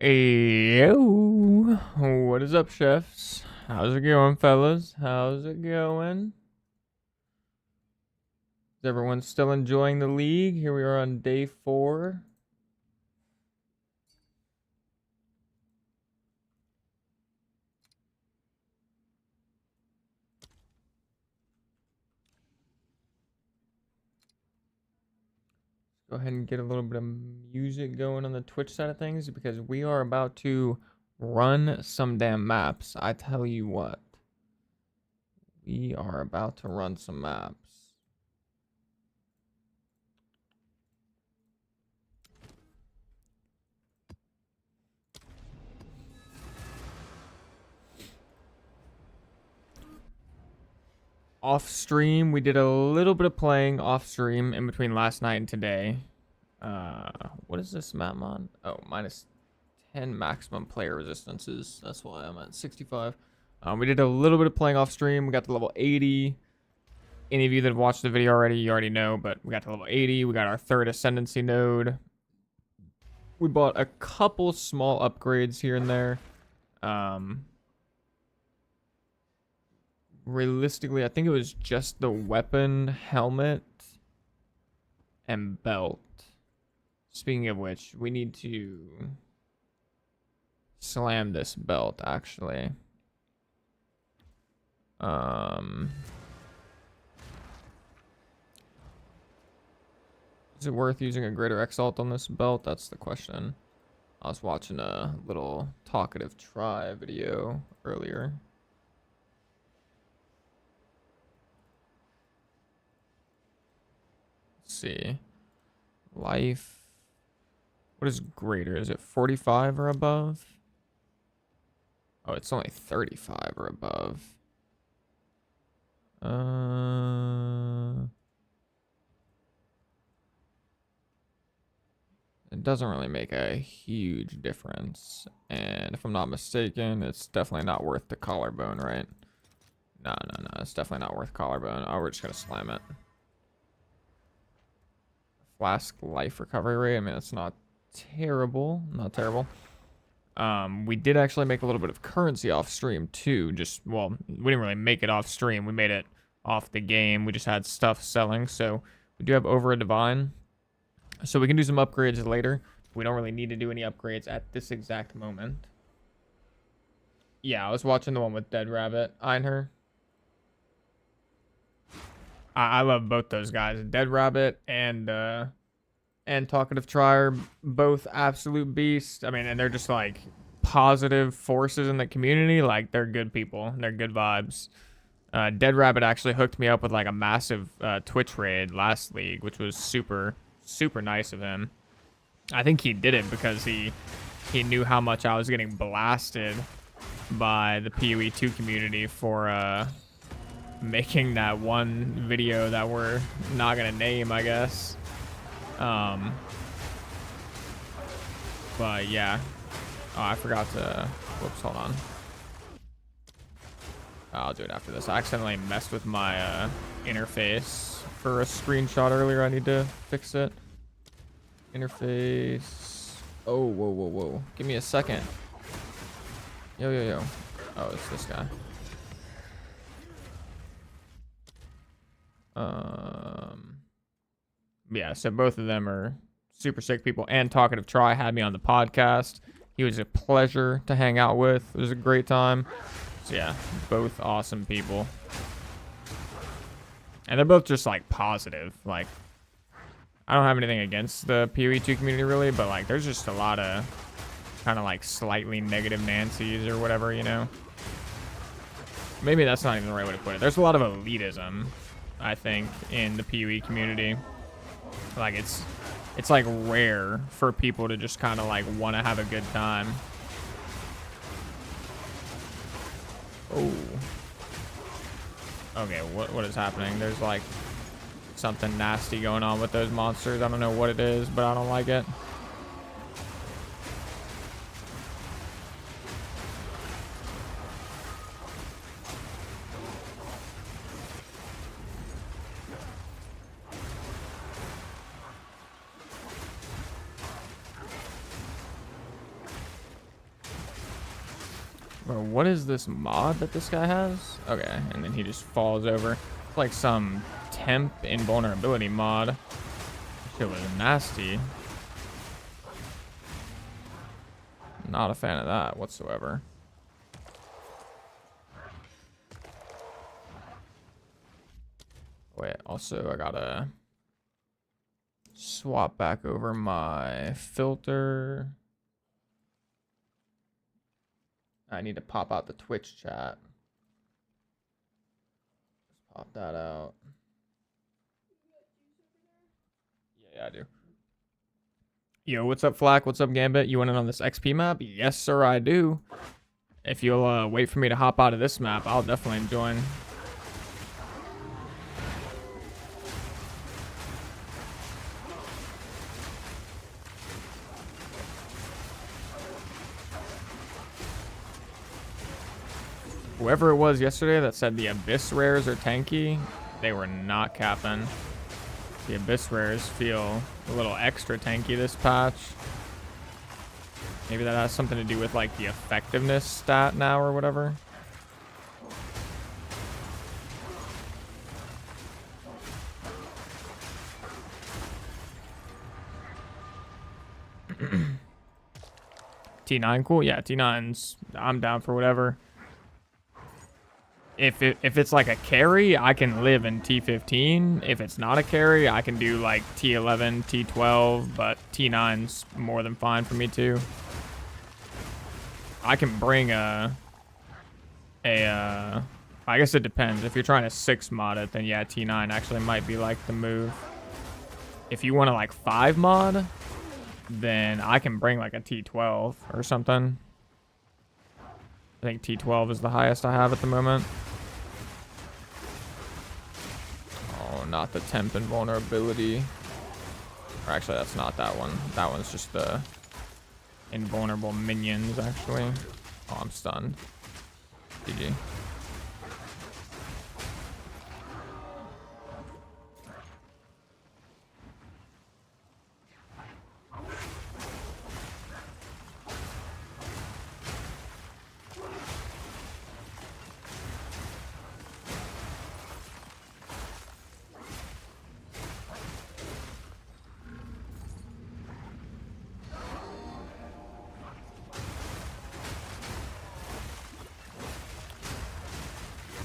Yo, what is up, chefs? How's it going, fellas? How's it going? Is everyone still enjoying the league? Here we are on day 4. Go ahead and get a little bit of music going on the Twitch side of things because we are about to run some damn maps. I tell you what, we are about to run some maps. Off stream, we did a little bit of playing off stream in between last night and today. What is this map on? Oh, minus 10 maximum player resistances. That's why I'm at 65. We did a little bit of playing off stream. We got to level 80. Any of you that have watched the video already, you already know, but we got to level 80. We got our 3rd ascendancy node. We bought a couple small upgrades here and there. Realistically, I think it was just the weapon, helmet, and belt. Speaking of which, we need to slam this belt, actually. Is it worth using a greater exalt on this belt? That's the question. I was watching a little talkative try video earlier. Let's see. Life. What is greater? Is it 45 or above? Oh, it's only 35 or above. It doesn't really make a huge difference. And if I'm not mistaken, it's definitely not worth the collarbone, right? No, it's definitely not worth collarbone. Oh, we're just gonna slam it. Flask life recovery rate. I mean, it's not terrible. Not terrible. We did actually make a little bit of currency off stream too. Just, well, we didn't really make it off stream. We made it off the game. We just had stuff selling. So we do have over a divine. So we can do some upgrades later. We don't really need to do any upgrades at this exact moment. Yeah, I was watching the one with Dead Rabbit. Einher. I love both those guys. Dead Rabbit and Talkative Trier, both absolute beasts. I mean, and they're just like positive forces in the community. Like, they're good people. They're good vibes. Dead Rabbit actually hooked me up with like a massive Twitch raid last league, which was super nice of him. I think he did it because he knew how much I was getting blasted by the POE 2 community for making that one video that we're not gonna name, I guess. But yeah. Oh, I forgot to. Whoops, hold on. I'll do it after this. I accidentally messed with my interface for a screenshot earlier. I need to fix it. Interface. Oh, whoa. Give me a second. Yo. Oh, it's this guy. Yeah, so both of them are super sick people. And Talkative Try had me on the podcast. He was a pleasure to hang out with. It was a great time. So yeah, both awesome people. And they're both just like positive. Like, I don't have anything against the POE2 community really, but like there's just a lot of kind of like slightly negative Nancy's or whatever, you know? Maybe that's not even the right way to put it. There's a lot of elitism, I think, in the POE community. Like, it's like rare for people to just kind of like want to have a good time. Oh. Okay, what is happening? There's like something nasty going on with those monsters. I don't know what it is, but I don't like it. Bro, what is this mod that this guy has? Okay, and then he just falls over. It's like some temp invulnerability mod. Shit was nasty. Not a fan of that whatsoever. Wait, also I gotta swap back over my filter. I need to pop out the Twitch chat. Just pop that out. Yeah, I do. Yo, what's up, Flack? What's up, Gambit? You want in on this XP map? Yes, sir, I do. If you'll wait for me to hop out of this map, I'll definitely join. Whoever it was yesterday that said the Abyss rares are tanky, they were not capping. The Abyss rares feel a little extra tanky this patch. Maybe that has something to do with like the effectiveness stat now or whatever. T9 cool? Yeah, T9's, I'm down for whatever. If it's like a carry, I can live in T15. If it's not a carry, I can do like T11, T12, but T9's more than fine for me too. I can bring I guess it depends. If you're trying to 6 mod it, then yeah, T9 actually might be like the move. If you want to like 5 mod, then I can bring like a T12 or something. I think T12 is the highest I have at the moment. Oh, not the temp invulnerability. Or actually, that's not that one. That one's just the invulnerable minions, actually. Oh, I'm stunned. GG.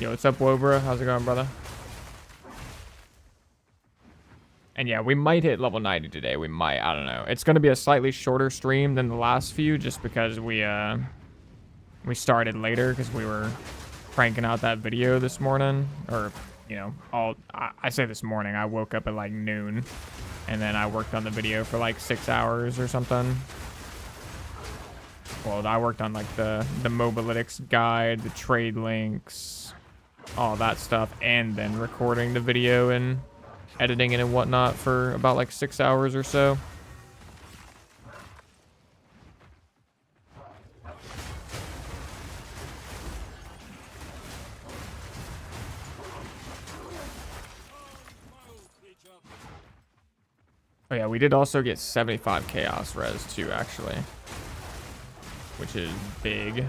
Yo, what's up, Wobra? How's it going, brother? And yeah, we might hit level 90 today. We might. I don't know. It's going to be a slightly shorter stream than the last few just because we started later because we were cranking out that video this morning. Or, you know, I say this morning. I woke up at like noon. And then I worked on the video for like 6 hours or something. Well, I worked on like the Mobalytics guide, the trade links, all that stuff, and then recording the video and editing it and whatnot for about like 6 hours or so. Oh yeah, we did also get 75 chaos res too, actually, which is big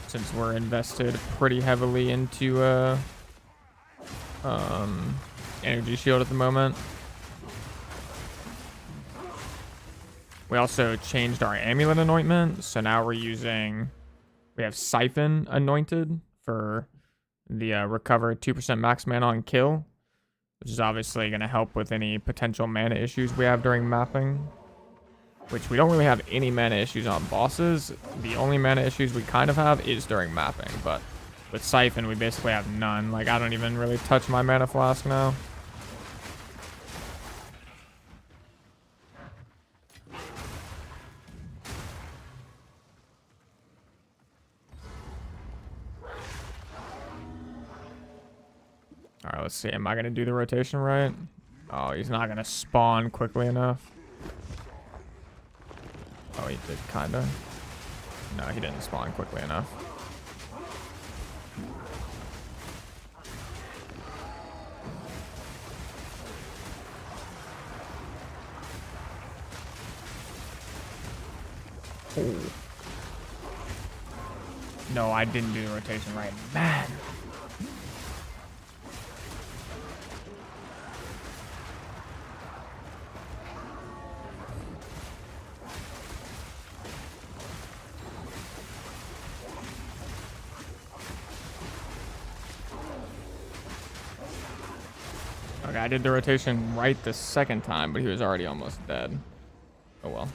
since we're invested pretty heavily into energy shield at the moment. We also changed our amulet anointment, so now we have Siphon anointed for the recover 2% max mana on kill, which is obviously going to help with any potential mana issues we have during mapping, which we don't really have any mana issues on bosses. The only mana issues we kind of have is during mapping, but with Siphon we basically have none. Like, I don't even really touch my mana flask now. Alright, let's see. Am I going to do the rotation right? Oh, he's not going to spawn quickly enough. Oh, he did, kind of. No, he didn't spawn quickly enough. Ooh. No, I didn't do the rotation right. Man. Okay, I did the rotation right the second time, but he was already almost dead. Oh well.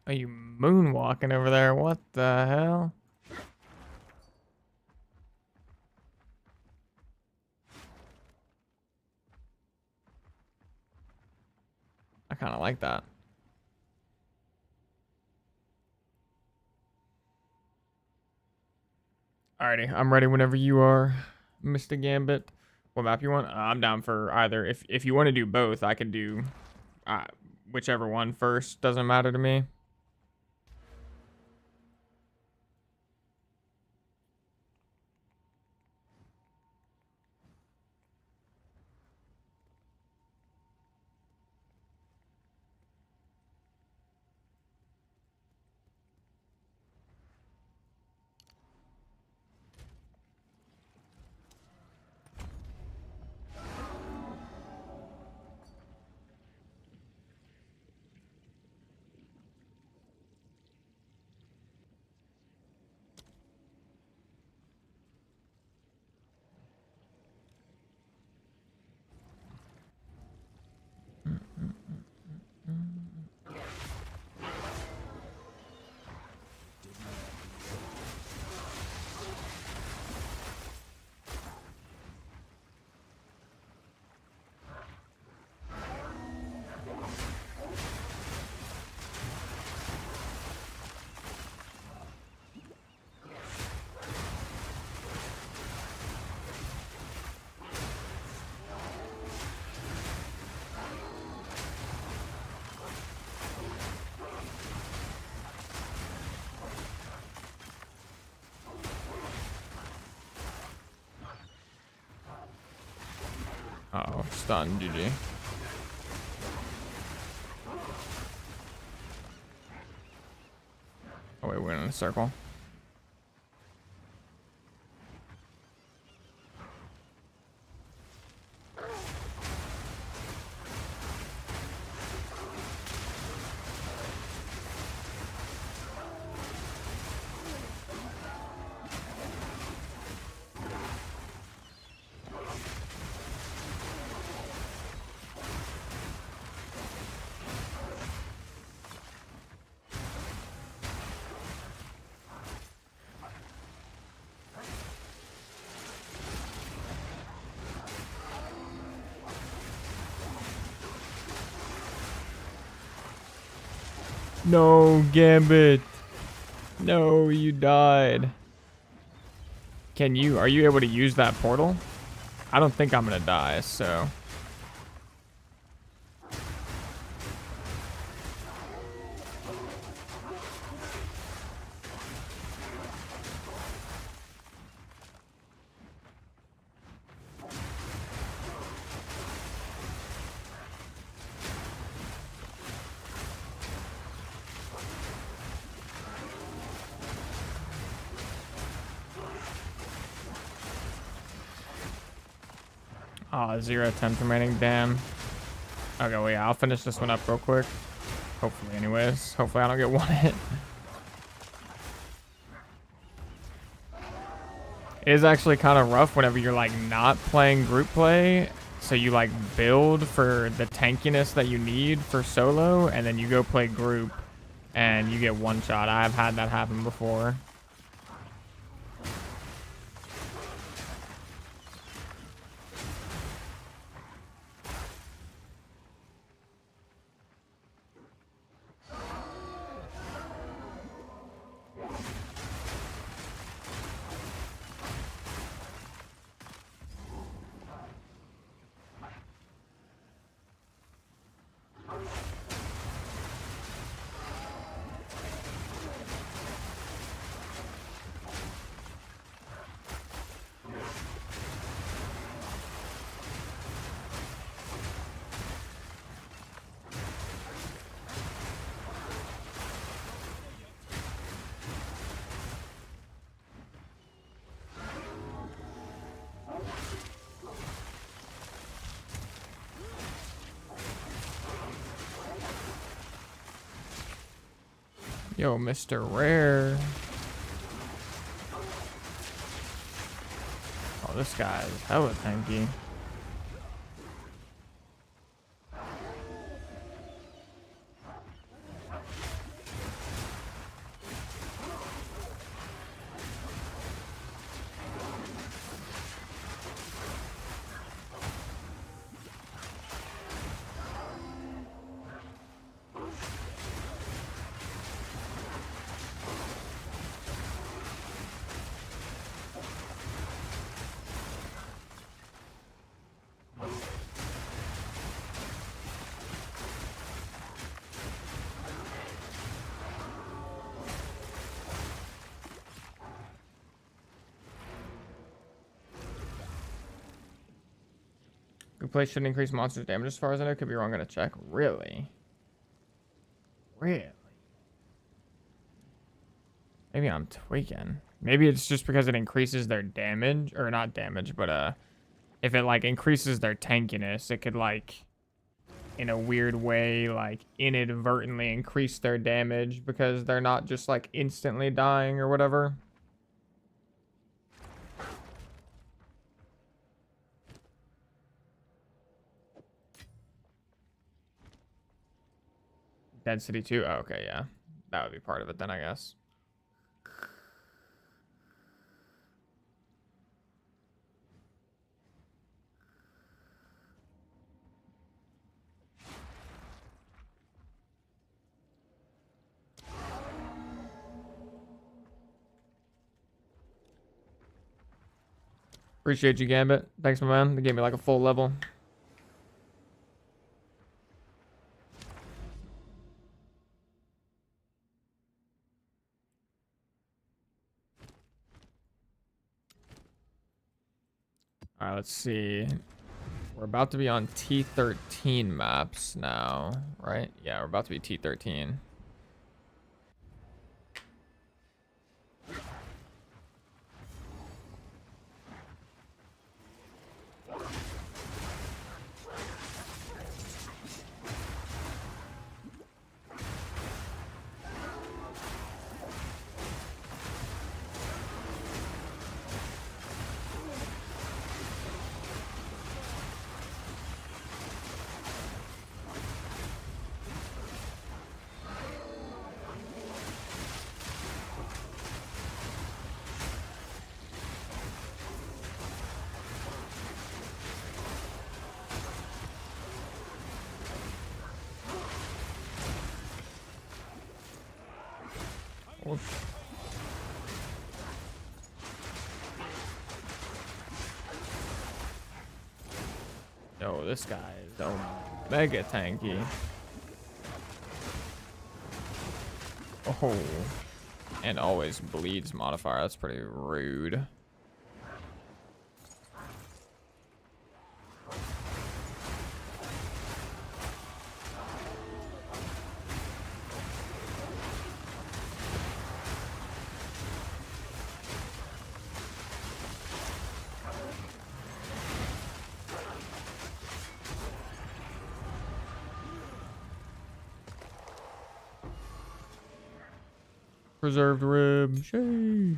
Are you moonwalking over there? What the hell? I kind of like that. Alrighty, I'm ready whenever you are, Mr. Gambit. What map you want? I'm down for either. If you want to do both, I can do uh, whichever one first. Doesn't matter to me. Uh-oh, stun, GG. Oh wait, we're in a circle. No, Gambit. No, you died. Are you able to use that portal? I don't think I'm gonna die, so. Oh, 0 attempt remaining. Damn. Okay, well, yeah, I'll finish this one up real quick. Hopefully, anyways. Hopefully, I don't get one hit. It is actually kind of rough whenever you're like not playing group play. So you like build for the tankiness that you need for solo, and then you go play group and you get one shot. I've had that happen before. Yo, Mr. Rare. Oh, this guy is hella tanky. Good play should increase monster's damage as far as I know. Could be wrong, gonna check. Really? Really? Maybe I'm tweaking. Maybe it's just because it increases their damage, or not damage, but if it like increases their tankiness, it could like in a weird way like inadvertently increase their damage because they're not just like instantly dying or whatever. Density too? Oh, okay, yeah. That would be part of it then, I guess. Appreciate you, Gambit. Thanks, my man. They gave me like a full level. All right, let's see. We're about to be on T13 maps now, right? Yeah, we're about to be T13. Yo, this guy is mega tanky. Oh, and always bleeds modifier. That's pretty rude. Preserved rib. Sheesh.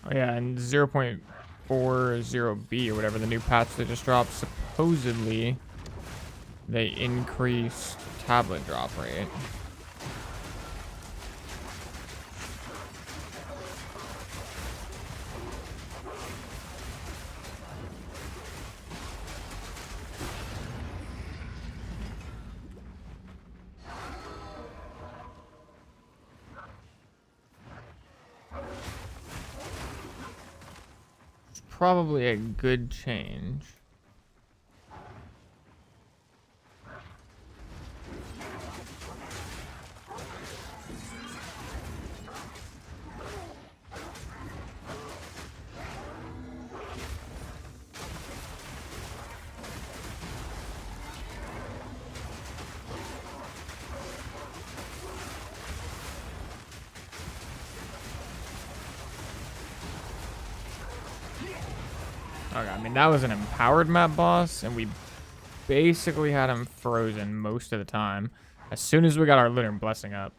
Oh yeah, and 0.40B or whatever, the new patch that just dropped, supposedly they increased tablet drop rate. Probably a good change. Okay, I mean, that was an empowered map boss, and we basically had him frozen most of the time. As soon as we got our Lunar Blessing up.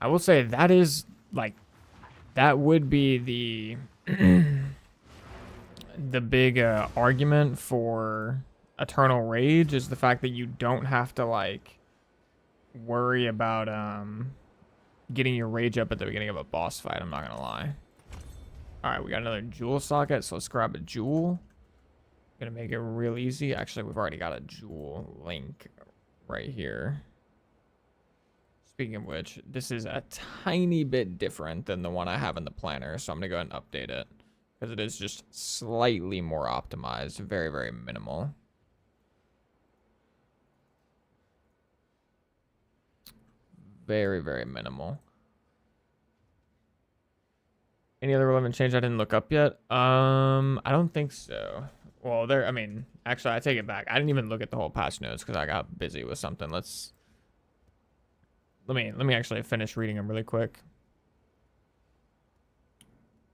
I will say that is, like, that would be the the big argument for Eternal Rage, is the fact that you don't have to, like, worry about getting your rage up at the beginning of a boss fight, I'm not gonna lie. Alright, we got another jewel socket, so let's grab a jewel. Gonna make it real easy. Actually, we've already got a jewel link right here. Speaking of which, this is a tiny bit different than the one I have in the planner, so I'm gonna go ahead and update it, because it is just slightly more optimized. Very, very minimal. Very, very minimal. Any other relevant change I didn't look up yet? I don't think so. Well, I mean, actually, I take it back. I didn't even look at the whole patch notes because I got busy with something. Let me actually finish reading them really quick.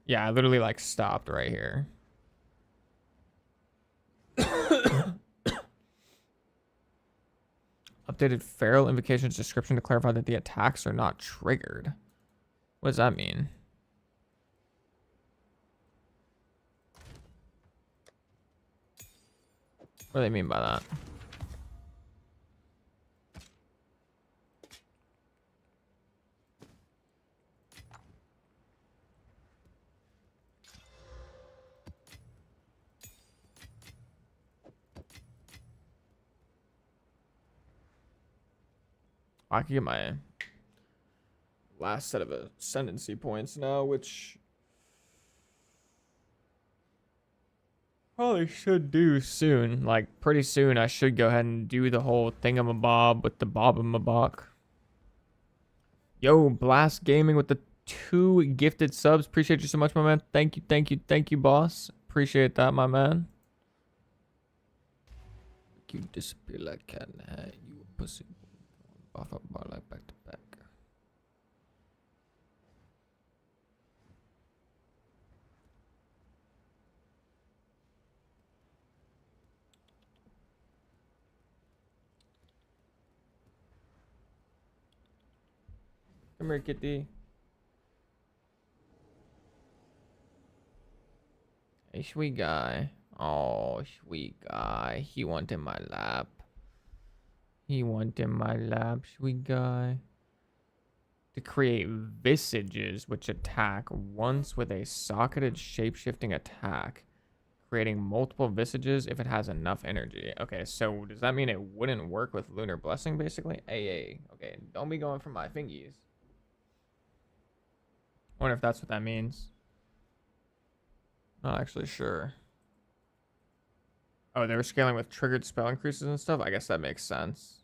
Yeah, I literally, like, stopped right here. Updated feral invocations description to clarify that the attacks are not triggered. What does that mean? What do they mean by that? I can get my last set of ascendancy points now, which probably should do soon. Like, pretty soon, I should go ahead and do the whole thingamabob with the bobamabock. Yo, Blast Gaming with the 2 gifted subs. Appreciate you so much, my man. Thank you, thank you, thank you, boss. Appreciate that, my man. You disappear like cat in the hat. You a pussy. Off up bar like back to back. Come here, kitty. Hey, sweet guy. Oh, sweet guy. He wanted my lap. He wanted my lap, sweet guy. To create visages which attack once with a socketed shape-shifting attack, creating multiple visages if it has enough energy. Okay, so does that mean it wouldn't work with Lunar Blessing, basically? Hey, okay, don't be going for my fingies. I wonder if that's what that means. Not actually sure. Oh, they were scaling with triggered spell increases and stuff? I guess that makes sense.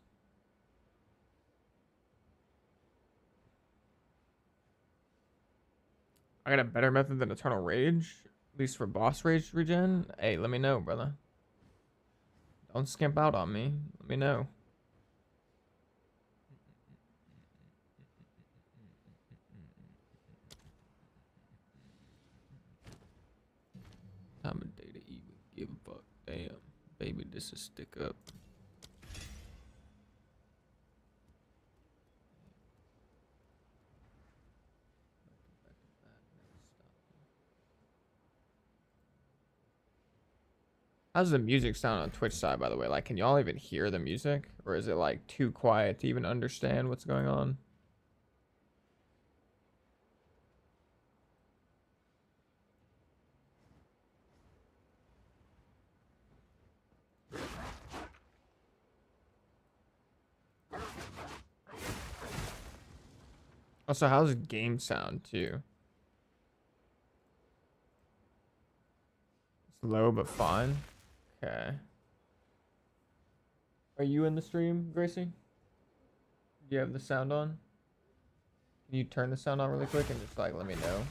I got a better method than Eternal Rage, at least for boss rage regen. Hey, let me know, brother. Don't skimp out on me. Let me know. Time of day to eat, give a fuck. Damn, baby, this is stick up. How's the music sound on Twitch side, by the way? Like, can y'all even hear the music? Or is it, like, too quiet to even understand what's going on? Also, how's the game sound, too? It's low, but fine. Okay. Are you in the stream, Gracie? Do you have the sound on? Can you turn the sound on really quick and just, like, let me know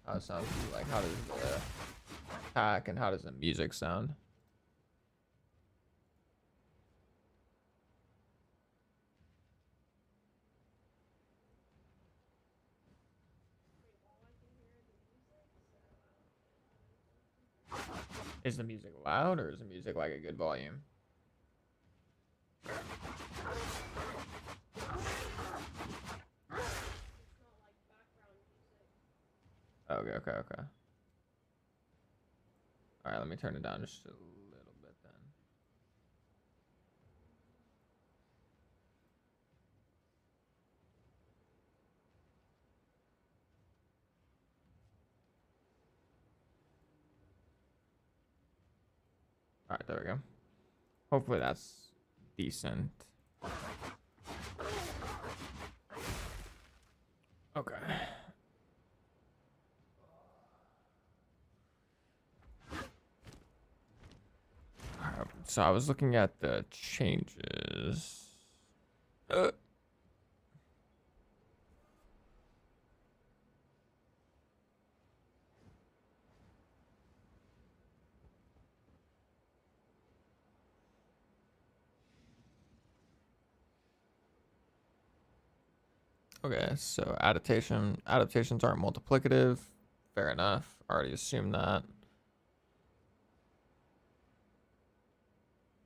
how it sounds to you? Like, how does the attack and how does the music sound? Is the music loud or is the music like a good volume? Okay. All right, let me turn it down just a little bit then. All right, there we go. Hopefully that's decent. Okay. Alright, so I was looking at the changes. Okay, so adaptations aren't multiplicative. Fair enough. Already assumed that.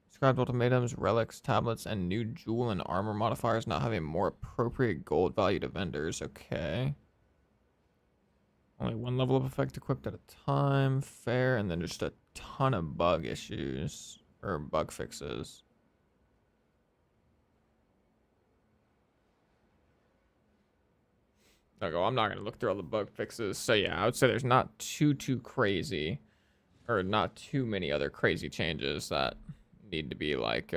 Described ultimatums, relics, tablets, and new jewel and armor modifiers not having more appropriate gold value to vendors. Okay. Only one level of effect equipped at a time. Fair. And then just a ton of bug issues or bug fixes. Okay, well, I'm not going to look through all the bug fixes. So yeah, I would say there's not too crazy or not too many other crazy changes that need to be like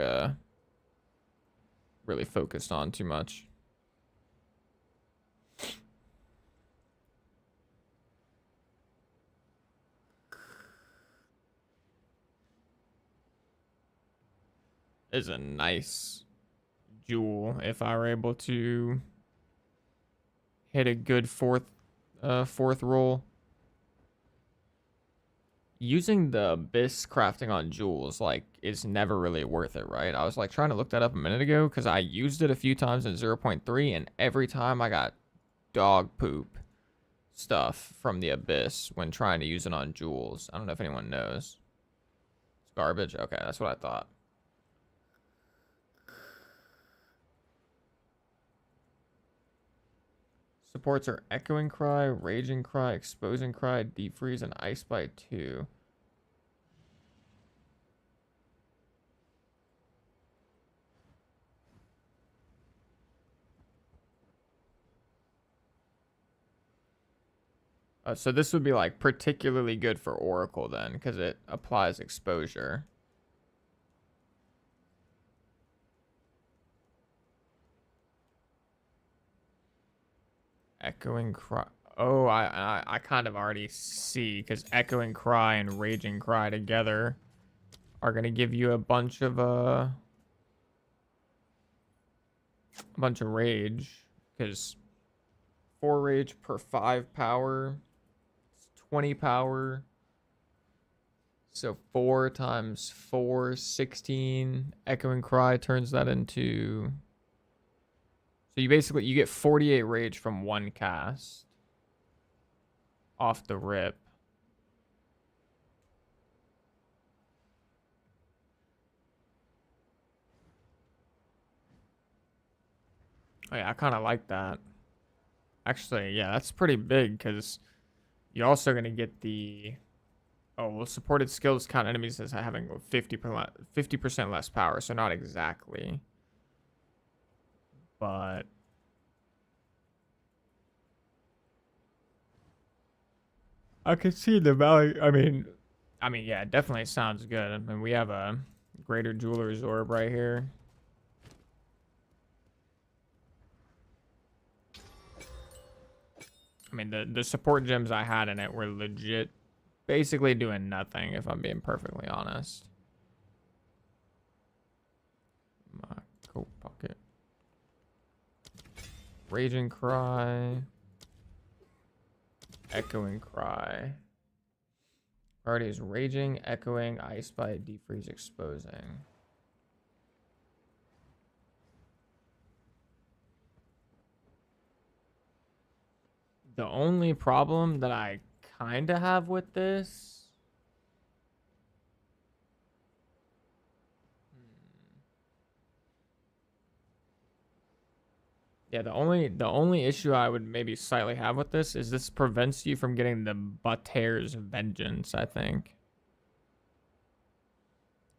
really focused on too much. is a nice jewel if I were able to hit a good fourth roll. Using the abyss crafting on jewels like is never really worth it, right? I was like trying to look that up a minute ago because I used it a few times in 0.3 and every time I got dog poop stuff from the abyss when trying to use it on jewels. I don't know if anyone knows. It's garbage. Okay, that's what I thought. Supports are Echoing Cry, Raging Cry, Exposing Cry, Deep Freeze, and Ice Bite 2. So this would be like particularly good for Oracle then, because it applies exposure. Echoing Cry. Oh, I kind of already see, because Echoing Cry and Raging Cry together are gonna give you a bunch of rage, because 4 rage per 5 power, 20 power. So 4 times 4, 16. Echoing Cry turns that into... So you get 48 rage from one cast. Off the rip. Oh yeah, I kind of like that. Actually, yeah, that's pretty big because you're also going to get the... Oh, well, supported skills count enemies as having 50% less power, so not exactly. But... I can see the value. I mean, yeah, it definitely sounds good. I mean, we have a Greater Jeweler's Orb right here. I mean, the support gems I had in it were legit basically doing nothing, if I'm being perfectly honest. My coat pocket. Raging Cry. Echoing Cry. Already is Raging, Echoing, Ice Bite, Defreeze, Exposing. The only problem that I kind of have with this... Yeah, the only issue I would maybe slightly have with this prevents you from getting the Butter's Vengeance, I think.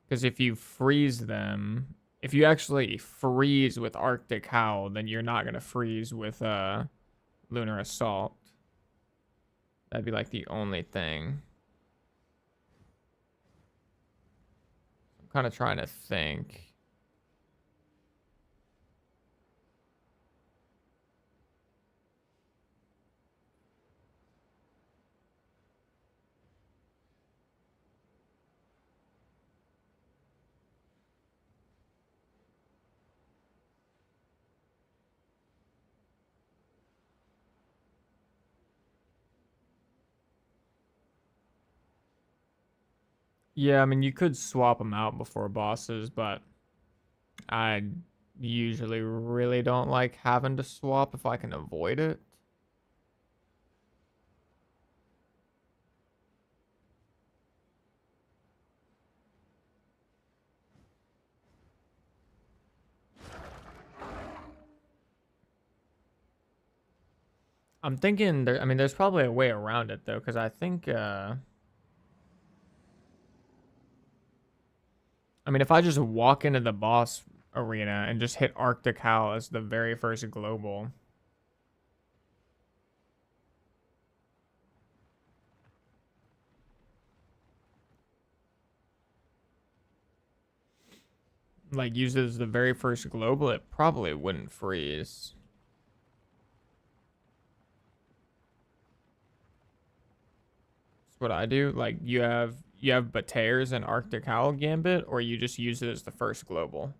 Because if you freeze them, if you actually freeze with Arctic Howl, then you're not gonna freeze with Lunar Assault. That'd be like the only thing. I'm kind of trying to think. Yeah, I mean, you could swap them out before bosses, but I usually really don't like having to swap if I can avoid it. I'm thinking there, I mean, there's probably a way around it though, because I think I mean, if I just walk into the boss arena and just hit Arctic Howl as the very first global. Like, uses the very first global, it probably wouldn't freeze. That's what I do. Like, you have you have Batears and Arctic Owl Gambit, or you just use it as the first global?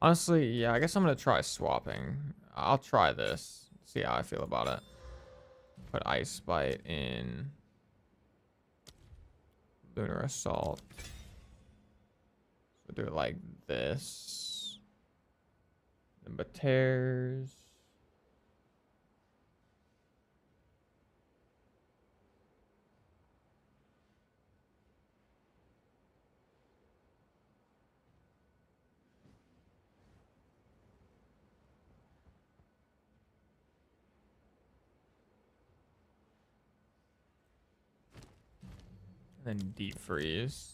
Honestly, yeah, I guess I'm gonna try swapping. I'll try this. See how I feel about it. Put Ice Bite in Lunar Assault. So do it like this. Then Batears. Then Deep Freeze.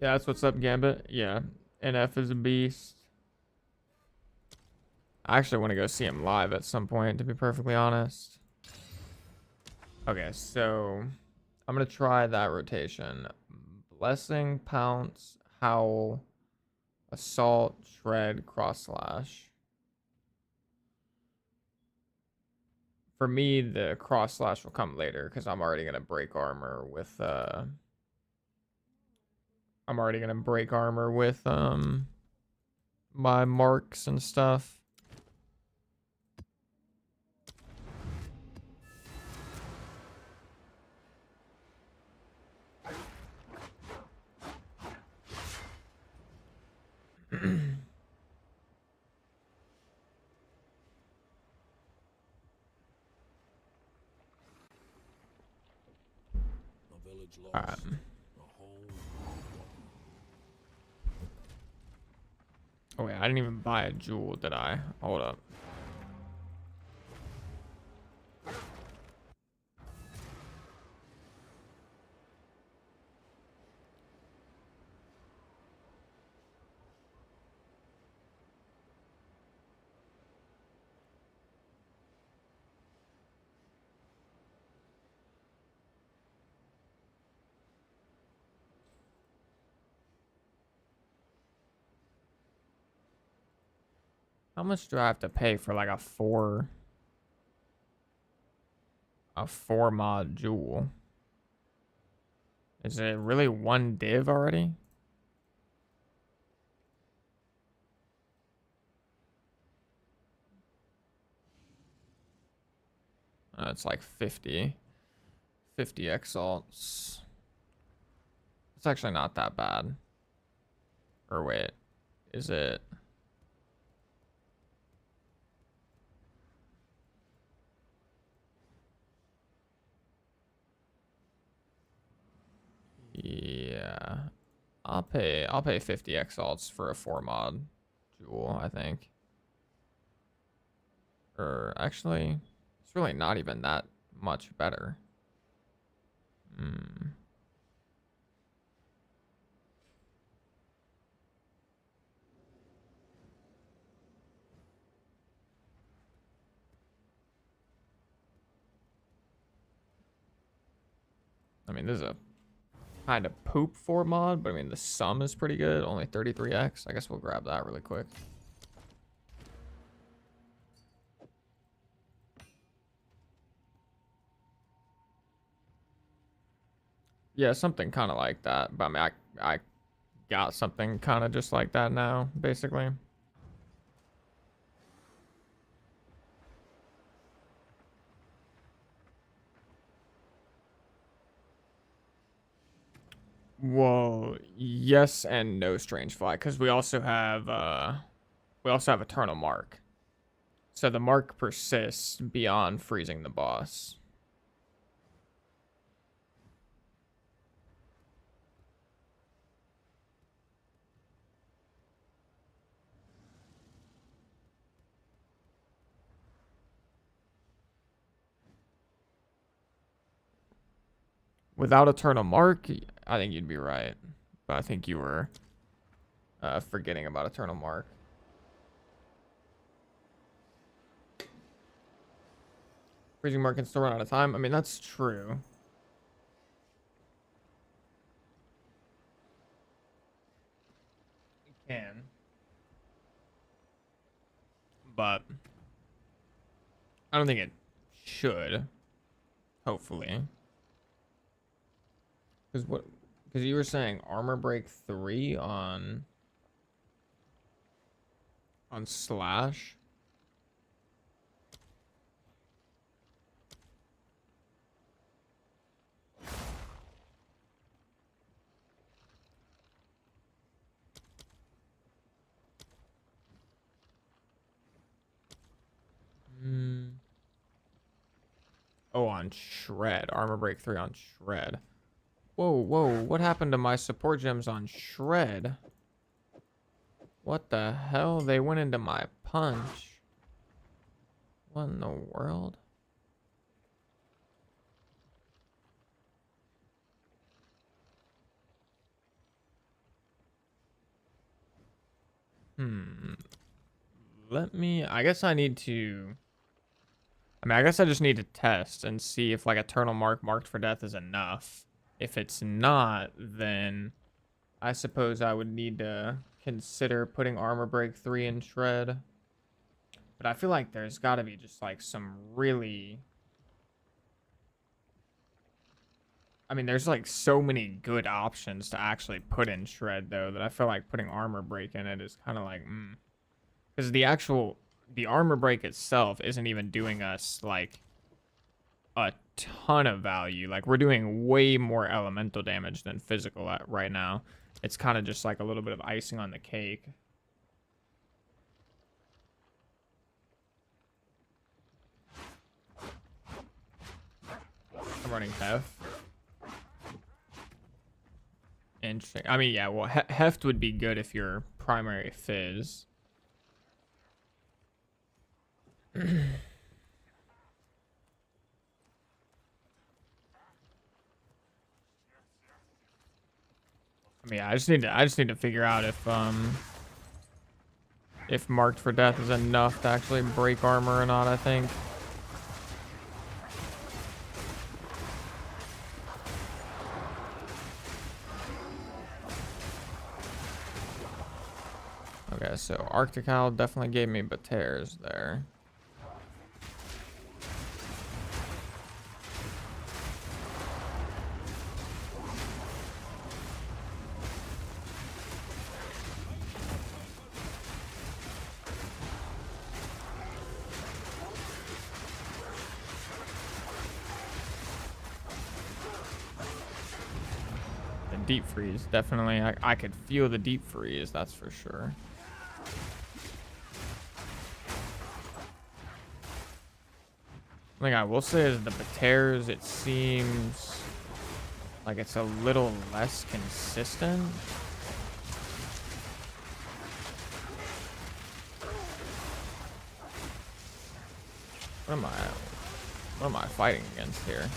Yeah, that's what's up, Gambit. Yeah, NF is a beast. I actually want to go see him live at some point, to be perfectly honest. Okay, so I'm gonna try that rotation. Blessing, Pounce, Howl, Assault, Shred, Cross Slash. For me, the Cross Slash will come later because I'm already gonna break armor with my marks and stuff. Alright. Oh wait, I didn't even buy a jewel, did I? Hold up. How much do I have to pay for like a four mod jewel? Is it really one div already? It's like 50 exalts. It's actually not that bad. Or wait, is it? Yeah. I'll pay 50 exalts for a 4 mod jewel, I think. Or actually, it's really not even that much better. I mean, this is a kind of poop for mod, but I mean the sum is pretty good. Only 33x. I guess we'll grab that really quick. Yeah, something kind of like that. But I mean, I got something kind of just like that now, basically. Well, yes and no, strange fly, because we also have eternal mark. So the mark persists beyond freezing the boss. Without eternal mark, I think you'd be right. But I think you were forgetting about eternal mark. Freezing mark can still run out of time. I mean, that's true. It can. But I don't think it should. Hopefully. Because you were saying armor break 3 on slash. Oh, on shred. Armor break 3 on shred. Whoa, what happened to my support gems on shred? What the hell? They went into my punch. What in the world? I guess I need to... I guess I just need to test and see if, like, eternal marked for death is enough. If it's not, then I suppose I would need to consider putting armor break 3 in shred. But I feel like there's got to be just, like, some really... I mean, there's, like, so many good options to actually put in shred, though, that I feel like putting armor break in it is kind of like, Because the armor break itself isn't even doing us, like, a ton of value. Like, we're doing way more elemental damage than physical right now. It's kind of just like a little bit of icing on the cake. I'm running Heft. Interesting. I mean, yeah, well, Heft would be good if you're primary Fizz. I mean, I just need to figure out if marked for death is enough to actually break armor or not, I think. Okay, so Arctic Owl definitely gave me Batears there. Deep freeze, definitely. I could feel the deep freeze, that's for sure. One thing I will say is the Batears, it seems like it's a little less consistent. What am I fighting against here?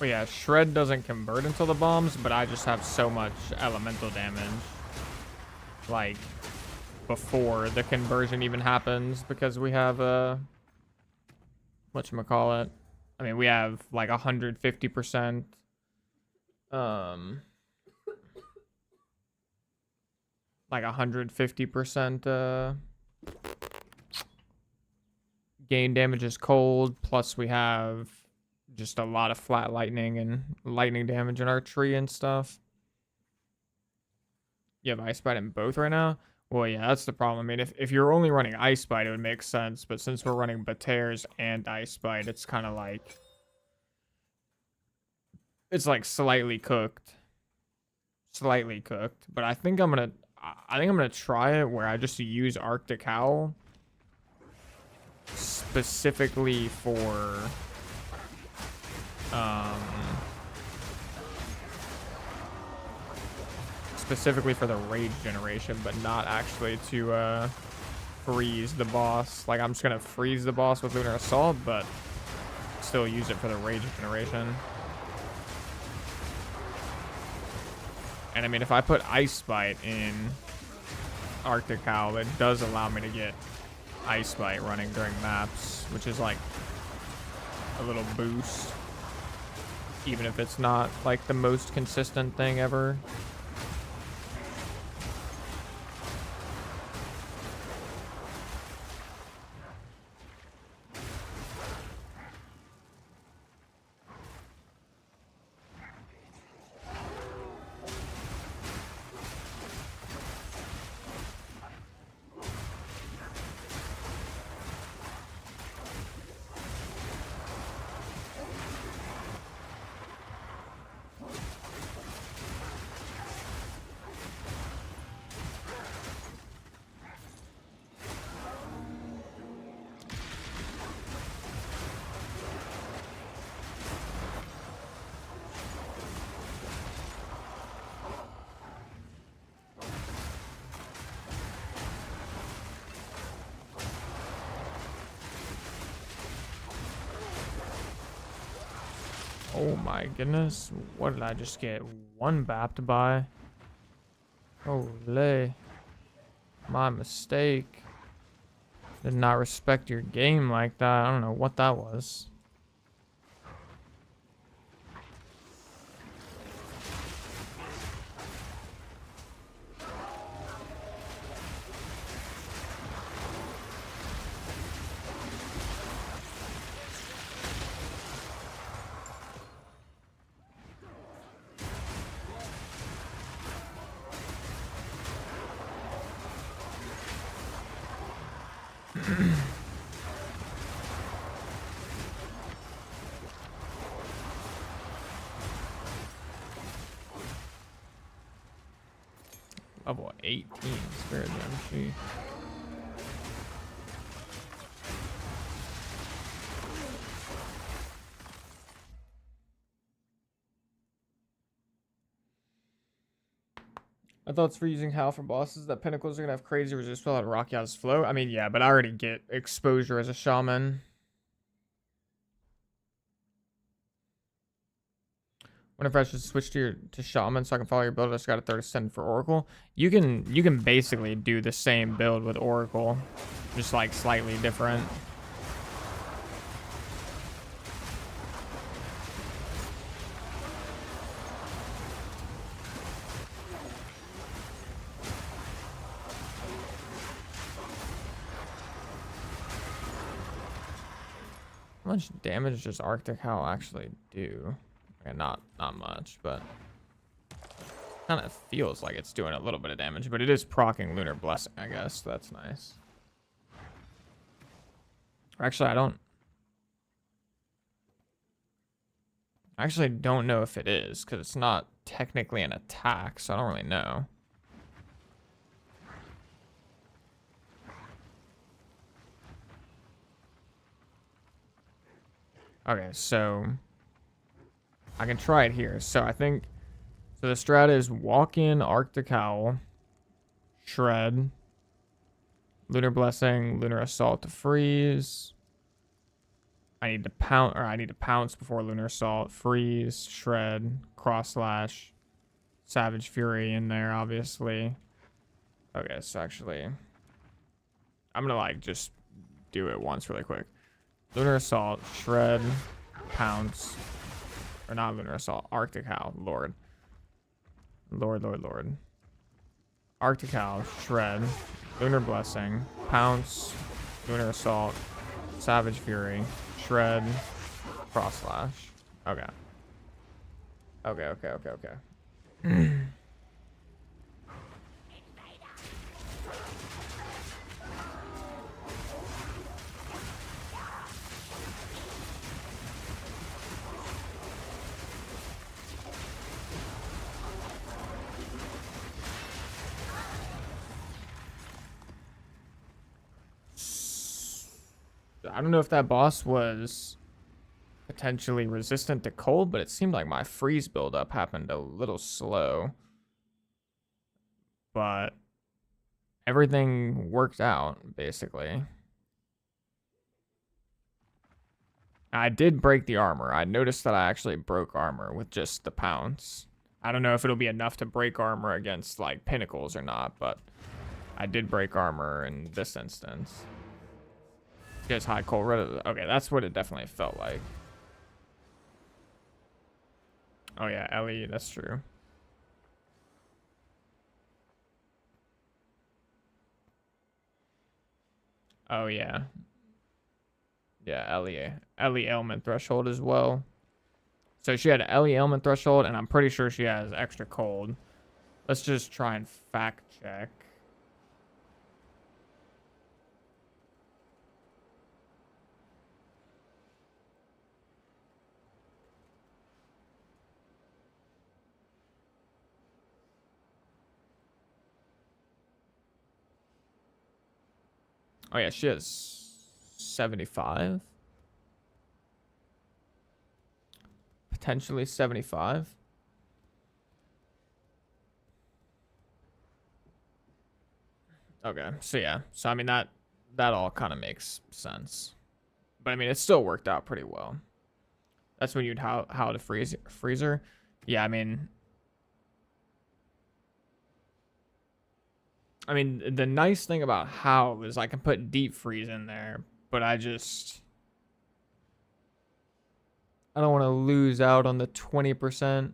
Well, yeah, Shred doesn't convert until the bombs, but I just have so much elemental damage. Like, before the conversion even happens, because we have, whatchamacallit. I mean, we have, like, 150%, like, 150%, gain damage is cold, plus we have just a lot of flat lightning and lightning damage in our tree and stuff. You have Ice Bite in both right now? Well, yeah, that's the problem. I mean, if you're only running Ice Bite, it would make sense. But since we're running Batears and Ice Bite, it's kind of like... It's like slightly cooked. Slightly cooked. But I think I'm gonna try it where I just use Arctic Howl specifically for... specifically for the rage generation, but not actually to freeze the boss. Like, I'm just gonna freeze the boss with Lunar Assault, but still use it for the rage generation. And I mean, if I put Ice Bite in Arctic Howl, it does allow me to get Ice Bite running during maps, which is like a little boost, even if it's not like the most consistent thing ever. Oh my goodness, what did I just get one bapped by? Holy, my mistake. Did not respect your game like that. I don't know what that was. Level 18, Spirit Gem. My thoughts for using Howl for bosses, that Pinnacles are gonna have crazy resist spell at Rocky Out's flow. I mean, yeah, but I already get exposure as a shaman. Wonder if I should switch to shaman so I can follow your build. I just got a 30% for Oracle. You can basically do the same build with Oracle, just like slightly different. How much damage does Arctic Howl actually do? Okay, not much, but kind of feels like it's doing a little bit of damage, but it is proccing Lunar Blessing, I guess. That's nice. Or actually, I actually don't know if it is, because it's not technically an attack, so I don't really know. Okay, so I can try it here. So I think, so the strat is walk in, Arctic Howl, Shred, Lunar Blessing, Lunar Assault to freeze. I need to pound, or I need to pounce before Lunar Assault, freeze, shred, cross slash, Savage Fury in there, obviously. Okay, so actually, I'm gonna like just do it once really quick. Lunar Assault, shred, pounce, or not Lunar Assault, Arctic Howl, Lord. Arctic Howl, shred, Lunar Blessing, pounce, Lunar Assault, Savage Fury, shred, cross slash. Okay. Okay. I don't know if that boss was potentially resistant to cold, but it seemed like my freeze buildup happened a little slow. But everything worked out, basically. I did break the armor. I noticed that I actually broke armor with just the pounce. I don't know if it'll be enough to break armor against, like, pinnacles or not, but I did break armor in this instance. Just high cold red. Okay, that's what it definitely felt like. Oh yeah, Ellie, that's true. Oh yeah. Yeah, Ellie ailment threshold as well. So she had Ellie ailment threshold, and I'm pretty sure she has extra cold. Let's just try and fact check. Oh yeah, she has 75. Potentially 75. Okay, so yeah. So I mean that all kind of makes sense. But I mean it still worked out pretty well. That's when you'd how to freezer. Yeah, I mean the nice thing about how is I can put deep freeze in there, but I don't want to lose out on the 20%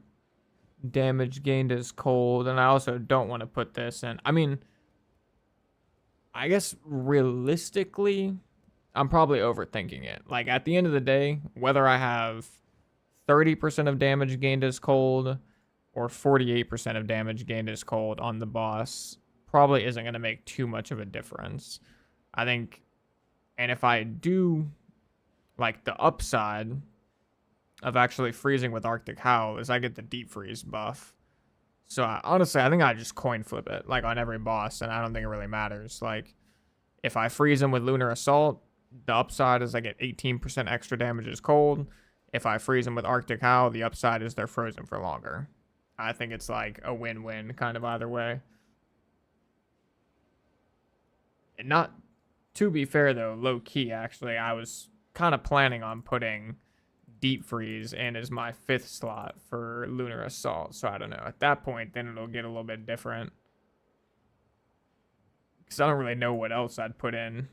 damage gained as cold, and I also don't want to put this in. I mean, I guess realistically, I'm probably overthinking it. Like at the end of the day, whether I have 30% of damage gained as cold or 48% of damage gained as cold on the boss probably isn't going to make too much of a difference. I think, and if I do like the upside of actually freezing with Arctic Howl is I get the deep freeze buff. So honestly, I think I just coin flip it like on every boss, and I don't think it really matters. Like if I freeze them with Lunar Assault, the upside is I get 18% extra damage as cold. If I freeze them with Arctic Howl, the upside is they're frozen for longer. I think it's like a win-win kind of either way. And not, to be fair though, low key actually, I was kind of planning on putting deep freeze in as my 5th slot for Lunar Assault. So I don't know. At that point, then it'll get a little bit different. Because I don't really know what else I'd put in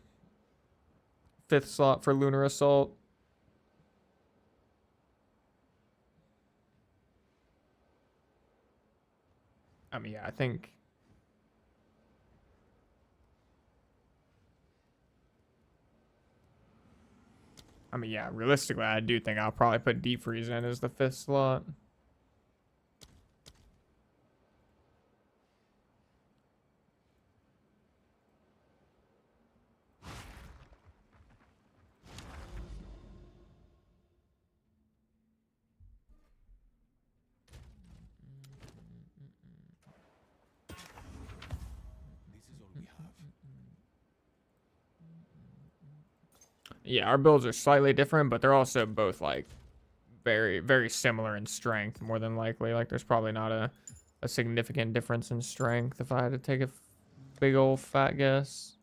5th slot for Lunar Assault. I mean, yeah, I think... I mean, yeah, realistically, I do think I'll probably put deep freeze in as the 5th slot. Yeah, our builds are slightly different, but they're also both like very, very similar in strength, more than likely. Like there's probably not a significant difference in strength if I had to take a big old fat guess.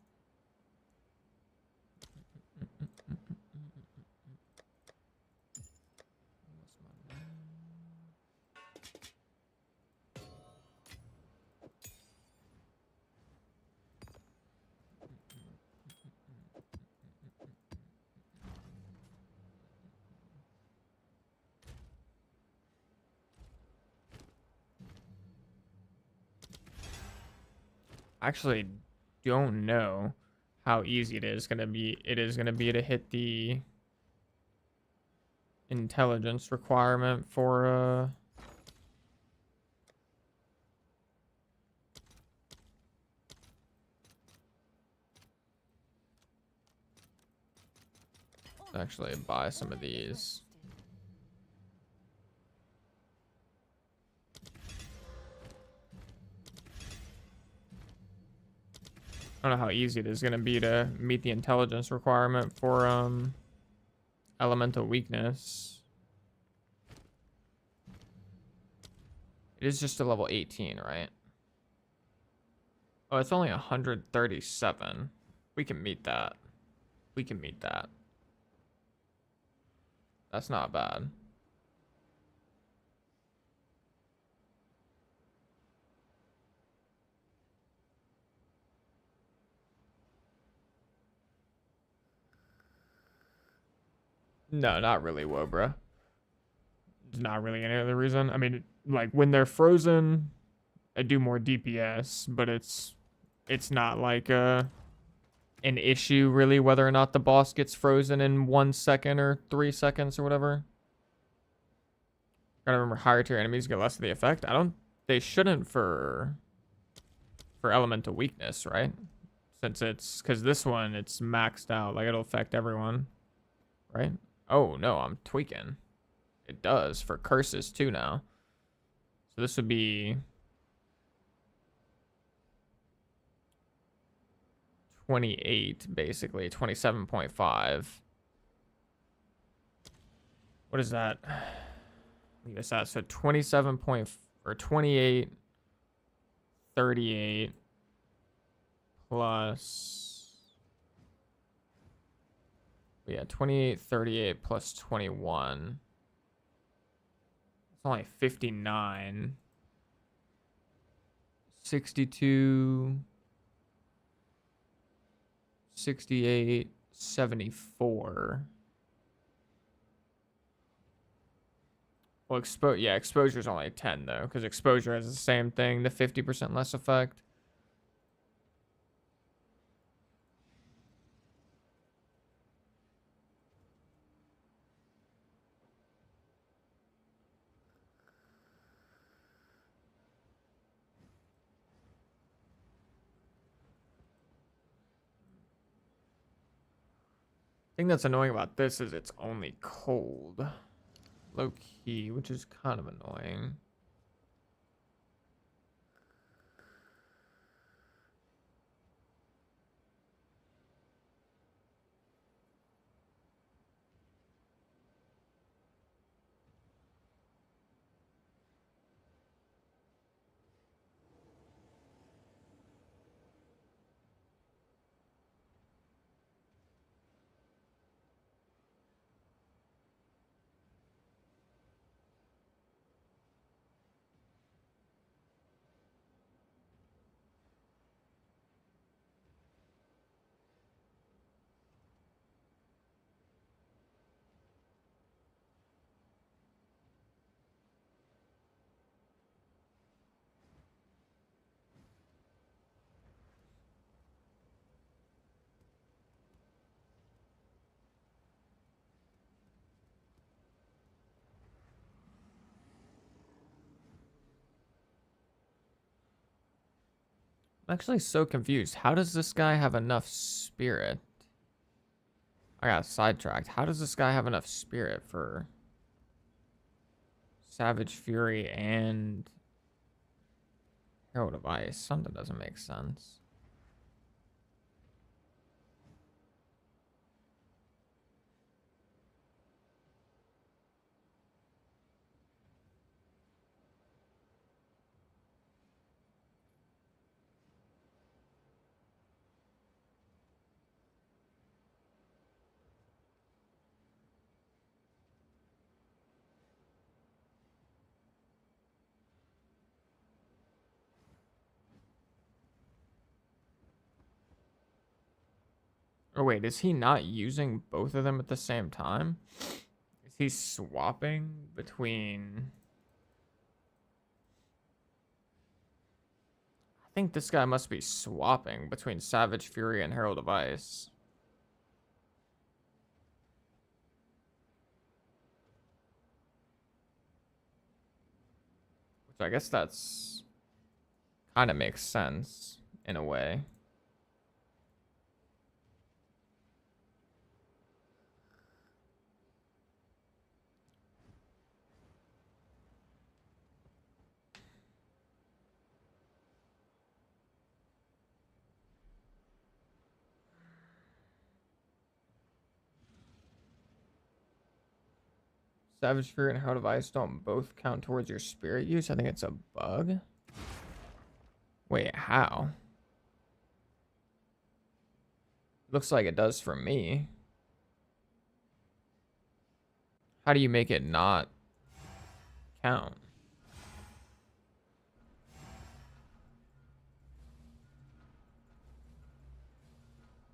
Actually don't know how easy it is gonna be to hit the intelligence requirement for actually buy some of these. I don't know how easy it is gonna be to meet the intelligence requirement for elemental weakness. It is just a level 18, right? Oh, it's only 137. We can meet that. We can meet that. That's not bad. No, not really, Wobra. Not really any other reason. I mean, like when they're frozen, I do more DPS, but it's not like an issue really whether or not the boss gets frozen in 1 second or 3 seconds or whatever. Gotta remember, higher tier enemies get less of the effect. They shouldn't for elemental weakness, right? Since because this one, it's maxed out, like it'll affect everyone, right? Oh no, I'm tweaking. It does for curses too now. So this would be 28, basically 27.5. What is that? Leave us out. So 27 point or 28, 38 plus. Yeah, 28, 38 plus 21. It's only 59. 62. 68, 74. Well, exposure is only 10 though, because exposure has the same thing, the 50% less effect. Thing that's annoying about this is it's only cold. Low key, which is kind of annoying. I'm actually so confused. How does this guy have enough spirit? I got sidetracked. How does this guy have enough spirit for Savage Fury and Herald of Ice? Something doesn't make sense. Or wait, is he not using both of them at the same time? Is he swapping between... I think this guy must be swapping between Savage Fury and Herald of Ice. Which I guess that's kind of makes sense in a way. Savage Fury and Heart of Ice don't both count towards your spirit use. I think it's a bug. Wait, how? Looks like it does for me. How do you make it not count?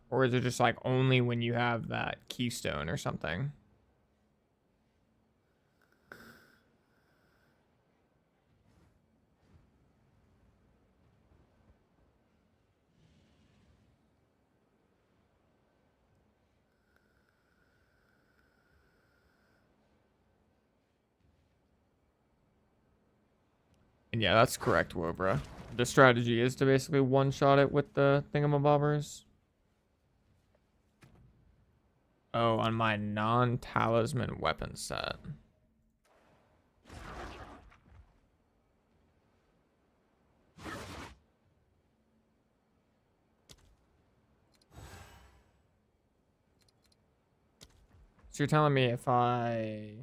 Or is it just like only when you have that keystone or something? And yeah, that's correct, Wobra. The strategy is to basically one-shot it with the thingamabobbers. Oh, on my non-talisman weapon set. So you're telling me if I...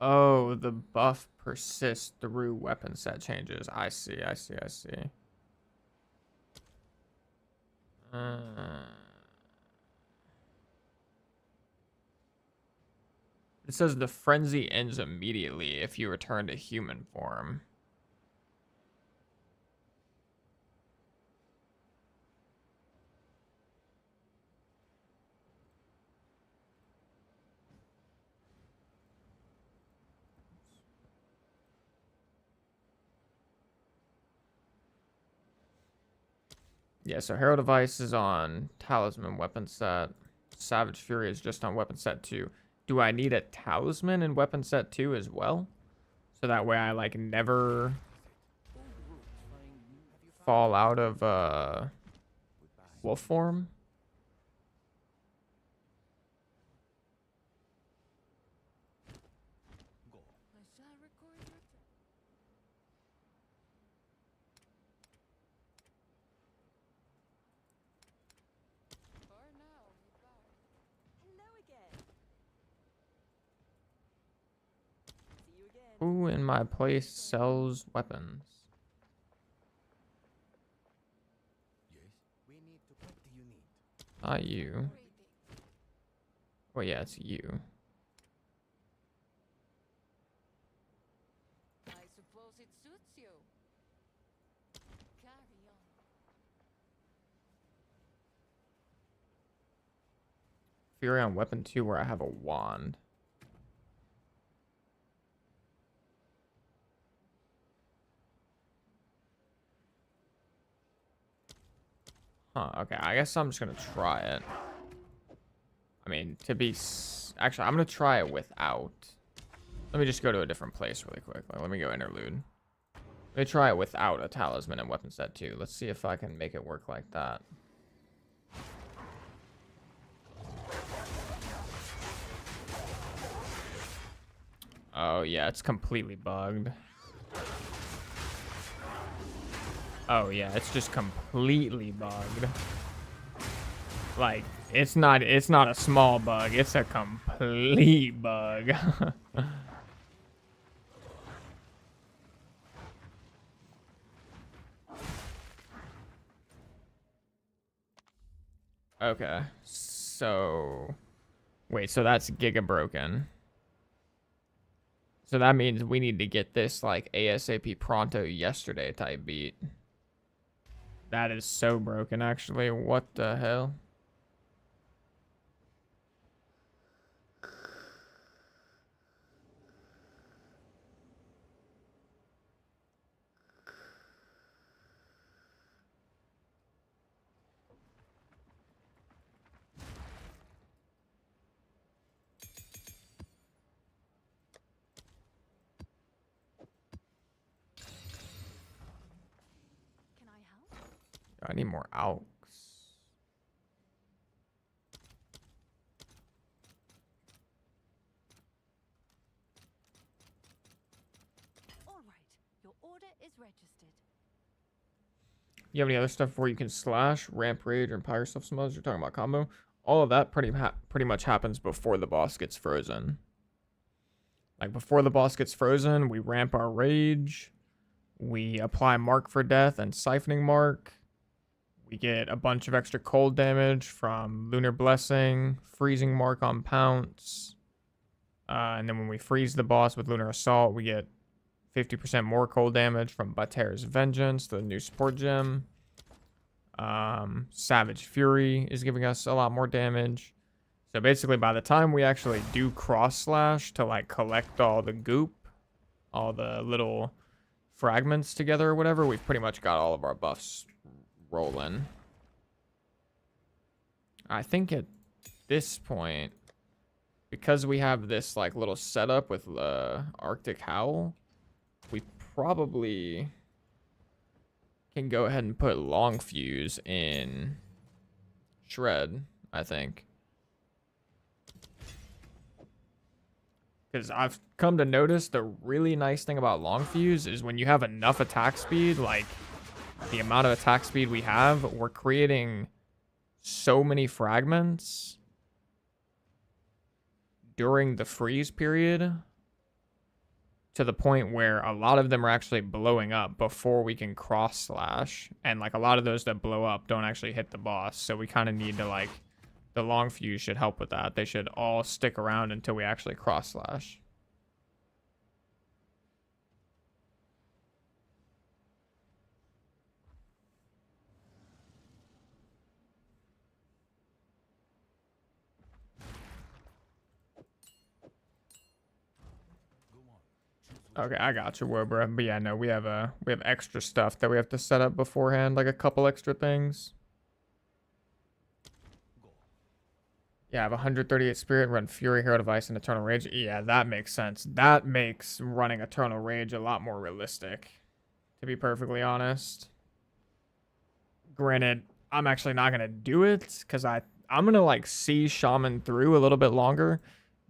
Oh, the buff persists through weapon set changes. I see. It says the frenzy ends immediately if you return to human form. Yeah, so Herald of Ice is on Talisman weapon set. Savage Fury is just on weapon set 2. Do I need a Talisman in weapon set 2 as well? So that way I like never fall out of wolf form? Who in my place sells weapons? Not you. Oh yeah, it's you. I suppose it suits you. Carry on. Fury on weapon 2 where I have a wand. Huh, okay, I guess I'm just gonna try it. I mean, to be... Actually, I'm gonna try it without. Let me just go to a different place really quick. Let me go interlude. Let me try it without a talisman and weapon set 2. Let's see if I can make it work like that. Oh, yeah, it's completely bugged. Oh, yeah, it's just completely bugged. Like, it's not a small bug, it's a complete bug. Okay, so... Wait, so that's giga broken. So that means we need to get this, like, ASAP pronto yesterday type beat. That is so broken, actually. What the hell? I need more alks. All right. Your order is registered. You have any other stuff where you can slash, ramp rage, or empire stuff some others? You're talking about combo? All of that pretty much happens before the boss gets frozen. Like before the boss gets frozen, we ramp our rage. We apply mark for death and siphoning mark. We get a bunch of extra cold damage from Lunar Blessing, freezing mark on pounce. And then when we freeze the boss with Lunar Assault, we get 50% more cold damage from Bater's Vengeance, the new support gem. Savage Fury is giving us a lot more damage. So basically, by the time we actually do cross slash to like collect all the goop, all the little fragments together or whatever, we've pretty much got all of our buffs rolling. I think at this point, because we have this like little setup with Arctic Howl, we probably can go ahead and put long fuse in shred, I think. Because I've come to notice the really nice thing about long fuse is when you have enough attack speed, like the amount of attack speed we have, we're creating so many fragments during the freeze period to the point where a lot of them are actually blowing up before we can cross slash. And like a lot of those that blow up don't actually hit the boss. So we kind of need to like, the long fuse should help with that. They should all stick around until we actually cross slash. Okay, I got you, Wobra. But yeah, no, we have extra stuff that we have to set up beforehand, like a couple extra things. Yeah, I have 138 spirit, run Fury, Herald of Ice, and Eternal Rage. Yeah, that makes sense. That makes running Eternal Rage a lot more realistic, to be perfectly honest. Granted, I'm actually not gonna do it because I'm gonna like see Shaman through a little bit longer.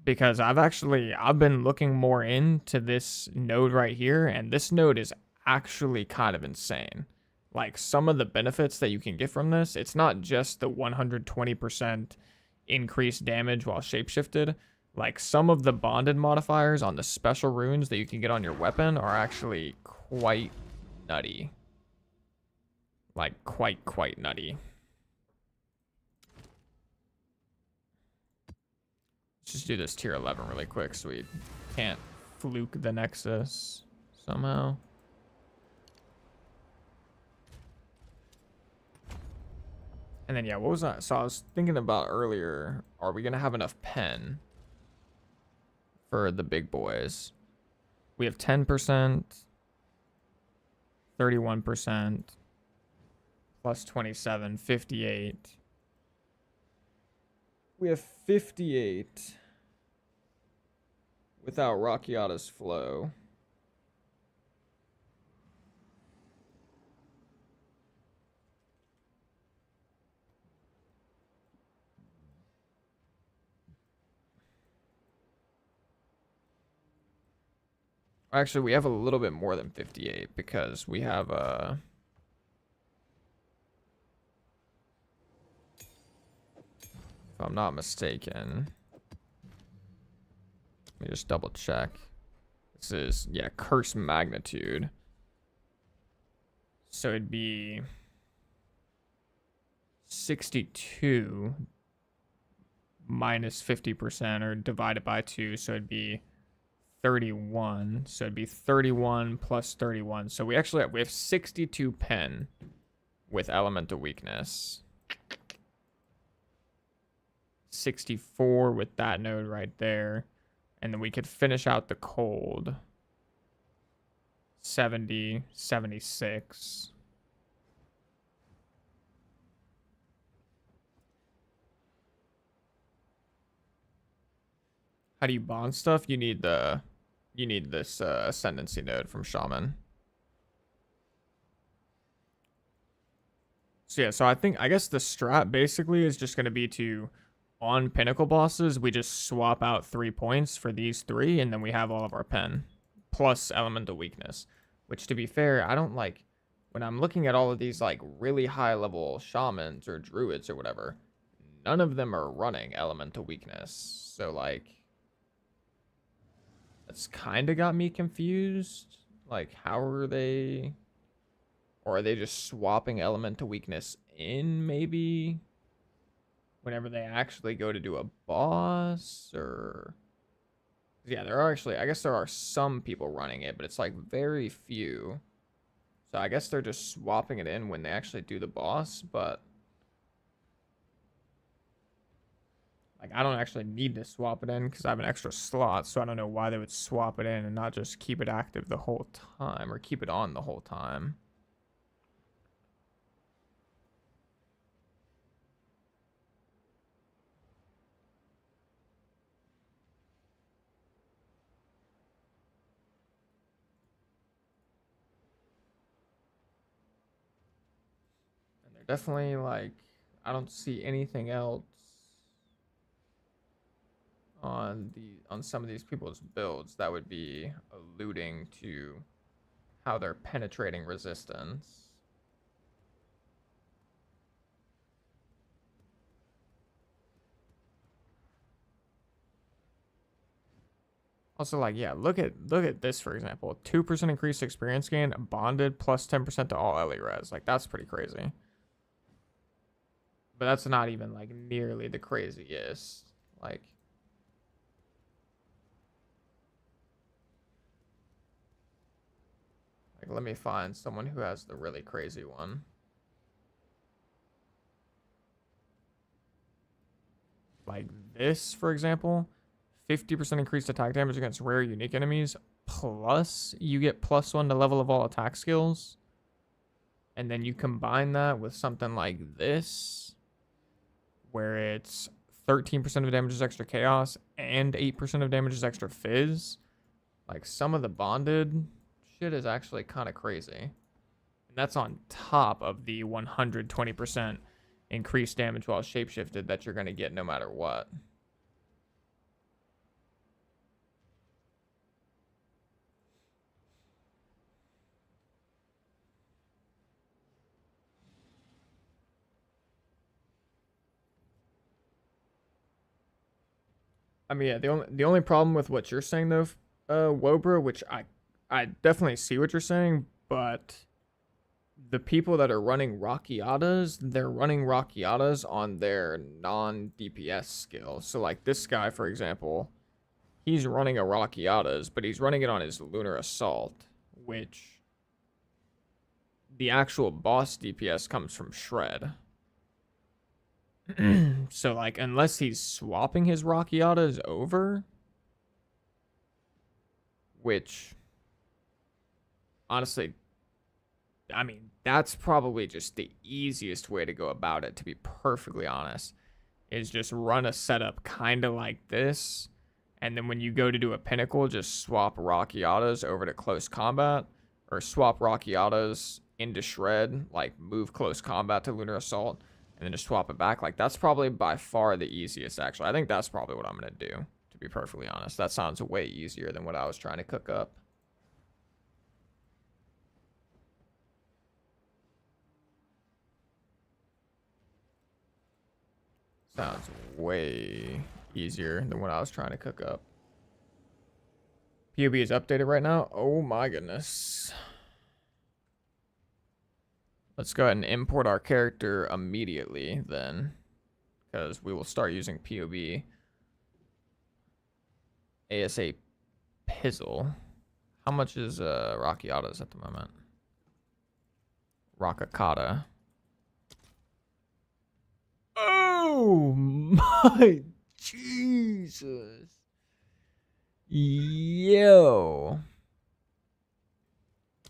Because I've been looking more into this node right here, and this node is actually kind of insane. Like some of the benefits that you can get from this, it's not just the 120% increased damage while shapeshifted. Like some of the bonded modifiers on the special runes that you can get on your weapon are actually quite nutty. Like quite nutty. Just do this tier 11 really quick so we can't fluke the Nexus somehow. And then, yeah, what was that? So I was thinking about earlier, are we going to have enough pen for the big boys? We have 10%, 31%, plus 27, 58. We have 58 without Rockiata's flow. Actually, we have a little bit more than 58 because we have if I'm not mistaken, let me just double check. This is, yeah, curse magnitude. So it'd be 62 minus 50% or divided by 2. So it'd be 31. So it'd be 31 plus 31. So we actually we have 62 pen with elemental weakness. 64 with that node right there. And then we could finish out the cold. 70, 76. How do you bond stuff? You need this ascendancy node from Shaman. So yeah, so I guess the strat basically is just going to be to, on pinnacle bosses, we just swap out 3 points for these 3, and then we have all of our pen, plus elemental weakness. Which, to be fair, I don't like, when I'm looking at all of these like really high level shamans or druids or whatever, none of them are running elemental weakness. So like, that's kind of got me confused. Like, how are they... Or are they just swapping elemental weakness in, maybe? Whenever they actually go to do a boss? Or... Yeah, there are actually... I guess there are some people running it, but it's like very few. So I guess they're just swapping it in when they actually do the boss, but... Like, I don't actually need to swap it in because I have an extra slot, so I don't know why they would swap it in and not just keep it active the whole time, or keep it on the whole time. And they're definitely, like, I don't see anything else on some of these people's builds that would be alluding to how they're penetrating resistance. Also, like, yeah, look at this, for example. 2% increased experience gain, bonded, plus 10% to all Ellie res. Like, that's pretty crazy. But that's not even, like, nearly the craziest. Like, let me find someone who has the really crazy one. Like this, for example, 50% increased attack damage against rare unique enemies, plus you get +1 to level of all attack skills. And then you combine that with something like this, where it's 13% of damage is extra chaos and 8% of damage is extra fizz. Like, some of the bonded shit is actually kind of crazy. And that's on top of the 120% increased damage while shapeshifted that you're going to get no matter what. I mean, yeah, the only problem with what you're saying though, Wobra, which I definitely see what you're saying, but the people that are running Rockiatas, they're running Rockiatas on their non-DPS skill. So like this guy, for example, he's running a Rockiatas, but he's running it on his Lunar Assault, which the actual boss DPS comes from Shred. So like, unless he's swapping his Rockiatas over, which honestly, I mean, that's probably just the easiest way to go about it, to be perfectly honest, is just run a setup kind of like this, and then when you go to do a pinnacle, just swap Rockiatas over to close combat, or swap Rockiatas into Shred, like move close combat to Lunar Assault, and then just swap it back. Like, that's probably by far the easiest, actually. I think that's probably what I'm going to do, to be perfectly honest. That sounds way easier than what I was trying to cook up. Sounds way easier than what I was trying to cook up. POB is updated right now. Oh my goodness. Let's go ahead and import our character immediately then, because we will start using POB ASA Pizzle. How much is Rockiatas at the moment? Rockakata. Oh my Jesus. Yo.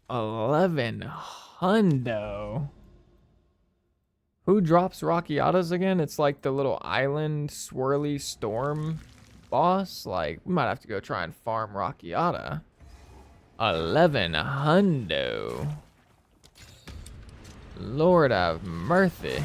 11 hundo. Who drops Rockiatas again? It's like the little island swirly storm boss. Like, we might have to go try and farm Rockiata. 11 hundo. Lord have mercy.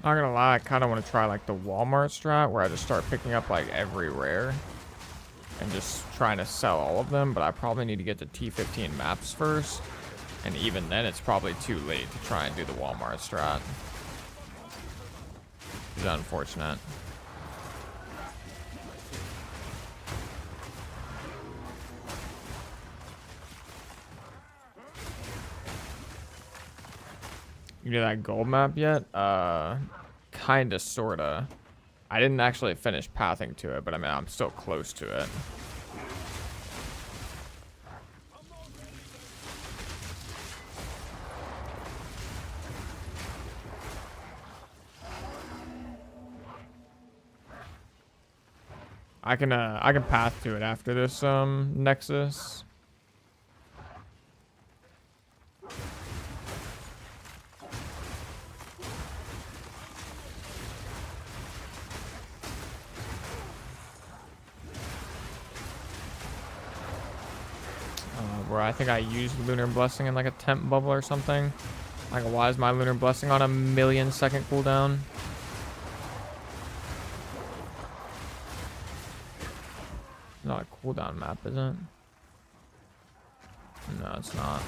Not gonna lie, I kind of want to try like the Walmart strat where I just start picking up like every rare and just trying to sell all of them, but I probably need to get to T15 maps first, and even then it's probably too late to try and do the Walmart strat. It's unfortunate. You do that gold map yet? Kinda, sorta. I didn't actually finish pathing to it, but I mean, I'm still close to it. I can path to it after this Nexus. Where I think I used Lunar Blessing in like a temp bubble or something. Like, why is my Lunar Blessing on a 1,000,000-second cooldown? Not a cooldown map, is it? No, it's not.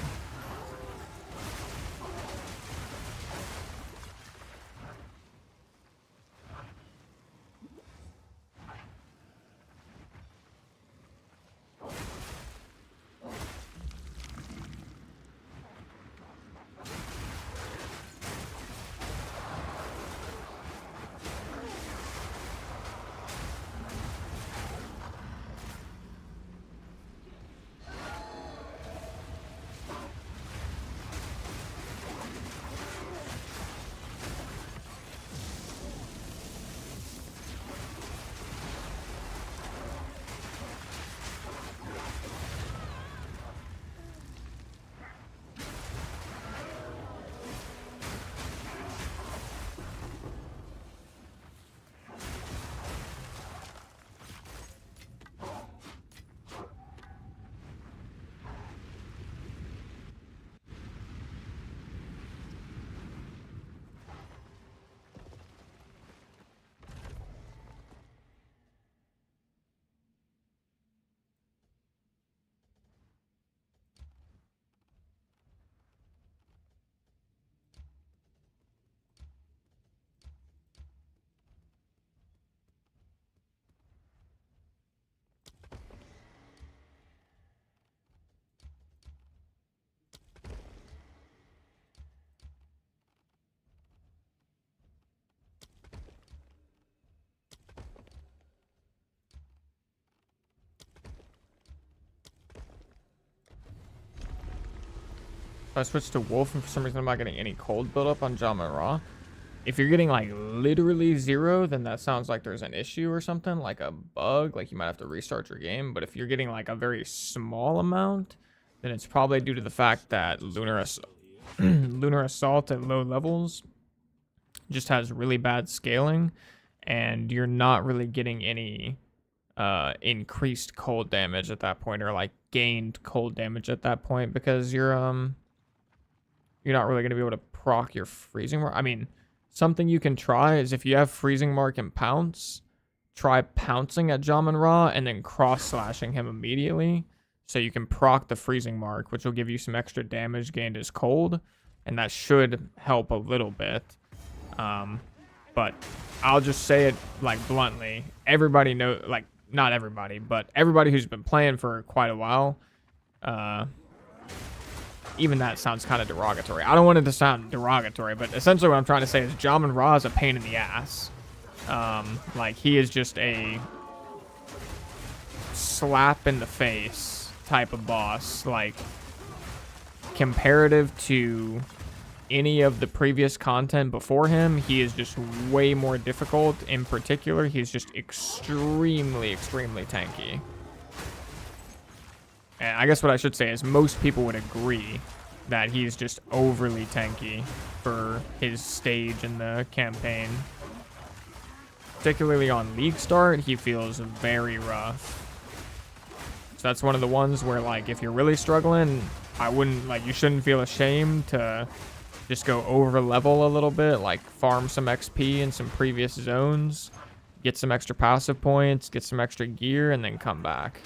If I switch to Wolf and for some reason I'm not getting any cold buildup on Jama and Ra. If you're getting like literally 0, then that sounds like there's an issue or something, like a bug, like you might have to restart your game. But if you're getting like a very small amount, then it's probably due to the fact that Lunar Assault at low levels just has really bad scaling, and you're not really getting any increased cold damage at that point, or like gained cold damage at that point, because you're not really going to be able to proc your freezing mark. I mean, something you can try is if you have freezing mark and pounce, try pouncing at Jaman Ra and then cross slashing him immediately, so you can proc the freezing mark, which will give you some extra damage gained as cold, and that should help a little bit. But I'll just say it like bluntly, everybody know, like not everybody, but everybody who's been playing for quite a while, even that sounds kind of derogatory. I don't want it to sound derogatory, but essentially what I'm trying to say is Jaman Ra is a pain in the ass. Like, he is just a slap in the face type of boss. Like, comparative to any of the previous content before him, he is just way more difficult. In particular, he's just extremely, extremely tanky. And I guess what I should say is most people would agree that he's just overly tanky for his stage in the campaign. Particularly on League Start, he feels very rough. So that's one of the ones where, like, if you're really struggling, you shouldn't feel ashamed to just go over level a little bit, like farm some XP in some previous zones, get some extra passive points, get some extra gear, and then come back.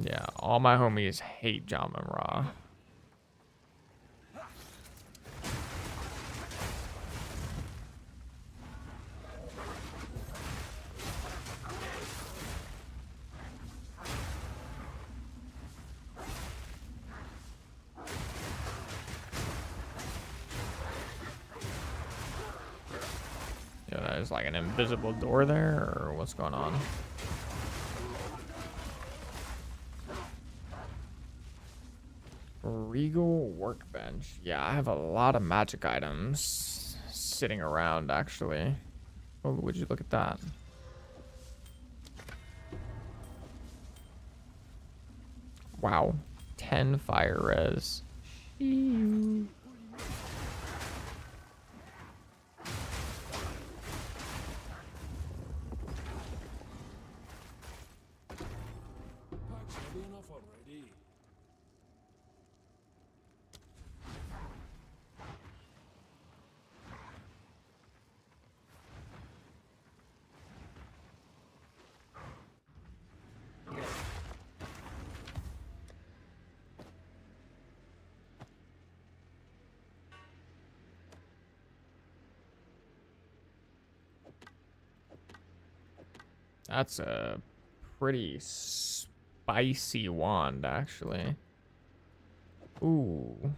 Yeah, all my homies hate Jaman Ra. Yeah, there's like an invisible door there, or what's going on? Regal workbench. Yeah, I have a lot of magic items sitting around, actually. Oh, would you look at that? Wow. 10 fire res. That's a pretty spicy wand, actually. Ooh.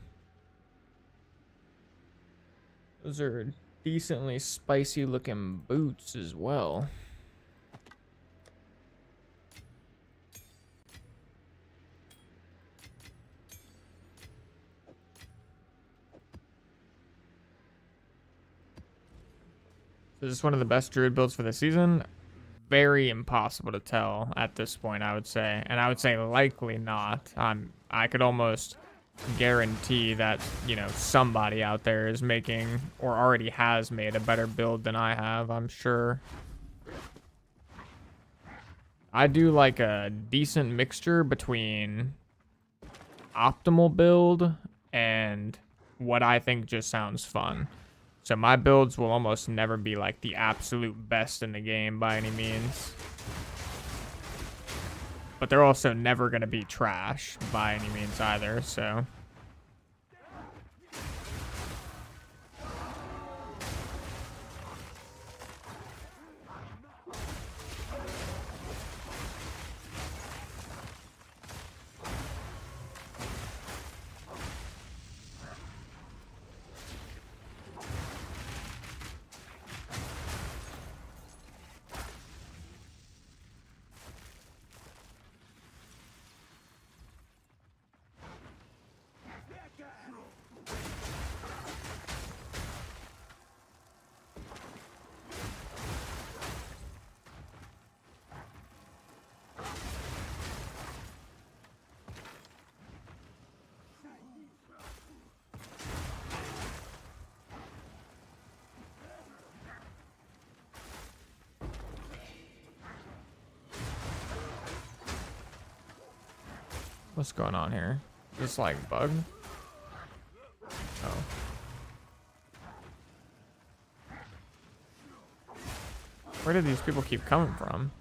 Those are decently spicy looking boots as well. Is this one of the best Druid builds for the season? Very impossible to tell at this point, I would say. And I would say likely not. I could almost guarantee that, you know, somebody out there is making or already has made a better build than I have, I'm sure. I do like a decent mixture between optimal build and what I think just sounds fun. So my builds will almost never be like the absolute best in the game by any means. But they're also never going to be trash by any means either, so. What's going on here? Just like bug? Oh. Where do these people keep coming from?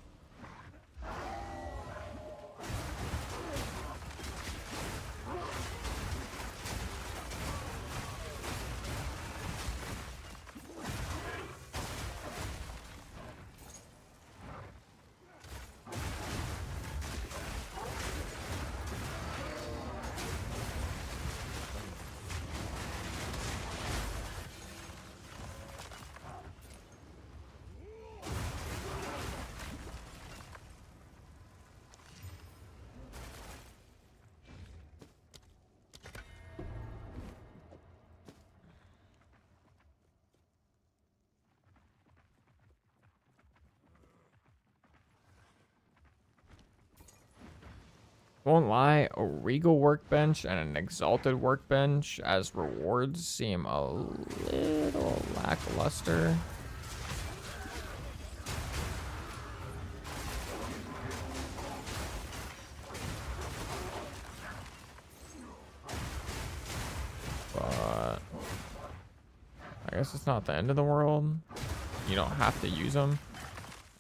Won't lie, a regal workbench and an exalted workbench as rewards seem a little lackluster. But I guess it's not the end of the world. You don't have to use them.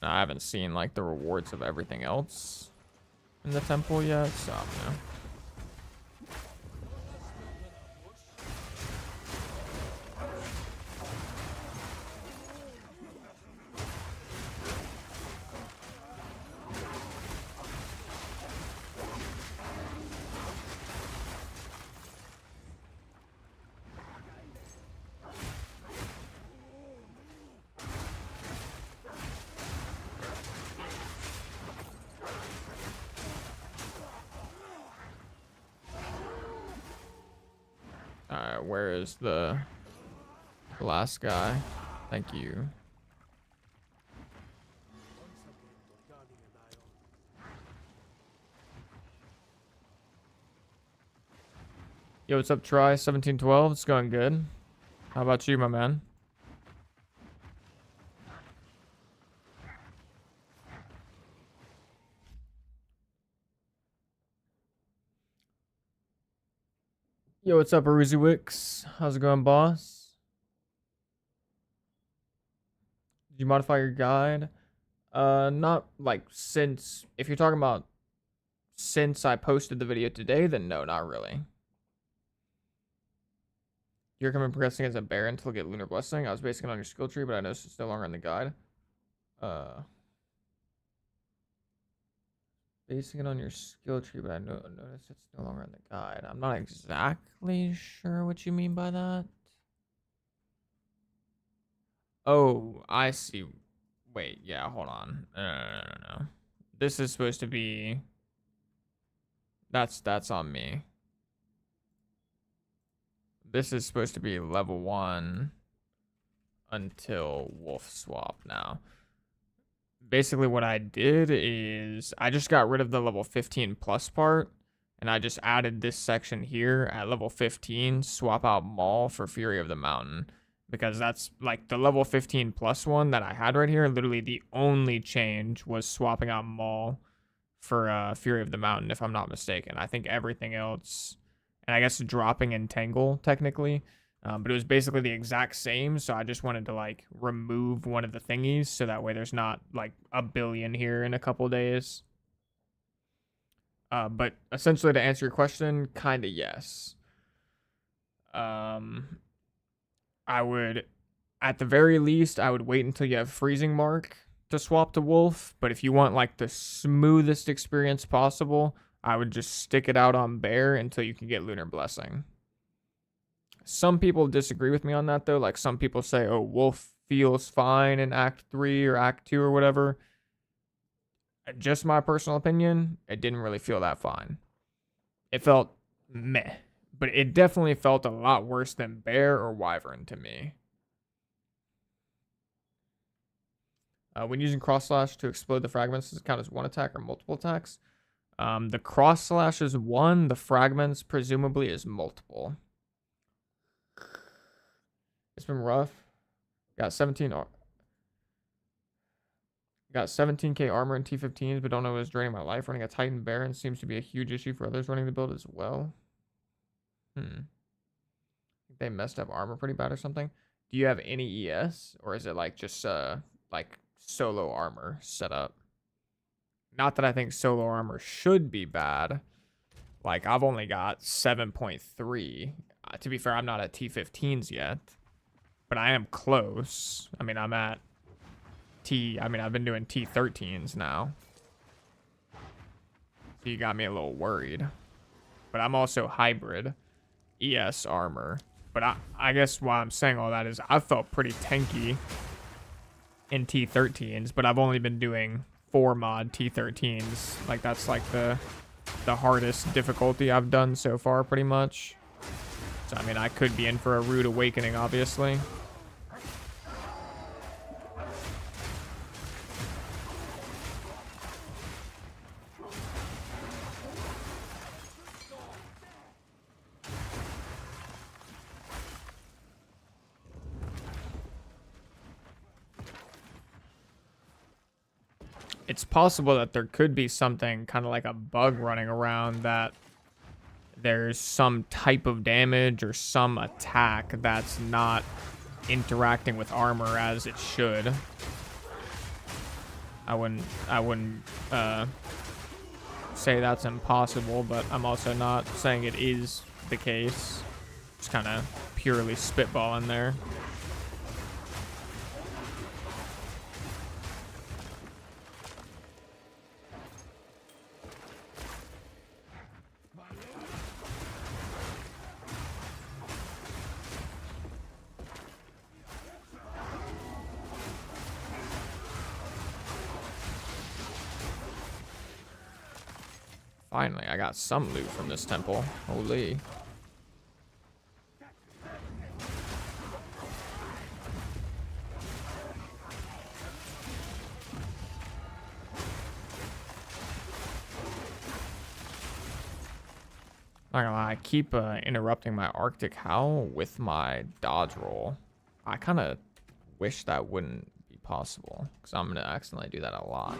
I haven't seen like the rewards of everything else in the temple yet, so yeah. Alright, where is the last guy? Thank you. Yo, what's up, Try 1712? It's going good. How about you, my man? Yo, what's up, Aruzi Wicks? How's it going, boss? Did you modify your guide? Not like since, if you're talking about since I posted the video today, then no, not really. You're coming progressing as a bear until get Lunar Blessing. I was basing it on your skill tree, but I noticed it's no longer in the guide. Basing it on your skill tree, but I notice it's no longer in the guide. I'm not exactly sure what you mean by that. Oh, I see. Wait, yeah, hold on. No. This is supposed to be... That's on me. This is supposed to be level 1 until wolf swap now. Basically what I did is I just got rid of the level 15 plus part, and I just added this section here at level 15, swap out Maul for Fury of the Mountain, because that's like the level 15 plus one that I had right here. Literally the only change was swapping out Maul for Fury of the Mountain, if I'm not mistaken. I think everything else, and I guess dropping Entangle technically, but it was basically the exact same, so I just wanted to like remove one of the thingies so that way there's not like a billion here in a couple days. But essentially to answer your question, kind of yes. I would, at the very least, I would wait until you have Freezing Mark to swap to Wolf, but if you want like the smoothest experience possible, I would just stick it out on Bear until you can get Lunar Blessing. Some people disagree with me on that though. Like some people say, oh, Wolf feels fine in Act 3 or Act 2 or whatever. Just my personal opinion, it didn't really feel that fine. It felt meh, but it definitely felt a lot worse than Bear or Wyvern to me. When using Cross Slash to explode the fragments, does it count as one attack or multiple attacks? The Cross Slash is one, the fragments presumably is multiple. It's been rough. Got 17. Got 17k armor and T15s, but don't know what's draining my life. Running a Titan Baron seems to be a huge issue for others running the build as well. They messed up armor pretty bad or something. Do you have any ES, or is it like just like solo armor set up? Not that I think solo armor should be bad. Like, I've only got 7.3. To be fair, I'm not at T15s yet, but I am close. I mean, I'm at I've been doing T13s now. So you got me a little worried. But I'm also hybrid ES armor. But I guess why I'm saying all that is I felt pretty tanky in T13s, but I've only been doing 4 mod T13s. Like, that's like the hardest difficulty I've done so far, pretty much. So, I mean, I could be in for a rude awakening, obviously. It's possible that there could be something kind of like a bug running around, that there's some type of damage or some attack that's not interacting with armor as it should. I wouldn't say that's impossible, but I'm also not saying it is the case. Just kind of purely spitballing there. Finally, I got some loot from this temple. Holy. Not gonna lie, I keep interrupting my Arctic Howl with my dodge roll. I kind of wish that wouldn't be possible, because I'm gonna accidentally do that a lot.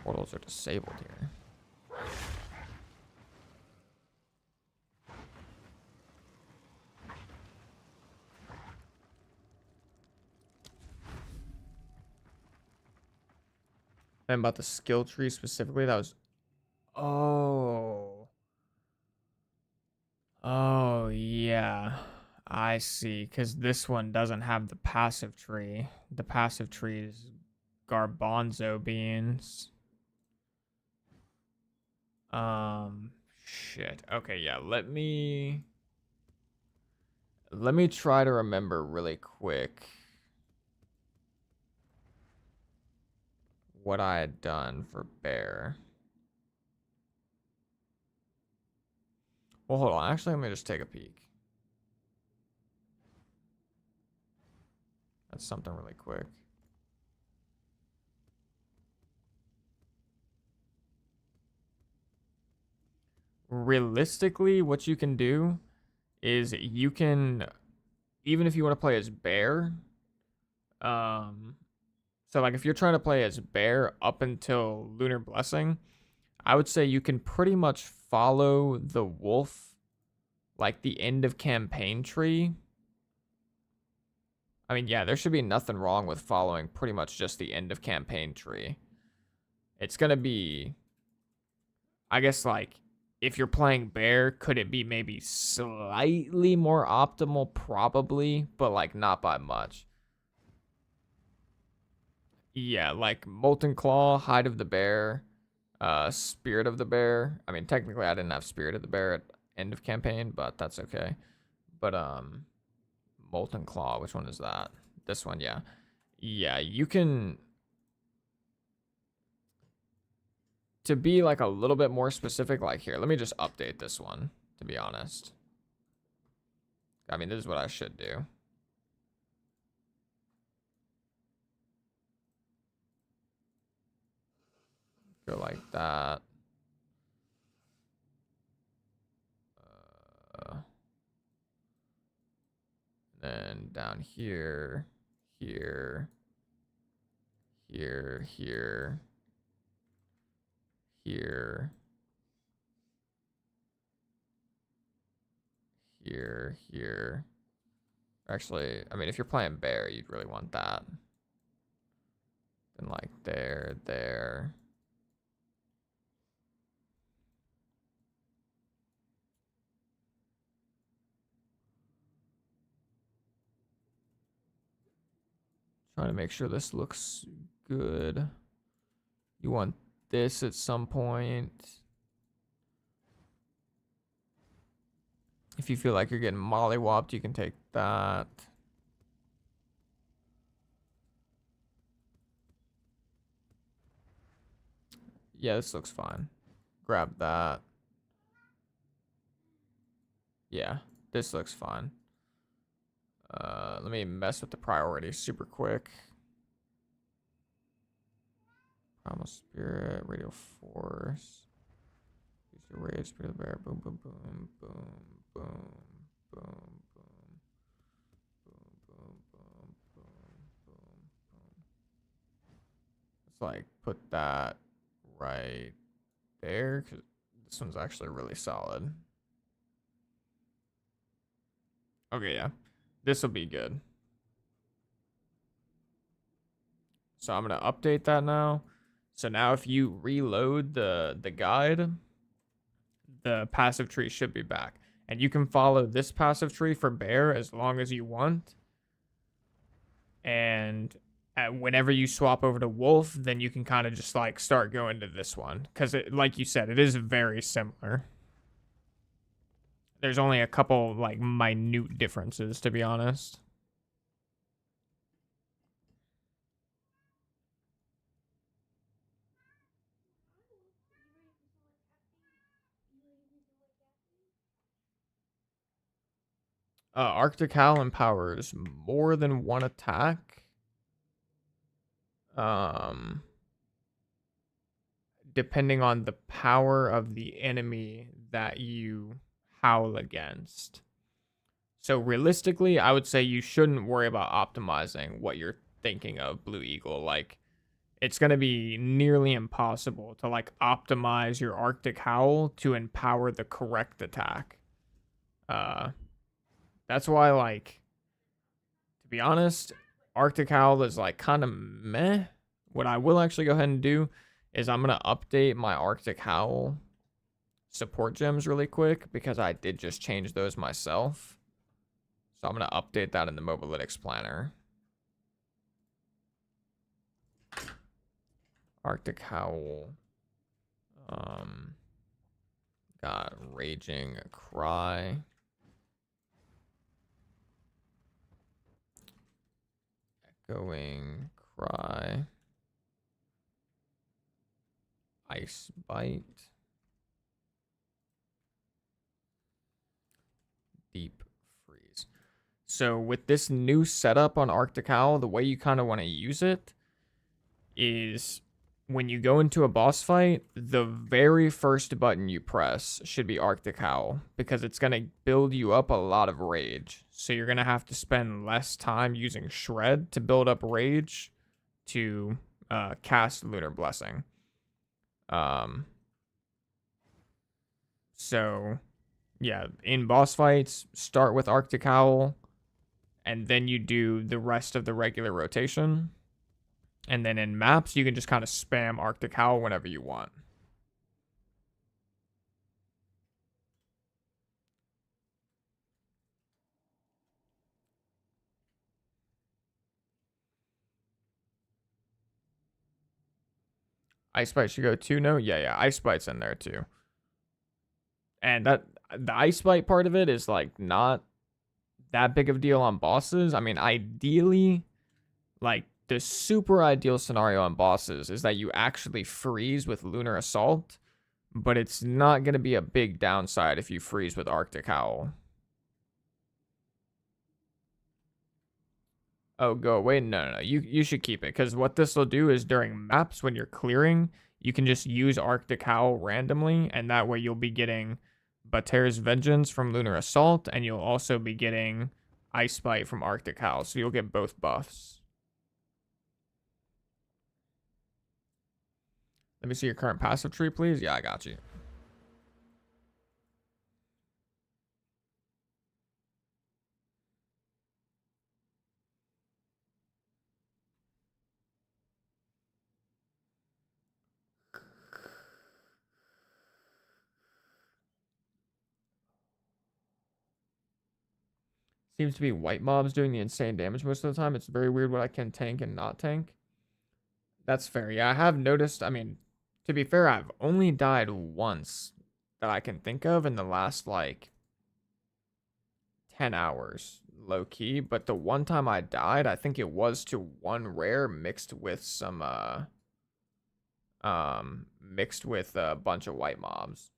Portals are disabled here. Then about the skill tree specifically, that was... Oh. Oh, yeah. I see, because this one doesn't have the passive tree. The passive tree is garbanzo beans. Shit. Okay, yeah, let me try to remember really quick what I had done for bear. Well, hold on. Actually, let me just take a peek. That's something really quick. Realistically, what you can do is you can, even if you want to play as bear, so like if you're trying to play as bear up until Lunar Blessing, I would say you can pretty much follow the wolf, like the end of campaign tree. I mean, yeah, there should be nothing wrong with following pretty much just the end of campaign tree. It's going to be, I guess, like, if you're playing bear, could it be maybe slightly more optimal? Probably, but like not by much. Yeah, like Molten Claw, Hide of the Bear, Spirit of the Bear. I mean, technically I didn't have Spirit of the Bear at end of campaign, but that's okay. But Molten Claw, which one is that? This one, yeah. Yeah, you can, to be like a little bit more specific, like here, let me just update this one, to be honest. I mean, this is what I should do. Go like that. Then down here, here, here, here, here, here, here. Actually, I mean, if you're playing bear, you'd really want that. Then like there, there. Trying to make sure this looks good. You want this at some point. If you feel like you're getting mollywopped, you can take that. Yeah, this looks fine. Grab that. Yeah, this looks fine. Let me mess with the priorities super quick. Primal Spirit, Radio Force. Use your rage, Spirit of the Bear. Boom, boom, boom, boom, boom, boom, boom, boom, boom, boom, boom, boom, boom. Let's like put that right there, because this one's actually really solid. Okay, yeah. This will be good. So I'm going to update that now. So now if you reload the guide, the passive tree should be back. And you can follow this passive tree for bear as long as you want. And whenever you swap over to wolf, then you can kind of just like start going to this one. Because like you said, it is very similar. There's only a couple like minute differences, to be honest. Arctic Howl empowers more than one attack. Depending on the power of the enemy that you howl against. So realistically, I would say you shouldn't worry about optimizing what you're thinking of, Blue Eagle. Like, it's going to be nearly impossible to like optimize your Arctic Howl to empower the correct attack. That's why, like, to be honest, Arctic Howl is like kind of meh. What I will actually go ahead and do is I'm going to update my Arctic Howl support gems really quick because I did just change those myself. So I'm going to update that in the Mobalytics planner. Arctic Howl. Got Raging Cry. Echoing Cry. Ice Bite. Deep Freeze. So with this new setup on Arctic Howl, the way you kind of want to use it is when you go into a boss fight, the very first button you press should be Arctic Howl because it's going to build you up a lot of rage. So you're going to have to spend less time using Shred to build up rage to cast Lunar Blessing. So yeah, in boss fights, start with Arctic Howl, and then you do the rest of the regular rotation. And then in maps, you can just kind of spam Arctic Howl whenever you want. Ice Bite should go too, no? Yeah, Ice Bite's in there too. And that the Ice Bite part of it is like not that big of a deal on bosses. I mean, ideally, like the super ideal scenario on bosses is that you actually freeze with Lunar Assault, but it's not going to be a big downside if you freeze with Arctic Howl. Oh, go away. No. You should keep it because what this will do is during maps when you're clearing, you can just use Arctic Howl randomly, and that way you'll be getting Bater's Vengeance from Lunar Assault, and you'll also be getting Ice Bite from Arctic Howl, so you'll get both buffs. Let me see your current passive tree, please. Yeah, I got you. Seems to be white mobs doing the insane damage most of the time. It's very weird what I can tank and not tank. That's fair. Yeah, I have noticed. I mean, to be fair, I've only died once that I can think of in the last like 10 hours, low key. But the one time I died, I think it was to one rare mixed with some mixed with a bunch of white mobs.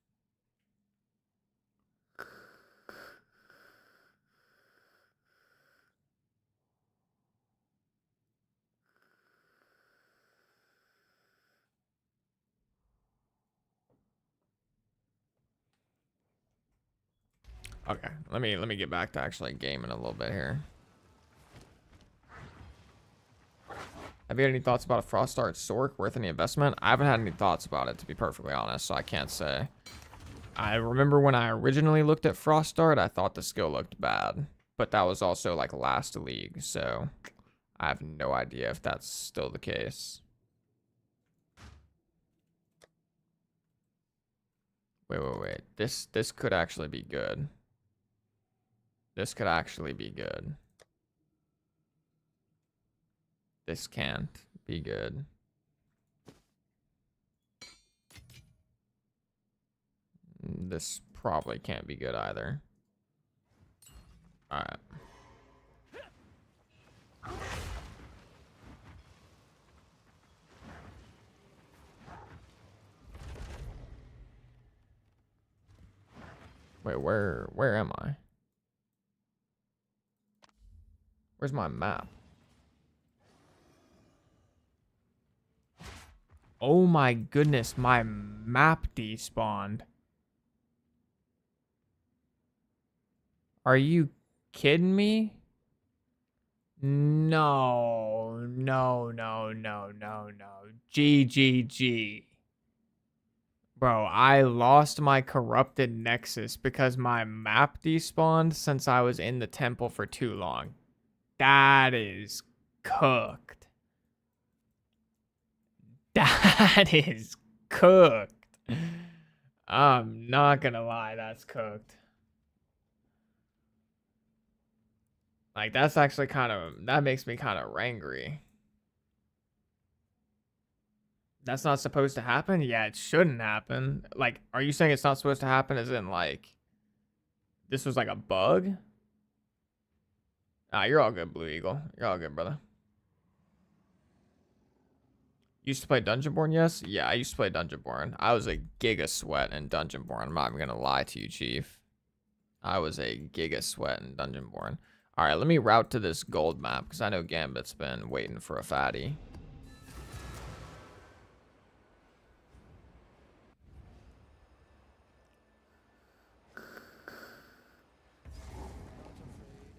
Okay, let me get back to actually gaming a little bit here. Have you had any thoughts about a Frost Art Sork worth any investment? I haven't had any thoughts about it, to be perfectly honest, so I can't say. I remember when I originally looked at Frost Art, I thought the skill looked bad, but that was also like last league, so I have no idea if that's still the case. Wait. This could actually be good. This could actually be good. This can't be good. This probably can't be good either. Alright. Wait, where am I? Where's my map? Oh my goodness, my map despawned. Are you kidding me? No. GGG. Bro, I lost my corrupted nexus because my map despawned since I was in the temple for too long. That is cooked. That is cooked. I'm not gonna lie, that's cooked. Like, that's actually that makes me kind of angry. That's not supposed to happen? Yeah, it shouldn't happen. Like, are you saying it's not supposed to happen as in, like, this was like a bug? Ah, you're all good, Blue Eagle. You're all good, brother. Used to play Dungeonborn, yes? Yeah, I used to play Dungeonborn. I was a giga sweat in Dungeonborn. I'm not even gonna lie to you, Chief. I was a giga sweat in Dungeonborn. Alright, let me route to this gold map, because I know Gambit's been waiting for a fatty.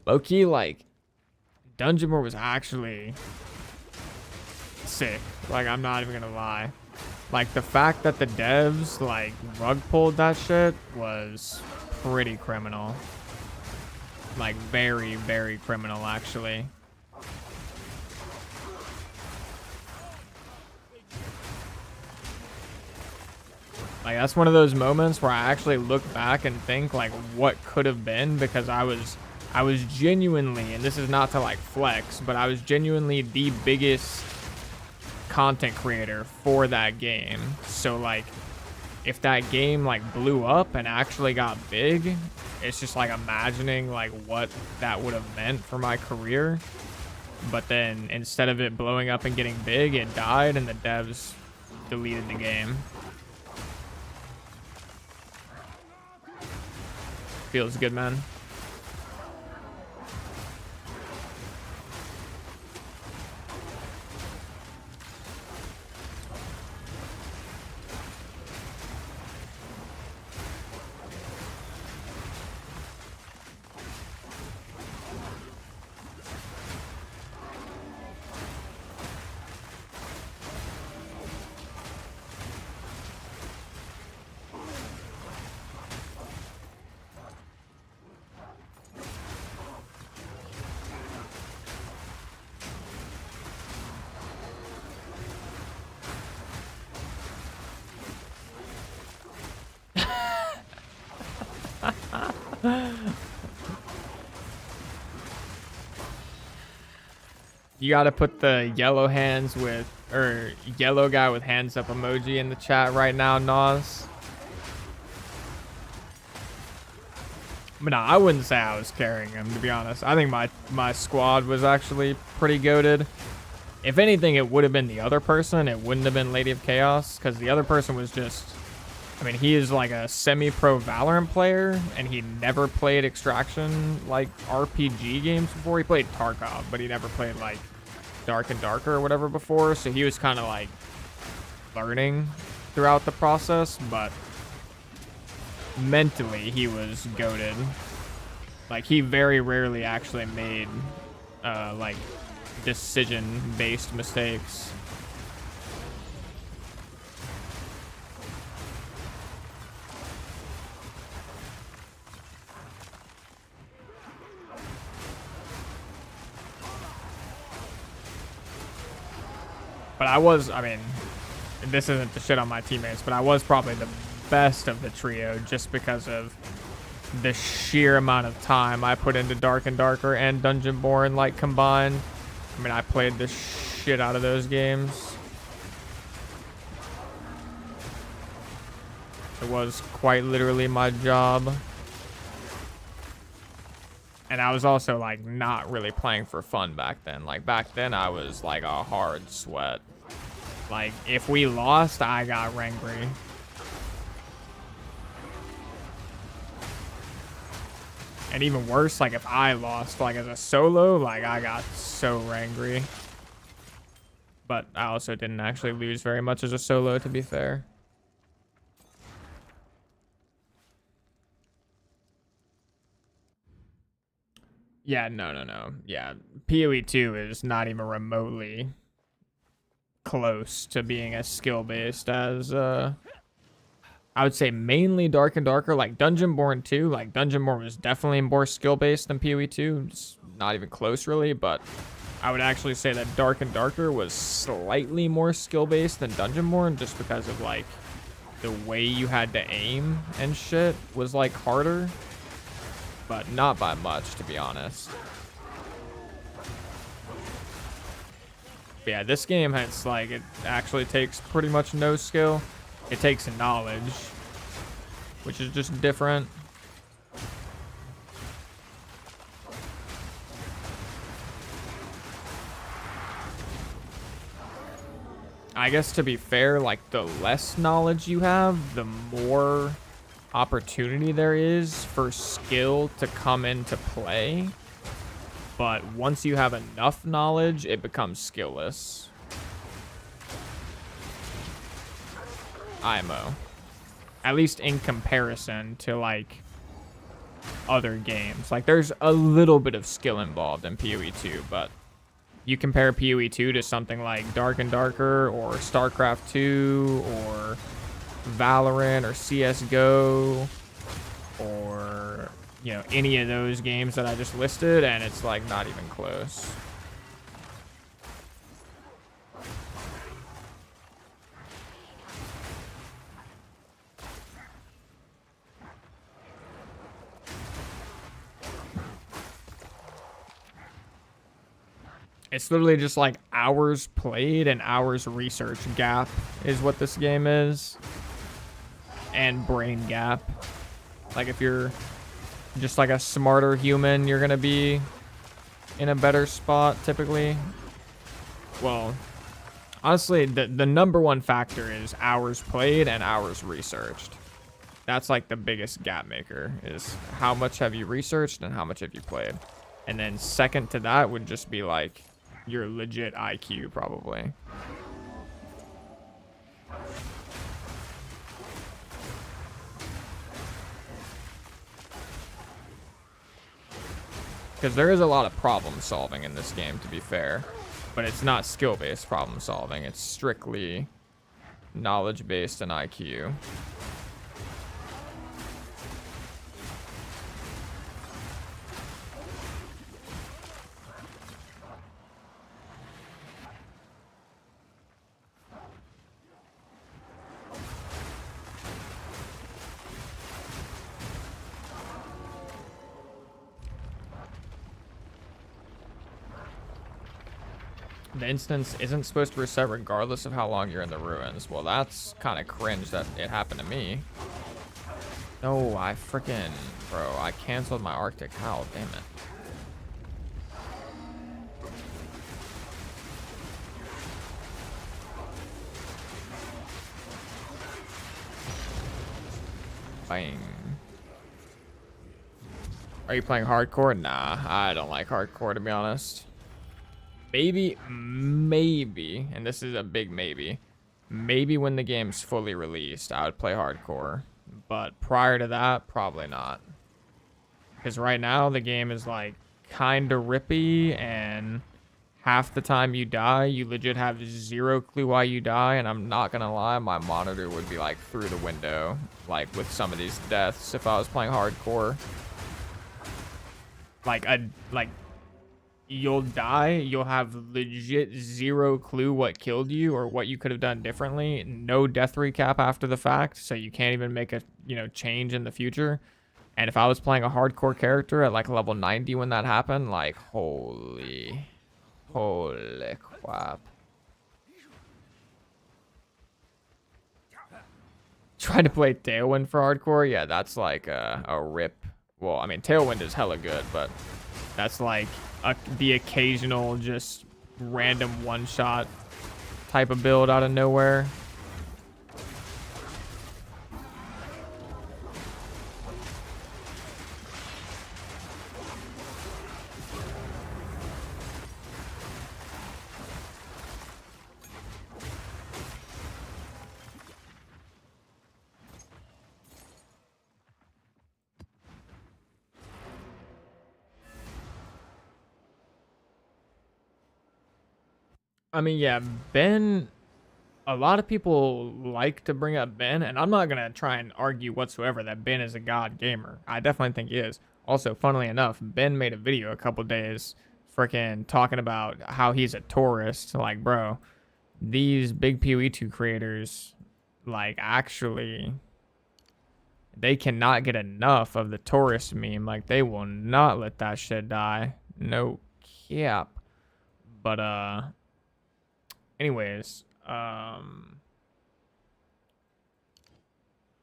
Low-key, like, Dungeonborn was actually sick. Like, I'm not even gonna lie. Like, the fact that the devs, like, rug pulled that shit was pretty criminal. Like, very, very criminal, actually. Like, that's one of those moments where I actually look back and think, like, what could have been, because I was genuinely, and this is not to, like, flex, but I was genuinely the biggest content creator for that game. So, like, if that game, like, blew up and actually got big, it's just, like, imagining, like, what that would have meant for my career. But then, instead of it blowing up and getting big, it died, and the devs deleted the game. Feels good, man. You gotta put the yellow hands with, or yellow guy with hands up emoji in the chat right now, Nas. But no, I wouldn't say I was carrying him, to be honest. I think my squad was actually pretty goated. If anything, it would have been the other person. It wouldn't have been Lady of Chaos, because the other person was just... I mean, he is like a semi-pro Valorant player, and he never played Extraction, like, RPG games before. He played Tarkov, but he never played, like, Dark and Darker or whatever before, so he was kind of, like, learning throughout the process, but mentally, he was goated. Like, he very rarely actually made, like, decision-based mistakes. But I mean, this isn't to shit on my teammates, but I was probably the best of the trio just because of the sheer amount of time I put into Dark and Darker and Dungeonborn, like, combined. I mean, I played the shit out of those games. It was quite literally my job. And I was also, like, not really playing for fun back then. Like, back then I was, like, a hard sweat. Like, if we lost, I got angry. And even worse, like, if I lost, like, as a solo, like, I got so angry. But I also didn't actually lose very much as a solo, to be fair. Yeah, no. Yeah, POE 2 is not even remotely close to being as skill-based as, I would say mainly Dark and Darker, like Dungeonborn 2. Like, Dungeonborn was definitely more skill-based than POE 2. It's not even close, really, but I would actually say that Dark and Darker was slightly more skill-based than Dungeonborn just because of, like, the way you had to aim and shit was, like, harder. But not by much, to be honest. But yeah, this game has, like, it actually takes pretty much no skill. It takes knowledge, which is just different. I guess to be fair, like, the less knowledge you have, the more opportunity there is for skill to come into play. But once you have enough knowledge, it becomes skillless. IMO. At least in comparison to, like, other games. Like, there's a little bit of skill involved in PoE 2, but you compare PoE 2 to something like Dark and Darker or StarCraft 2 or Valorant or CSGO or, you know, any of those games that I just listed, and it's, like, not even close. It's literally just, like, hours played and hours research gap is what this game is. And brain gap. Like, if you're just, like, a smarter human, you're gonna be in a better spot, typically. Well, honestly, the number one factor is hours played and hours researched. That's, like, the biggest gap maker, is how much have you researched and how much have you played. And then second to that would just be, like, your legit IQ, probably. Because there is a lot of problem solving in this game, to be fair. But it's not skill-based problem solving. It's strictly knowledge-based and IQ. The instance isn't supposed to reset regardless of how long you're in the ruins. Well, that's kind of cringe that it happened to me. No, I freaking... Bro, I canceled my Arctic Howl. Damn it. Bang. Are you playing hardcore? Nah, I don't like hardcore, to be honest. Maybe, and this is a big maybe, maybe when the game's fully released, I would play hardcore. But prior to that, probably not. Because right now, the game is like kind of rippy, and half the time you die, you legit have zero clue why you die. And I'm not gonna lie, my monitor would be like through the window, like with some of these deaths if I was playing hardcore. Like you'll die, you'll have legit zero clue what killed you or what you could have done differently. No death recap after the fact, so you can't even make a change in the future. And if I was playing a hardcore character at like level 90 when that happened, like holy crap. Trying to play Tailwind for hardcore, yeah, that's like a rip. Well, I mean, Tailwind is hella good, but that's like the occasional just random one-shot type of build out of nowhere. I mean, yeah, Ben, a lot of people like to bring up Ben, and I'm not going to try and argue whatsoever that Ben is a god gamer. I definitely think he is. Also, funnily enough, Ben made a video a couple days freaking talking about how he's a tourist. Like, bro, these big POE 2 creators, like, actually, they cannot get enough of the tourist meme. Like, they will not let that shit die. No cap. But, anyways,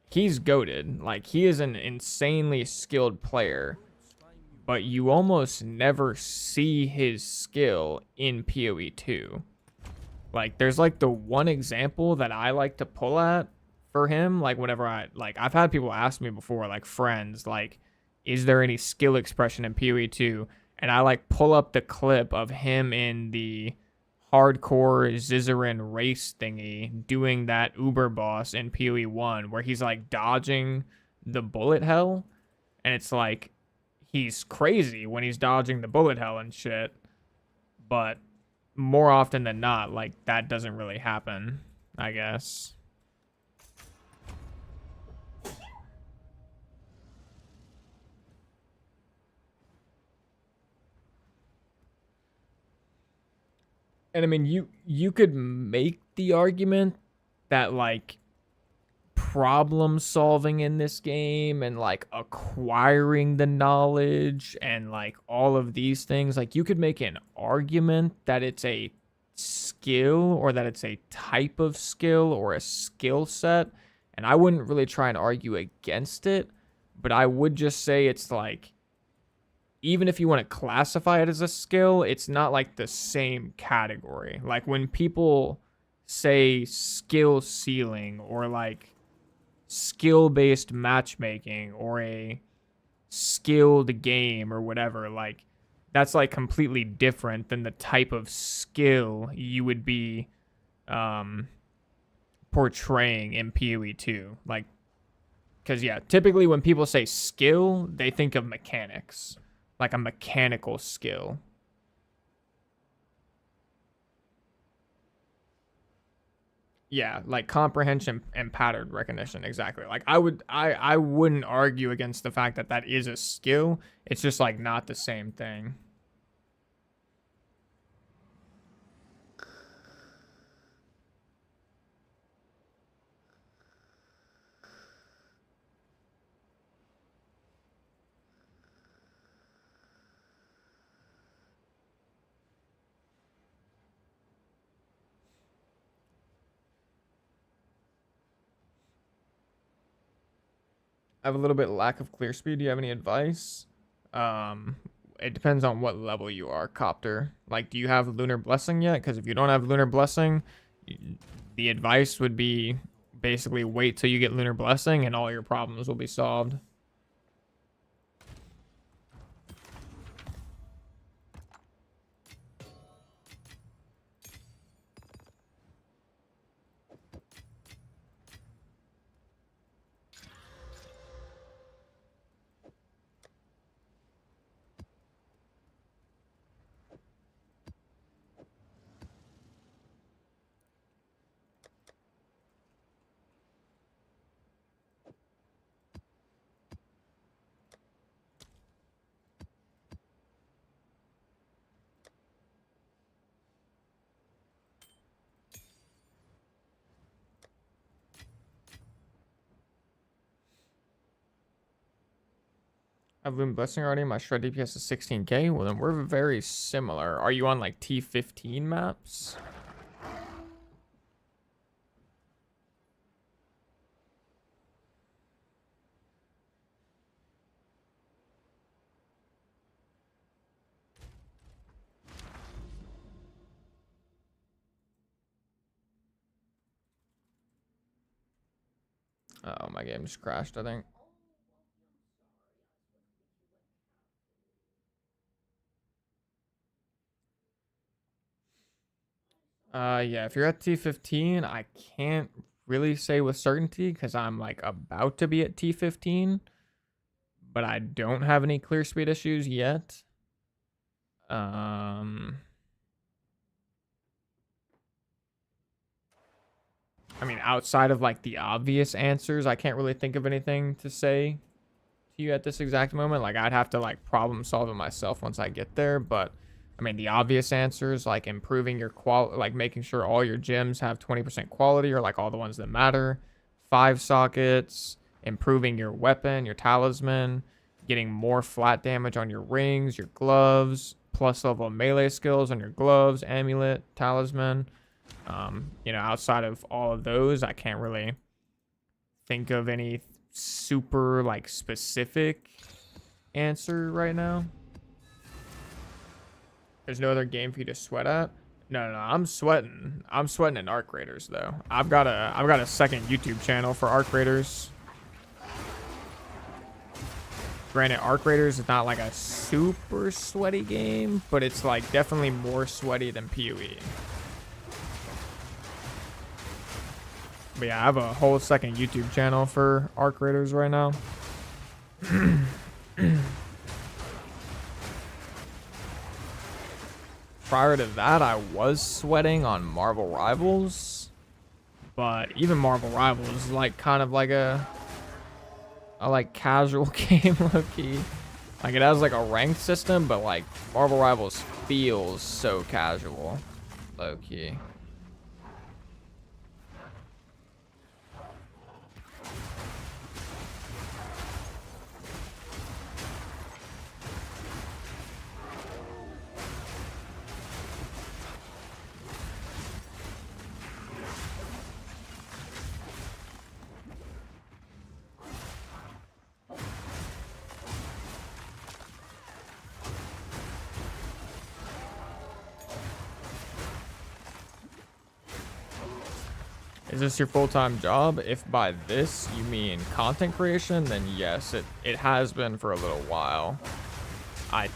he's goated. Like, he is an insanely skilled player, but you almost never see his skill in PoE 2. Like, there's like the one example that I like to pull at for him. Like, whenever I've had people ask me before, like friends, like, is there any skill expression in PoE 2? And I like pull up the clip of him in the hardcore Zizaran race thingy doing that Uber boss in PoE 1 where he's like dodging the bullet hell, and it's like he's crazy when he's dodging the bullet hell and shit, but more often than not, like, that doesn't really happen, I guess. And I mean, you could make the argument that like problem solving in this game and like acquiring the knowledge and like all of these things, like you could make an argument that it's a skill or that it's a type of skill or a skill set, and I wouldn't really try and argue against it, but I would just say it's like, even if you want to classify it as a skill, it's not like the same category. Like when people say skill ceiling or like skill-based matchmaking or a skilled game or whatever, like that's like completely different than the type of skill you would be portraying in PoE 2. Like, because yeah, typically when people say skill, they think of mechanics, like a mechanical skill. Yeah, like comprehension and pattern recognition, exactly. Like I wouldn't argue against the fact that that is a skill. It's just like not the same thing. I have a little bit lack of clear speed. Do you have any advice? Um, it depends on what level you are, Copter. Like, do you have Lunar Blessing yet? Because if you don't have Lunar Blessing, the advice would be basically wait till you get Lunar Blessing and all your problems will be solved. I have Lunar Blessing already. My Shred DPS is 16k. Well, then we're very similar. Are you on like T15 maps? Oh, my game just crashed, I think. Yeah, if you're at T15, I can't really say with certainty because I'm like about to be at T15, but I don't have any clear speed issues yet. I mean, outside of like the obvious answers, I can't really think of anything to say to you at this exact moment. Like, I'd have to like problem solve it myself once I get there, but I mean, the obvious answers like improving your quality, like making sure all your gems have 20% quality or like all the ones that matter, 5 sockets, improving your weapon, your talisman, getting more flat damage on your rings, your gloves, plus level melee skills on your gloves, amulet, talisman. You know, outside of all of those, I can't really think of any super like specific answer right now. There's no other game for you to sweat at. No, I'm sweating. I'm sweating in Arc Raiders though. I've got a second YouTube channel for Arc Raiders. Granted, Arc Raiders is not like a super sweaty game, but it's like definitely more sweaty than POE. But yeah, I have a whole second YouTube channel for Arc Raiders right now. Prior to that, I was sweating on Marvel Rivals, but even Marvel Rivals is like kind of like a like casual game, low-key. Like, it has like a ranked system, but like Marvel Rivals feels so casual, low-key. Is this your full-time job? If by this you mean content creation, then yes, it has been for a little while. I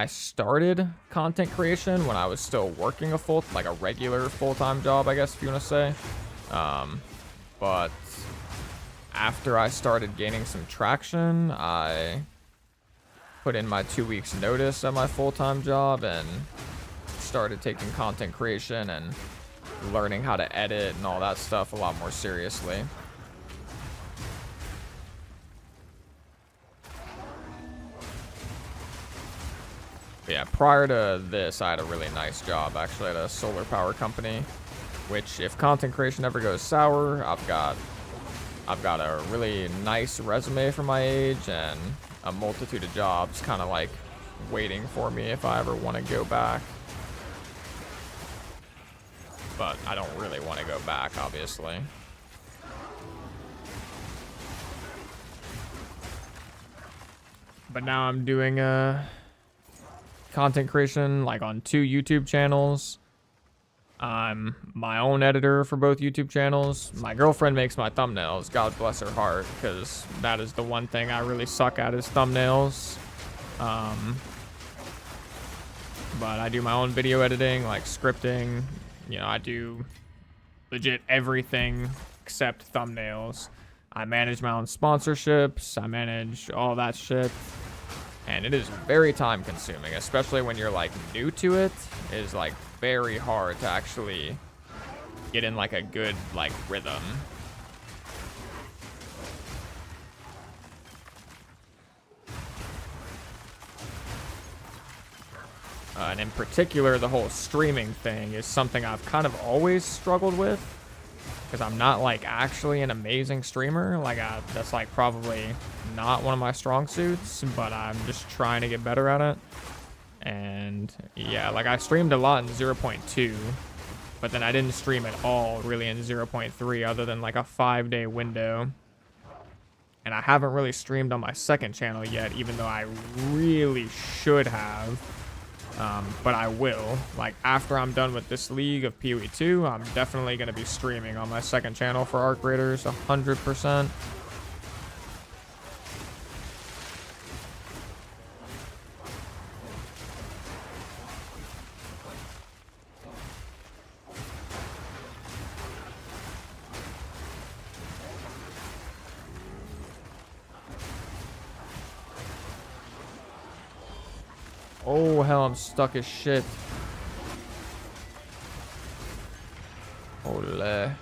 started content creation when I was still working like a regular full-time job, I guess if you want to say. But after I started gaining some traction, I put in my 2 weeks notice at my full-time job and started taking content creation and learning how to edit and all that stuff a lot more seriously. But yeah, prior to this, I had a really nice job actually at a solar power company, which if content creation ever goes sour, I've got a really nice resume for my age and a multitude of jobs kind of like waiting for me if I ever want to go back. But I don't really want to go back, obviously. But now I'm doing content creation like on 2 YouTube channels. I'm my own editor for both YouTube channels. My girlfriend makes my thumbnails, God bless her heart, because that is the one thing I really suck at is thumbnails. But I do my own video editing, like scripting. You know, I do legit everything except thumbnails. I manage my own sponsorships. I manage all that shit. And it is very time consuming, especially when you're like new to it. It is like very hard to actually get in like a good like rhythm. And in particular, the whole streaming thing is something I've kind of always struggled with, because I'm not like actually an amazing streamer. Like that's like probably not one of my strong suits, but I'm just trying to get better at it. And yeah, like I streamed a lot in 0.2, but then I didn't stream at all really in 0.3 other than like a 5-day window. And I haven't really streamed on my second channel yet, even though I really should have. But I will. Like, after I'm done with this league of POE 2, I'm definitely going to be streaming on my second channel for Arc Raiders, 100%. Oh, hell, I'm stuck as shit. Ole.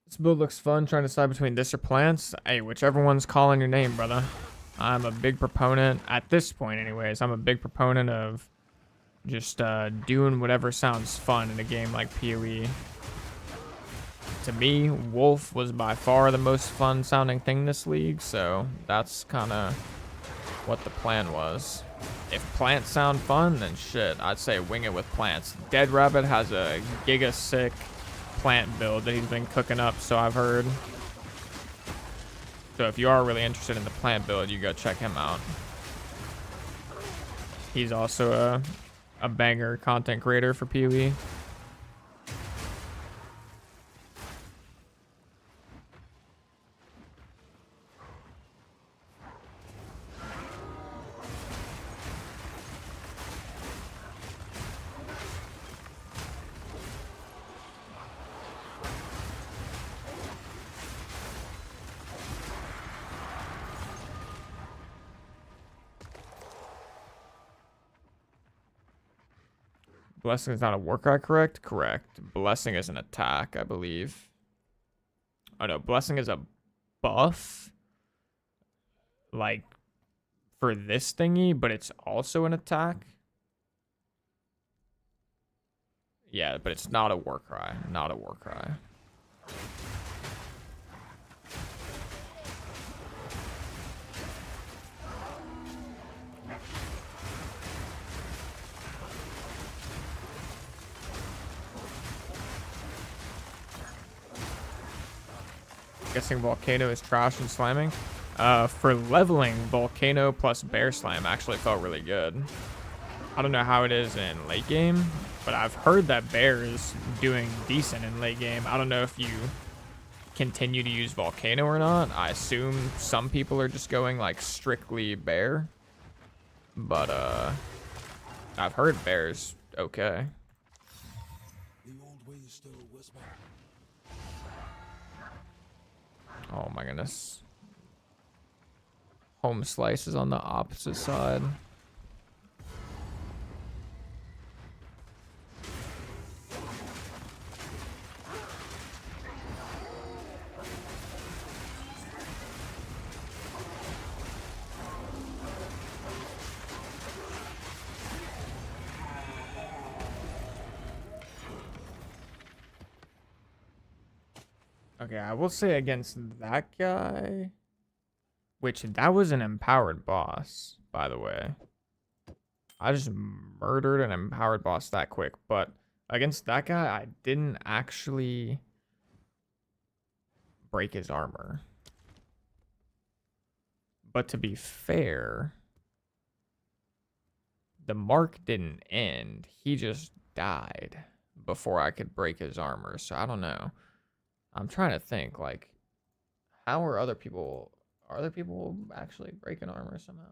This build looks fun, trying to decide between this or plants. Hey, whichever one's calling your name, brother. I'm a big proponent, at this point anyways, I'm a big proponent of just doing whatever sounds fun in a game like POE. To me, Wolf was by far the most fun sounding thing this league, so that's kind of what the plan was. If plants sound fun, then shit, I'd say wing it with plants. Dead Rabbit has a giga sick plant build that he's been cooking up, so I've heard. So if you are really interested in the plant build, you go check him out. He's also a banger content creator for POE. Blessing is not a war cry, correct? Correct. Blessing is an attack, I believe. Oh no, Blessing is a buff. Like, for this thingy, but it's also an attack. Yeah, but it's not a war cry. Not a war cry. Guessing Volcano is trash and slamming. For leveling, Volcano plus Bear Slam actually felt really good. I don't know how it is in late game, but I've heard that Bear is doing decent in late game. I don't know if you continue to use Volcano or not. I assume some people are just going like strictly Bear, but I've heard Bear's okay. Oh my goodness. Home Slice is on the opposite side. Okay, I will say against that guy, which that was an empowered boss, by the way. I just murdered an empowered boss that quick, but against that guy, I didn't actually break his armor. But to be fair, the mark didn't end. He just died before I could break his armor. So I don't know. I'm trying to think, like, how are other people actually breaking armor somehow?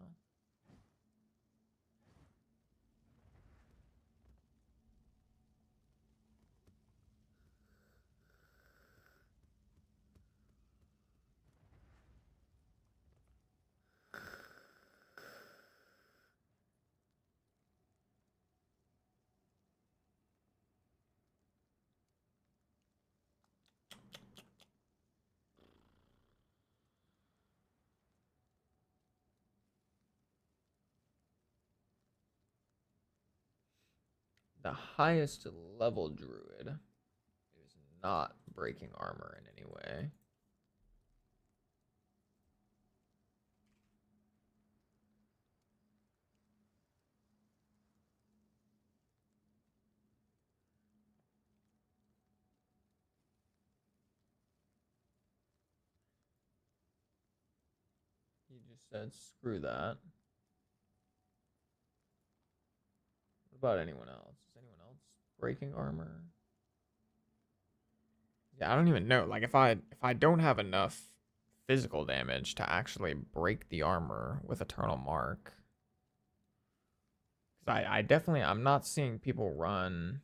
The highest level druid is not breaking armor in any way. He just said, screw that. What about anyone else? Is anyone else breaking armor? Yeah, I don't even know. Like, if I don't have enough physical damage to actually break the armor with Eternal Mark, because I definitely, I'm not seeing people run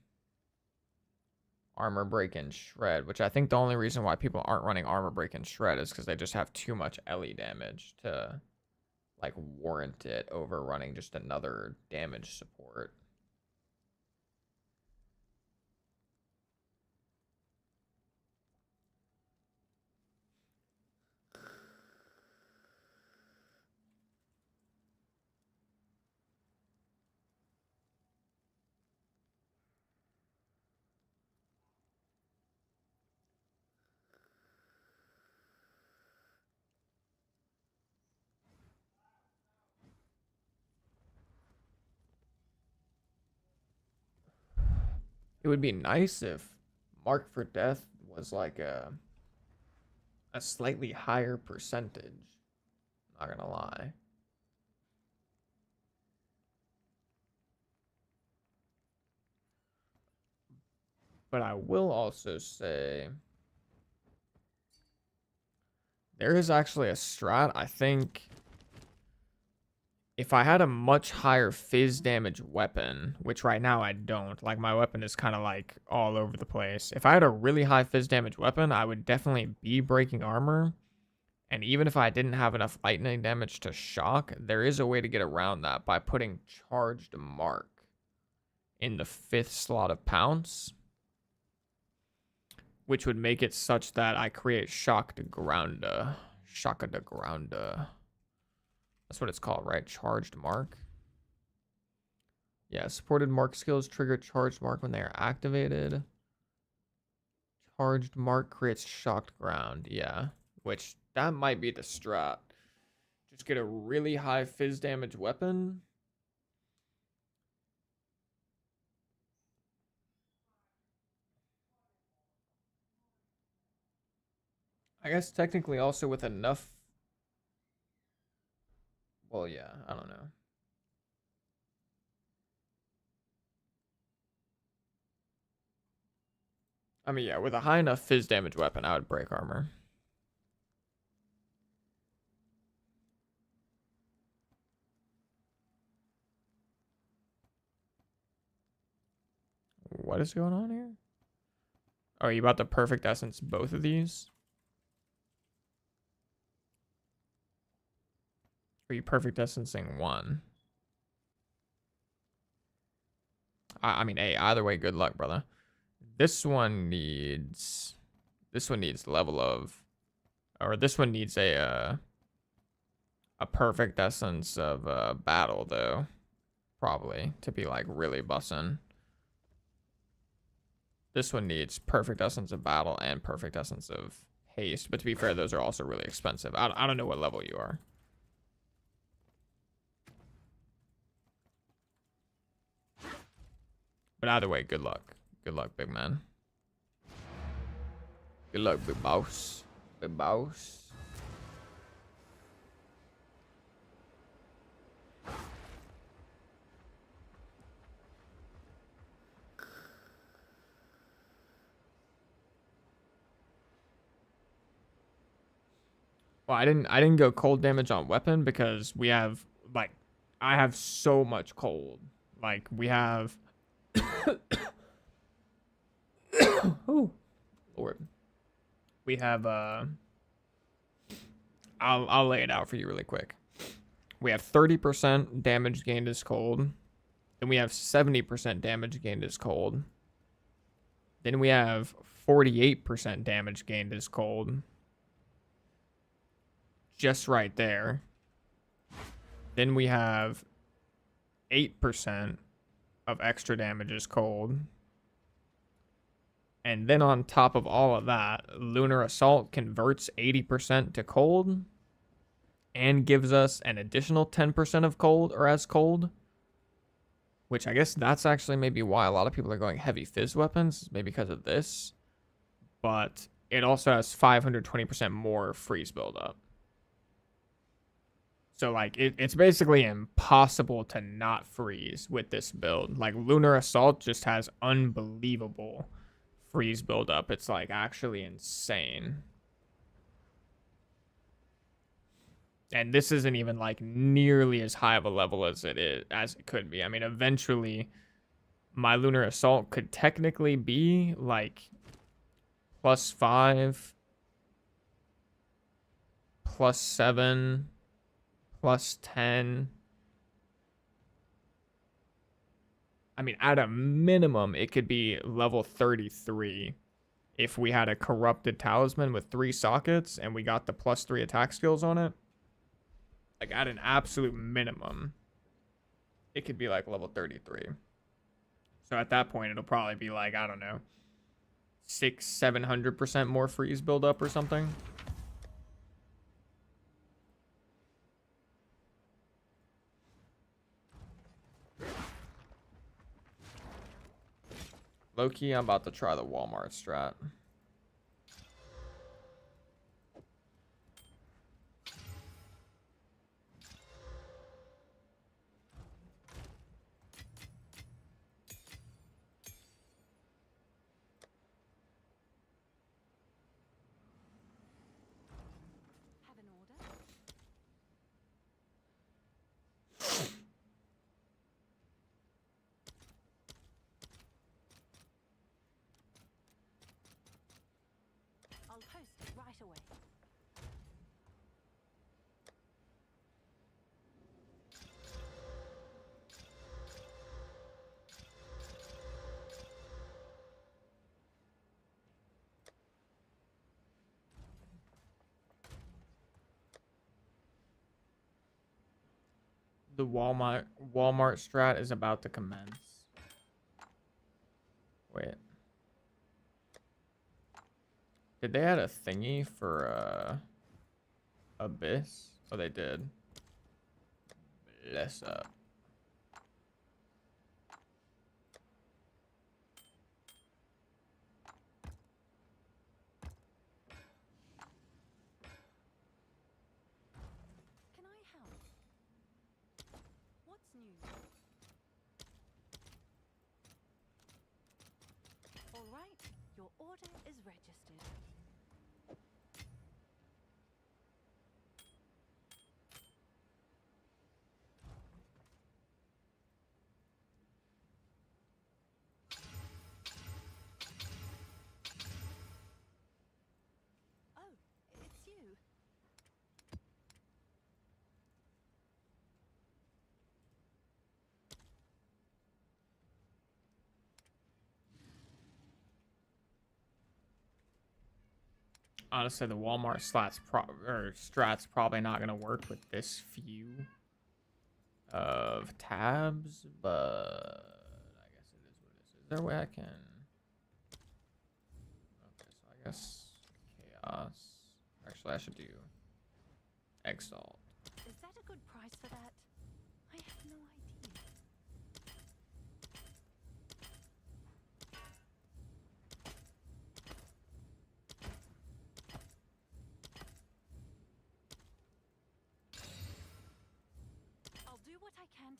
armor break and shred, which I think the only reason why people aren't running armor break and shred is because they just have too much LE damage to like warrant it over running just another damage support. It would be nice if Mark for Death was like a slightly higher percentage. Not gonna lie. But I will also say there is actually a strat. I think if I had a much higher fizz damage weapon, which right now I don't, like my weapon is kind of like all over the place. If I had a really high fizz damage weapon, I would definitely be breaking armor. And even if I didn't have enough lightning damage to shock, there is a way to get around that by putting charged mark in the 5th slot of pounce, which would make it such that I create shock de grounda. Shaka de grounda. That's what it's called, right? Charged mark. Yeah, supported mark skills trigger charged mark when they are activated. Charged mark creates shocked ground. Yeah, which that might be the strat. Just get a really high fizz damage weapon. I guess technically also with enough. Well, yeah, I don't know. I mean, yeah, with a high enough fizz damage weapon, I would break armor. What is going on here? Oh, are you about to perfect essence both of these? Or are you perfect essencing one? I mean, hey, either way, good luck, brother. This one needs level of, or this one needs a perfect essence of battle though, probably to be like really bussin'. This one needs perfect essence of battle and perfect essence of haste, but to be fair, those are also really expensive. I don't know what level you are. But either way, good luck. Good luck, big man. Good luck, big boss. The boss. Well, I didn't go cold damage on weapon because we have like I have so much cold. Like we have oh Lord. We have I'll lay it out for you really quick. We have 30% damage gained as cold. Then we have 70% damage gained as cold. Then we have 48% damage gained as cold. Just right there. Then we have 8% of extra damage as cold. And then on top of all of that, Lunar Assault converts 80% to cold and gives us an additional 10% of cold or as cold. Which I guess that's actually maybe why a lot of people are going heavy fizz weapons, maybe because of this. But it also has 520% more freeze buildup. So like it's basically impossible to not freeze with this build. Like Lunar Assault just has unbelievable freeze buildup. It's like actually insane. And this isn't even like nearly as high of a level as it could be. I mean, eventually my Lunar Assault could technically be like +5, +7, +10. I mean, at a minimum, it could be level 33 if we had a corrupted talisman with 3 sockets and we got the +3 attack skills on it. Like, at an absolute minimum, it could be like level 33. So at that point, it'll probably be like, I don't know, 600-700% more freeze buildup or something. Low-key, I'm about to try the Walmart strat. Have an order? I'll post it right away. The Walmart strat is about to commence. Wait. Did they add a thingy for Abyss? Oh, they did. Bless up. Can I help? What's new? All right, your order is registered. Oh, it's you. Honestly, the Walmart strat's probably not gonna work with this few of tabs, but I guess it is what it is. Is there a way I can? Okay, so I guess chaos. Actually, I should do exalt. Is that a good price for that? I have no idea.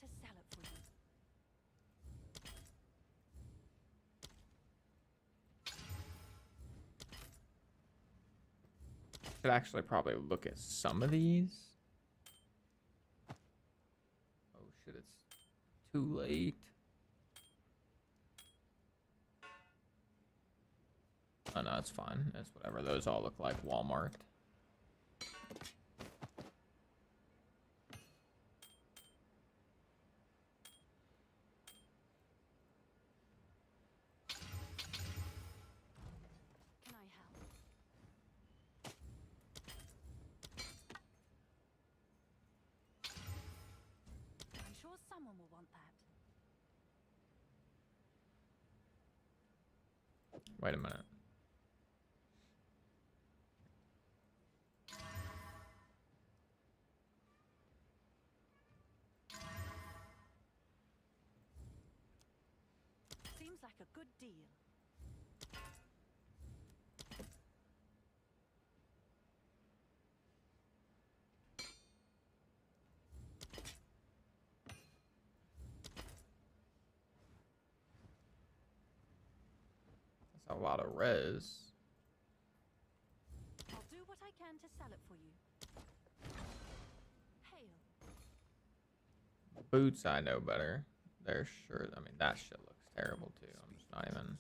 can to sell it for you. Should actually probably look at some of these. Oh shit, it's too late. Oh no, it's fine. It's whatever. Those all look like Walmart. Can I help? I'm sure someone will want that. Wait a minute. Seems like a good deal. That's a lot of res. I'll do what I can to sell it for you. Hail. Boots, I know better. They're sure. I mean, that shit looks terrible too. I'm just not even.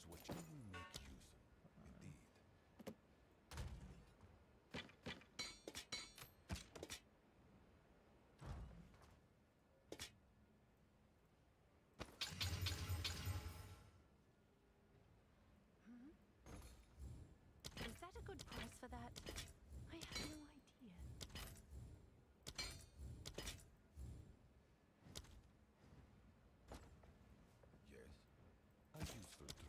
Is that a good price for that? I have no idea.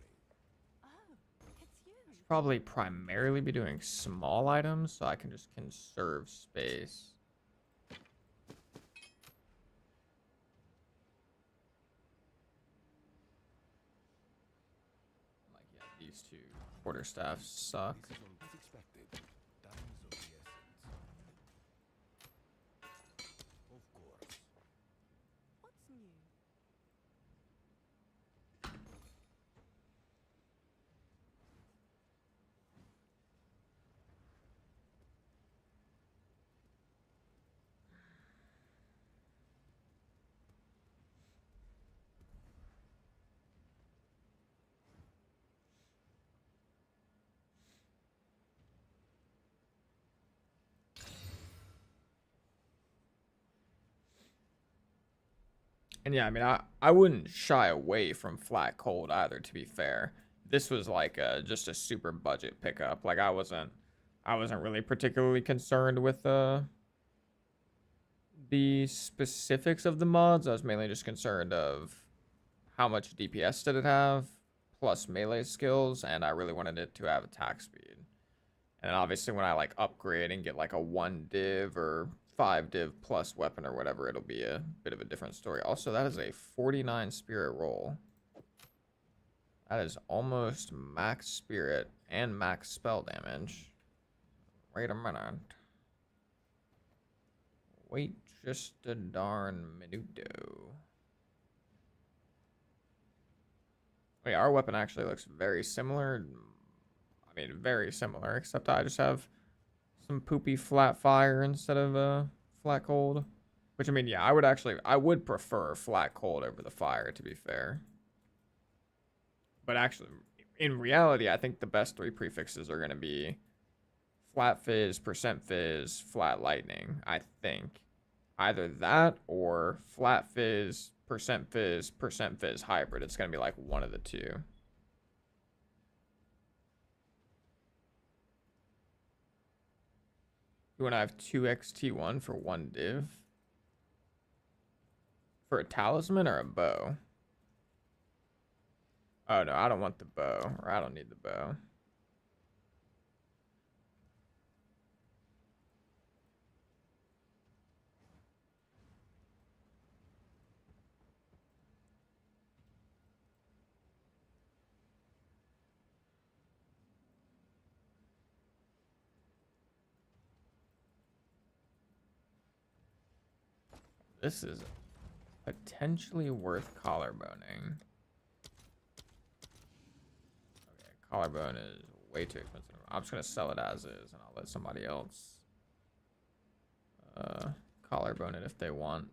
Oh, it's you. Probably primarily be doing small items so I can just conserve space. Like, yeah, these two quarterstaffs suck. What's new? And yeah, I mean, I wouldn't shy away from flat cold either, to be fair. This was like just a super budget pickup. Like I wasn't really particularly concerned with the specifics of the mods. I was mainly just concerned of how much DPS did it have, plus melee skills, and I really wanted it to have attack speed. And obviously when I like upgrade and get like a 1 div or 5 div plus weapon or whatever, it'll be a bit of a different story. Also, that is a 49 spirit roll. That is almost max spirit and max spell damage. Wait a minute. Wait just a darn minuto. Wait, our weapon actually looks very similar. I mean, very similar, except I just have some poopy flat fire instead of flat cold. Which, I mean, yeah, I would prefer flat cold over the fire, to be fair. But actually, in reality, I think the best 3 prefixes are going to be flat fizz, percent fizz, flat lightning, I think. Either that or flat fizz, percent fizz hybrid. It's going to be like one of the two. You want to have 2x T1 for 1 div? For a talisman or a bow? Oh no, I don't want the bow, or I don't need the bow. This is potentially worth collarboning. Okay, collarbone is way too expensive. I'm just gonna sell it as is, and I'll let somebody else collarbone it if they want.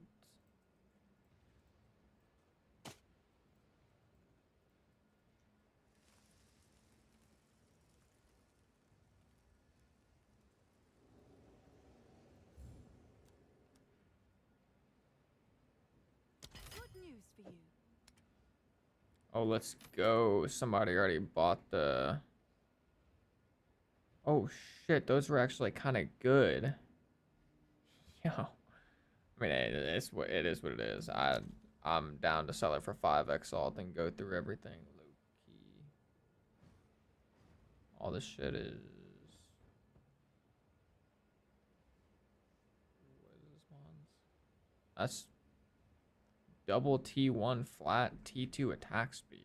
Good news for you. Oh, let's go. Somebody already bought the... Oh, shit. Those were actually kind of good. Yo. I mean, it's what it is. What it is. I'm down to sell it for 5x alt and go through everything low key. All this shit is... What is this one's? That's double T1 flat, T2 attack speed.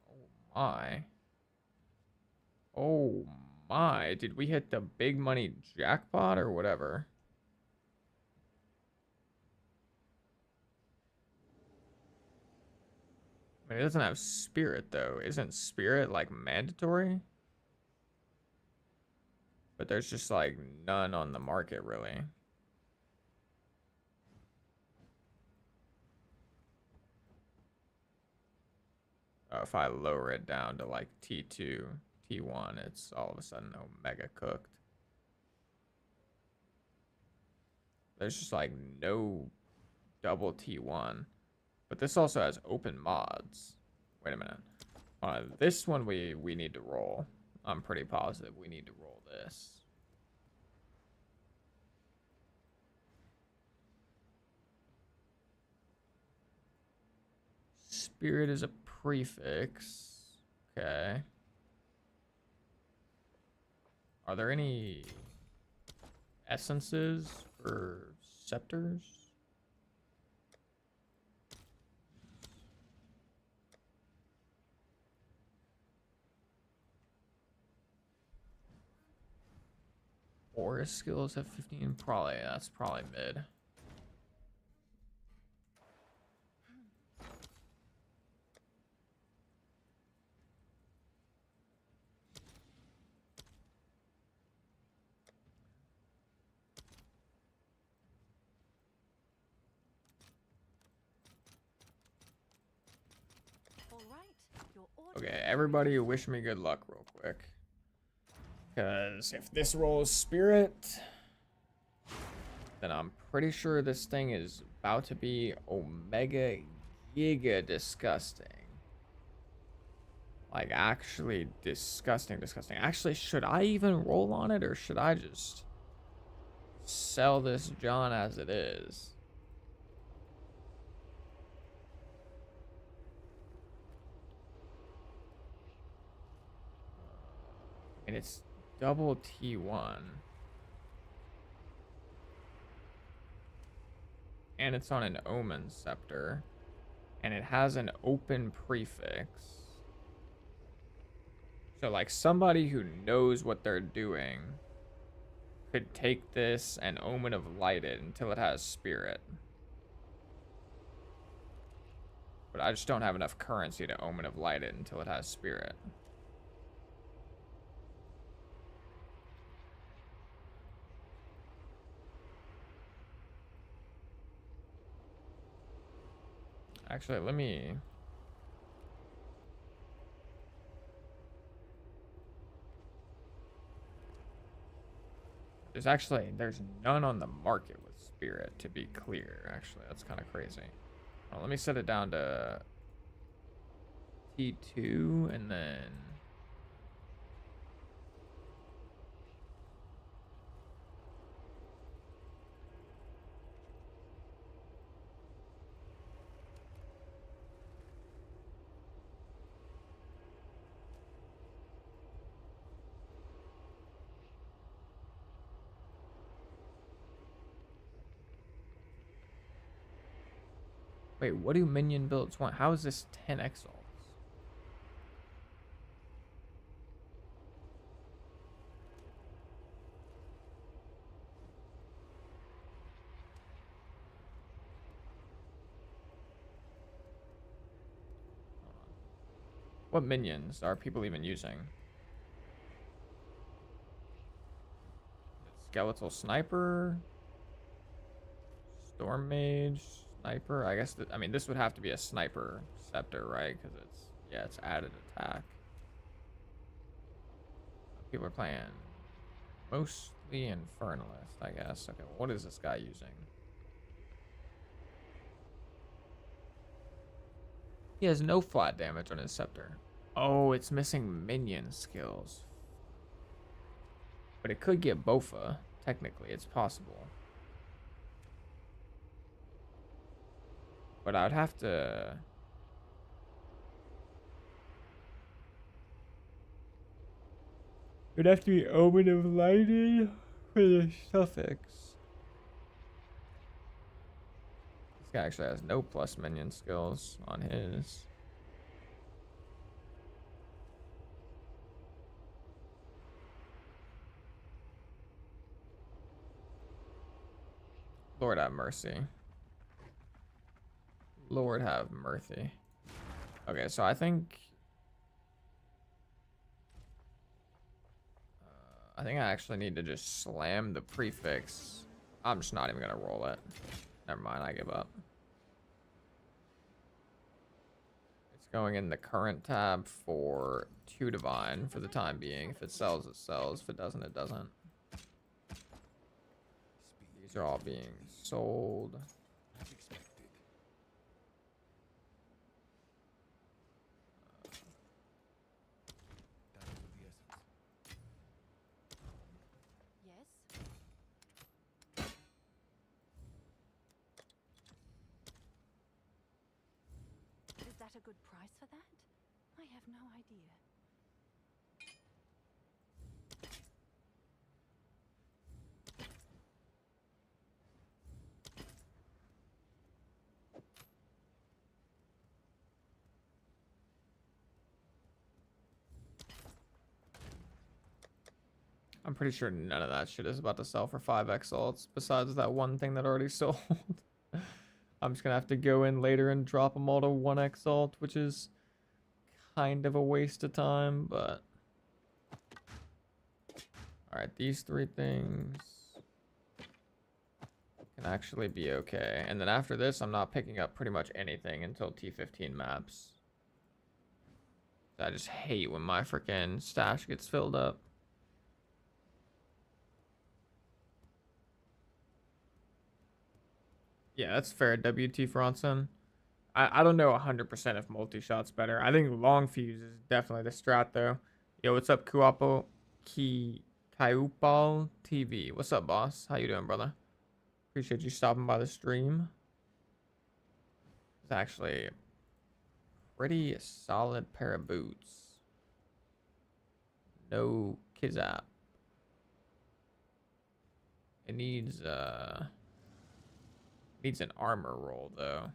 Oh my. Oh my. Did we hit the big money jackpot or whatever? I mean, it doesn't have spirit though. Isn't spirit like mandatory? But there's just like none on the market really. If I lower it down to like T2, T1, it's all of a sudden Omega cooked. There's just like no double T1. But this also has open mods. Wait a minute. This one we need to roll. I'm pretty positive we need to roll this. Spirit is a prefix. Okay. Are there any essences for scepters? Aura skills have 15. Probably, that's probably mid. Okay, everybody wish me good luck real quick. Because if this rolls spirit, then I'm pretty sure this thing is about to be Omega Giga disgusting. Like, actually disgusting. Actually, should I even roll on it, or should I just sell this John as it is? And it's double T1. And it's on an Omen Scepter. And it has an open prefix. So, like, somebody who knows what they're doing could take this and Omen of Light it until it has Spirit. But I just don't have enough currency to Omen of Light it until it has Spirit. Actually, let me... There's none on the market with Spirit, to be clear. Actually, that's kind of crazy. Well, let me set it down to T2 and then... Wait, what do minion builds want? How is this 10x ults? What minions are people even using? Skeletal sniper, storm mage, sniper. I guess I mean this would have to be a sniper scepter, right? Because it's added attack. People are playing mostly infernalist, I guess. Okay, what is this guy using? He has no flat damage on his scepter. Oh, it's missing minion skills. But it could get Bofa. Technically, it's possible. But I would have to... It would have to be Omen of Lightning for the suffix. This guy actually has no plus minion skills on his. Lord have mercy. Lord have mercy. Okay, so I think... I actually need to just slam the prefix. I'm just not even going to roll it. Never mind, I give up. It's going in the current tab for 2 divine for the time being. If it sells, it sells. If it doesn't, it doesn't. These are all being sold. A good price for that? I have no idea. I'm pretty sure none of that shit is about to sell for 5 exalts besides that one thing that already sold. I'm just gonna have to go in later and drop them all to 1 exalt, which is kind of a waste of time, but... Alright, these 3 things can actually be okay. And then after this, I'm not picking up pretty much anything until T15 maps. I just hate when my freaking stash gets filled up. Yeah, that's fair, WT Fronson. I don't know 100% if multi-shot's better. I think long fuse is definitely the strat, though. Yo, what's up, Kuapo? Kaiupal TV. What's up, boss? How you doing, brother? Appreciate you stopping by the stream. It's actually a pretty solid pair of boots. No Kizap. It needs an armor roll, though.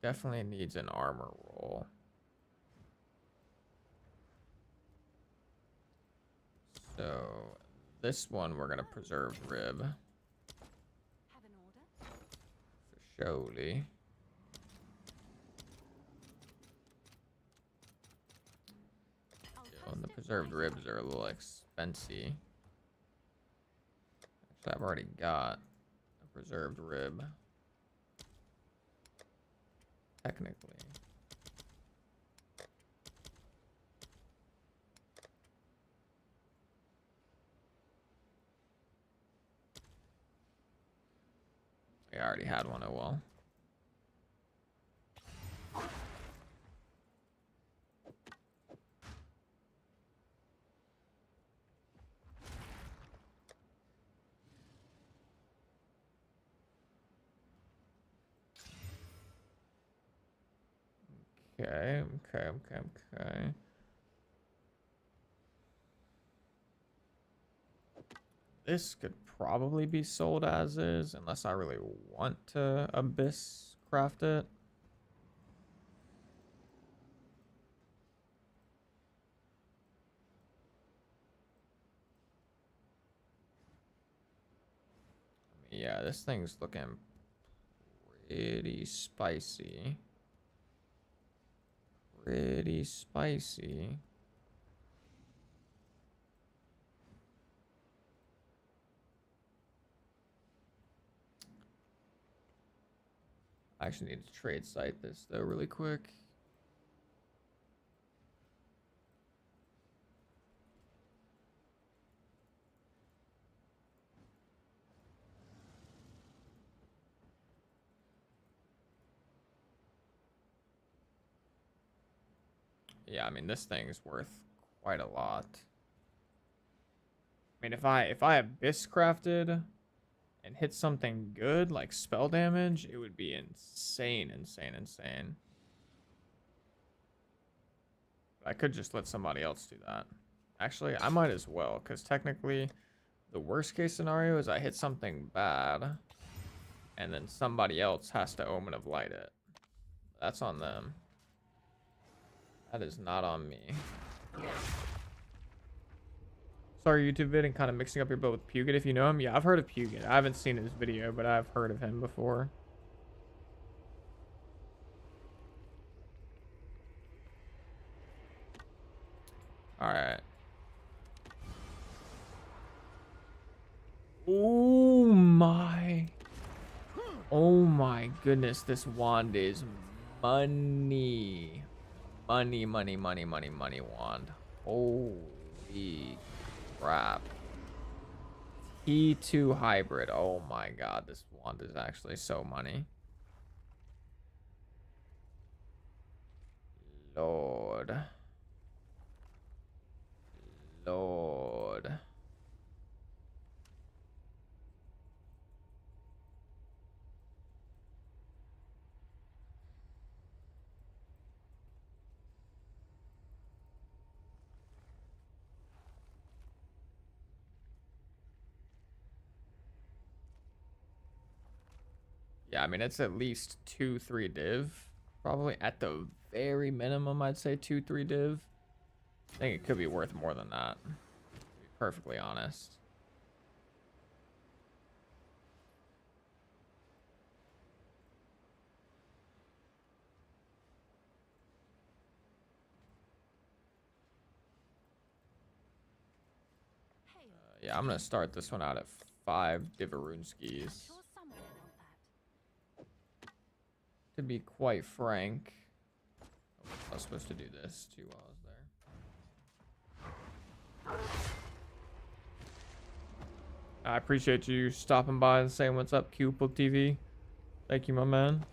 Definitely needs an armor roll. So this one we're gonna preserve rib. Have an order? For surely. And the preserved ribs are a little expensive. Actually, I've already got a preserved rib. Technically. I already had one, oh well. Okay. This could probably be sold as is, unless I really want to Abyss craft it. Yeah, this thing's looking pretty spicy. pretty spicy. I actually need to trade site this though really quick. Yeah, I mean this thing's worth quite a lot. I mean if I abyss crafted and hit something good like spell damage, it would be insane, insane, insane. I could just let somebody else do that. Actually, I might as well, because technically the worst case scenario is I hit something bad and then somebody else has to Omen of Light it. That's on them. That is not on me. Sorry, YouTube vid, and kind of mixing up your build with Puget if you know him. Yeah, I've heard of Puget. I haven't seen his video, but I've heard of him before. Alright. Oh my. Oh my goodness, this wand is money. Money, money, money, money, money wand. Holy crap. T2 hybrid. Oh my god, this wand is actually so money. Lord. Lord. Yeah, I mean, it's at least 2-3 div. Probably at the very minimum, I'd say 2-3 div. I think it could be worth more than that, to be perfectly honest. Yeah, I'm going to start this one out at 5 Diverunskis. To be quite frank. Oh, I was supposed to do this too while I was there. I appreciate you stopping by and saying what's up, Cupel TV. Thank you, my man.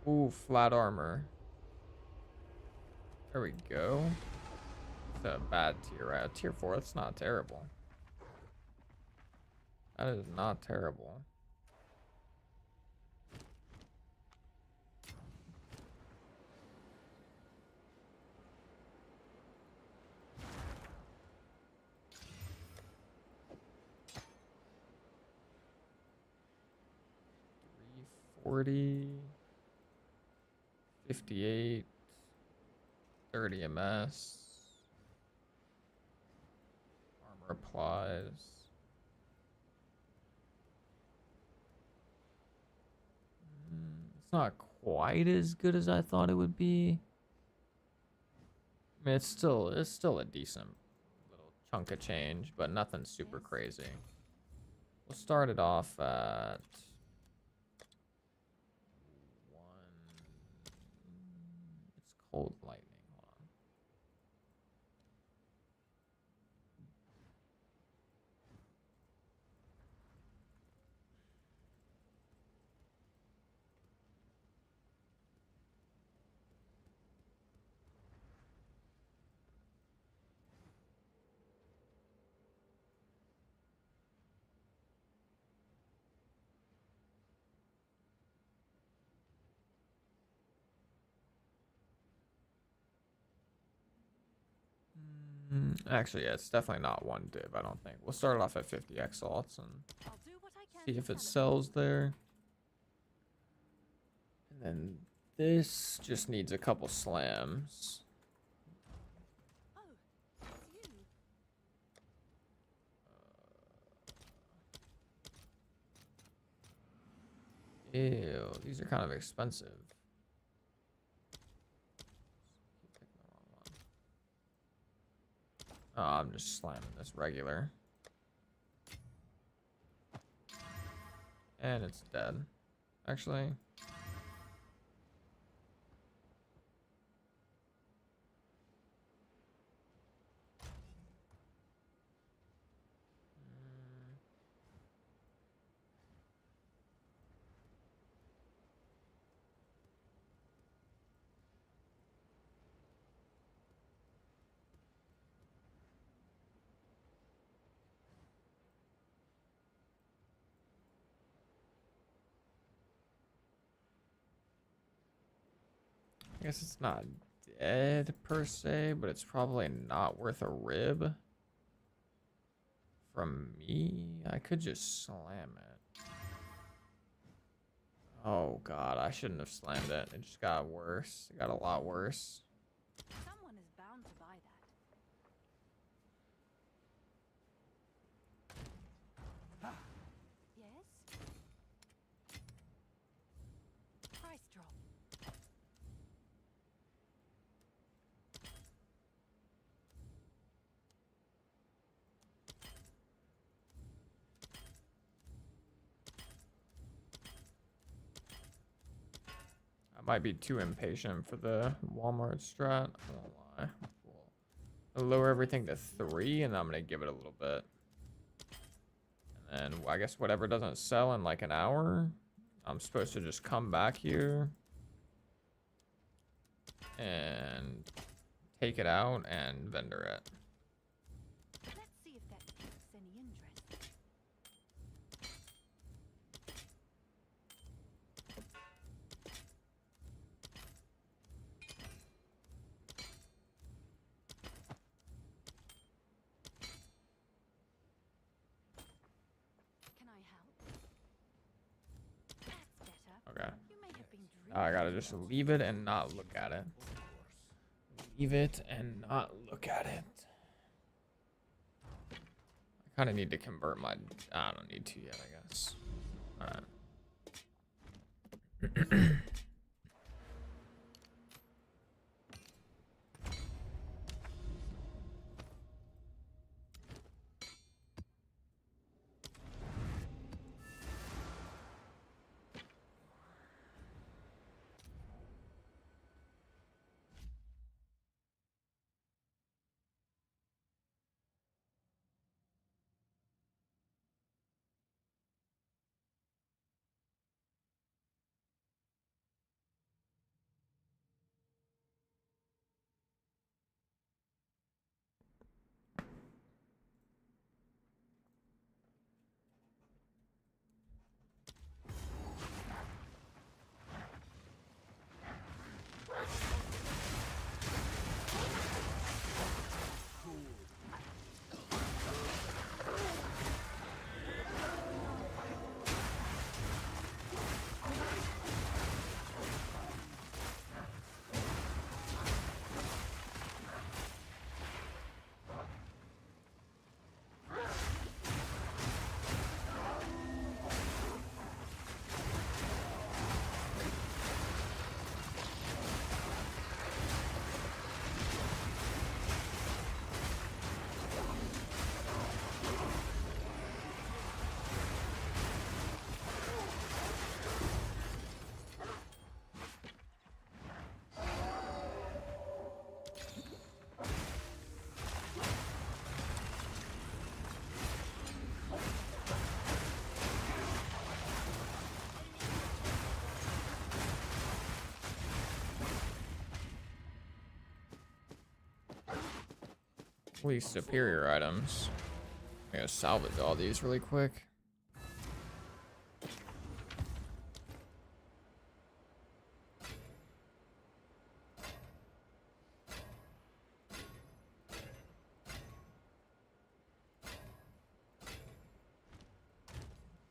Ooh, flat armor. There we go. It's a bad tier. Tier 4, that's not terrible. That is not terrible. $340, 58, 30 MS. Armor applies. It's not quite as good as I thought it would be. I mean, it's still a decent little chunk of change, but nothing super crazy. We'll start it off at 1. It's cold lightning. Hold on. Actually, yeah, it's definitely not 1 div, I don't think. We'll start it off at 50 exalts and see if it sells there. And then this just needs a couple slams. Ew, these are kind of expensive. Oh, I'm just slamming this regular. And it's dead. Actually. I guess it's not dead per se, but it's probably not worth a rib from me. I could just slam it. Oh god, I shouldn't have slammed it. It just got worse. It got a lot worse. Someone is bound to buy that. Yes? Price drop. I might be too impatient for the Walmart strat. I won't lie. I'll lower everything to 3, and I'm gonna give it a little bit. And then I guess whatever doesn't sell in like an hour, I'm supposed to just come back here and take it out and vendor it. Let's see if that piques any interest. Can I help? That's better. Okay. You may have been dreaming. I gotta just leave it and not look at it. Leave it and not look at it. I kind of need to convert my... I don't need to yet, I guess. Alright. Least superior items. I'm gonna salvage all these really quick.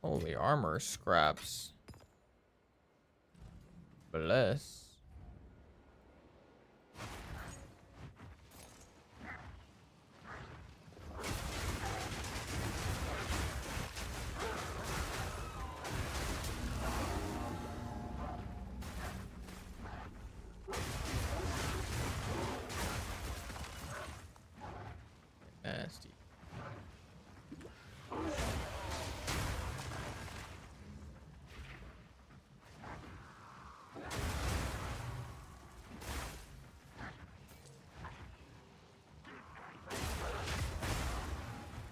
Holy armor scraps. Bless. nasty.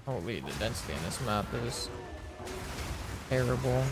Holy, the density in this map is terrible.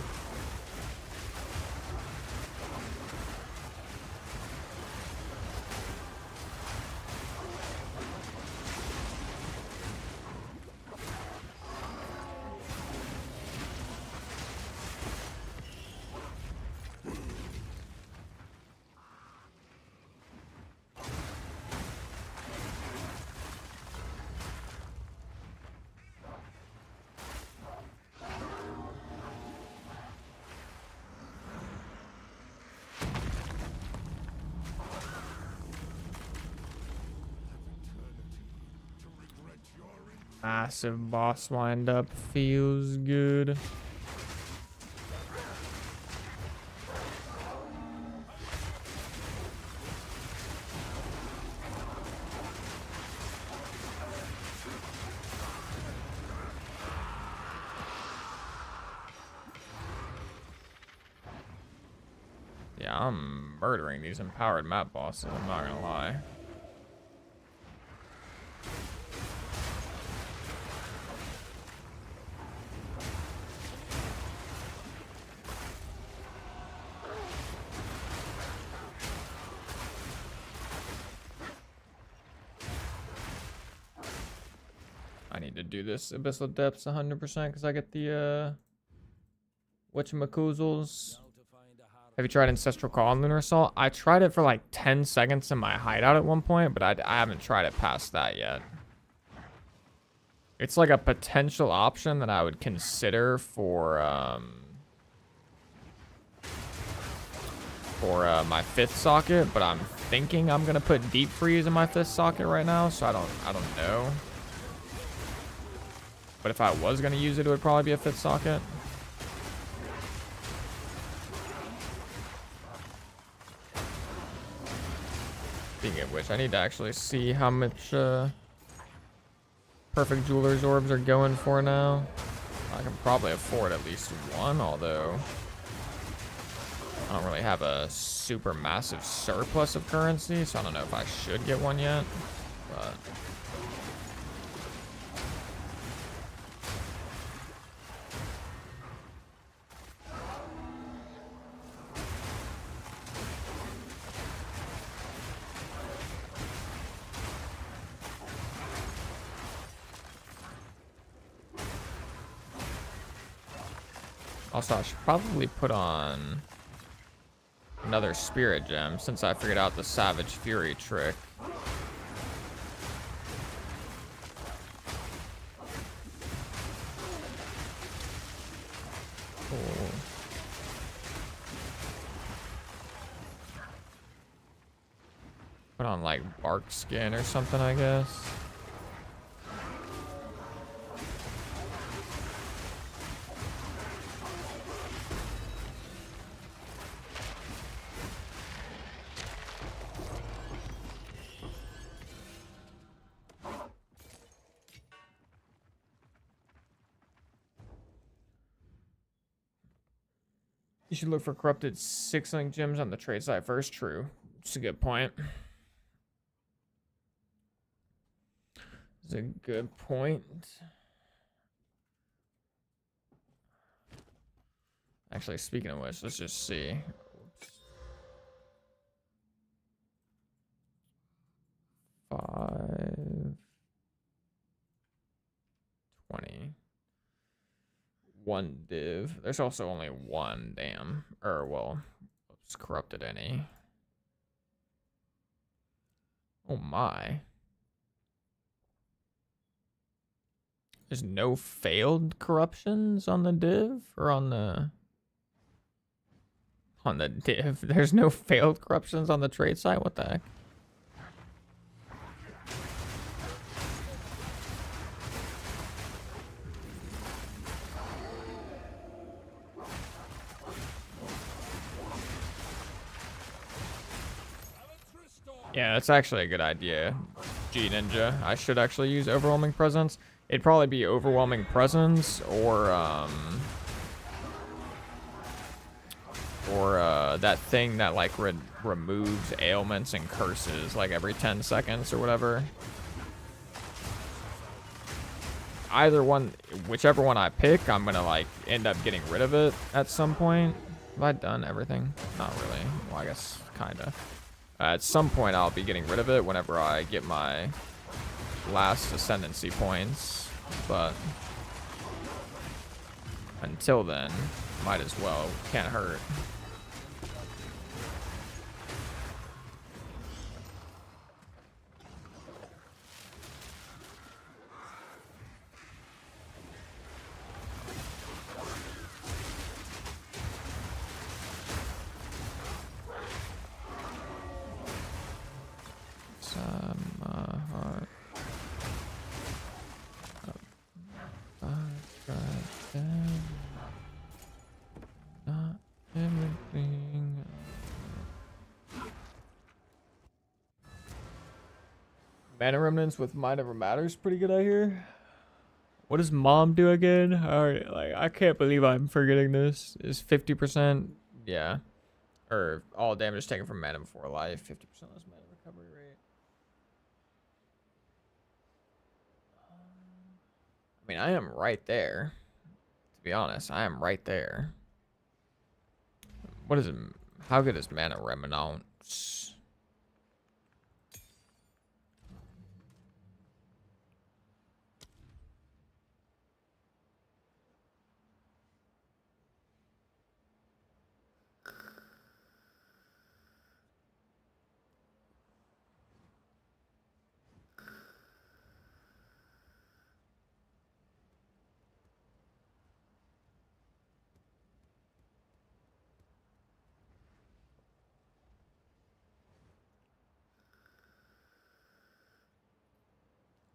Massive boss windup feels good. Yeah, I'm murdering these empowered map bosses, I'm not gonna lie. I need to do this Abyssal Depths 100% because I get the whatchamacoozles. Have you tried Ancestral Call and Lunar Assault? I tried it for like 10 seconds in my hideout at one point, but I haven't tried it past that yet. It's like a potential option that I would consider for my 5th socket, but I'm thinking I'm gonna put Deep Freeze in my 5th socket right now, so I don't know. But if I was gonna use it, it would probably be a 5th socket. Speaking of which, I need to actually see how much Perfect Jeweler's Orbs are going for now. I can probably afford at least one, although I don't really have a super massive surplus of currency, so I don't know if I should get one yet, but also, I should probably put on another Spirit Gem since I figured out the Savage Fury trick. Cool. Put on like Bark Skin or something, I guess. You should look for corrupted 6-link gems on the trade site first. True. It's a good point. It's a good point. Actually, speaking of which, let's just see. Oops. 5, 20. One div. There's also only one, damn. Or, well, it's corrupted any. Oh my. There's no failed corruptions on the div? Or on the div? There's no failed corruptions on the trade site? What the heck? Yeah, that's actually a good idea. G Ninja. I should actually use Overwhelming Presence. It'd probably be Overwhelming Presence or that thing that like removes ailments and curses like every 10 seconds or whatever. Either one, whichever one I pick, I'm gonna like end up getting rid of it at some point. Have I done everything? Not really. Well, I guess kinda. At some point, I'll be getting rid of it whenever I get my last ascendancy points. But until then, might as well. Can't hurt. Mana Remnants with Mind Never Matters, pretty good, I hear. What does Mom do again? Alright, like, I can't believe I'm forgetting this. Is 50%? Yeah. Or all damage taken from mana before life. 50% less mana recovery rate. I mean, I am right there. To be honest, I am right there. What is it? How good is Mana Remnants?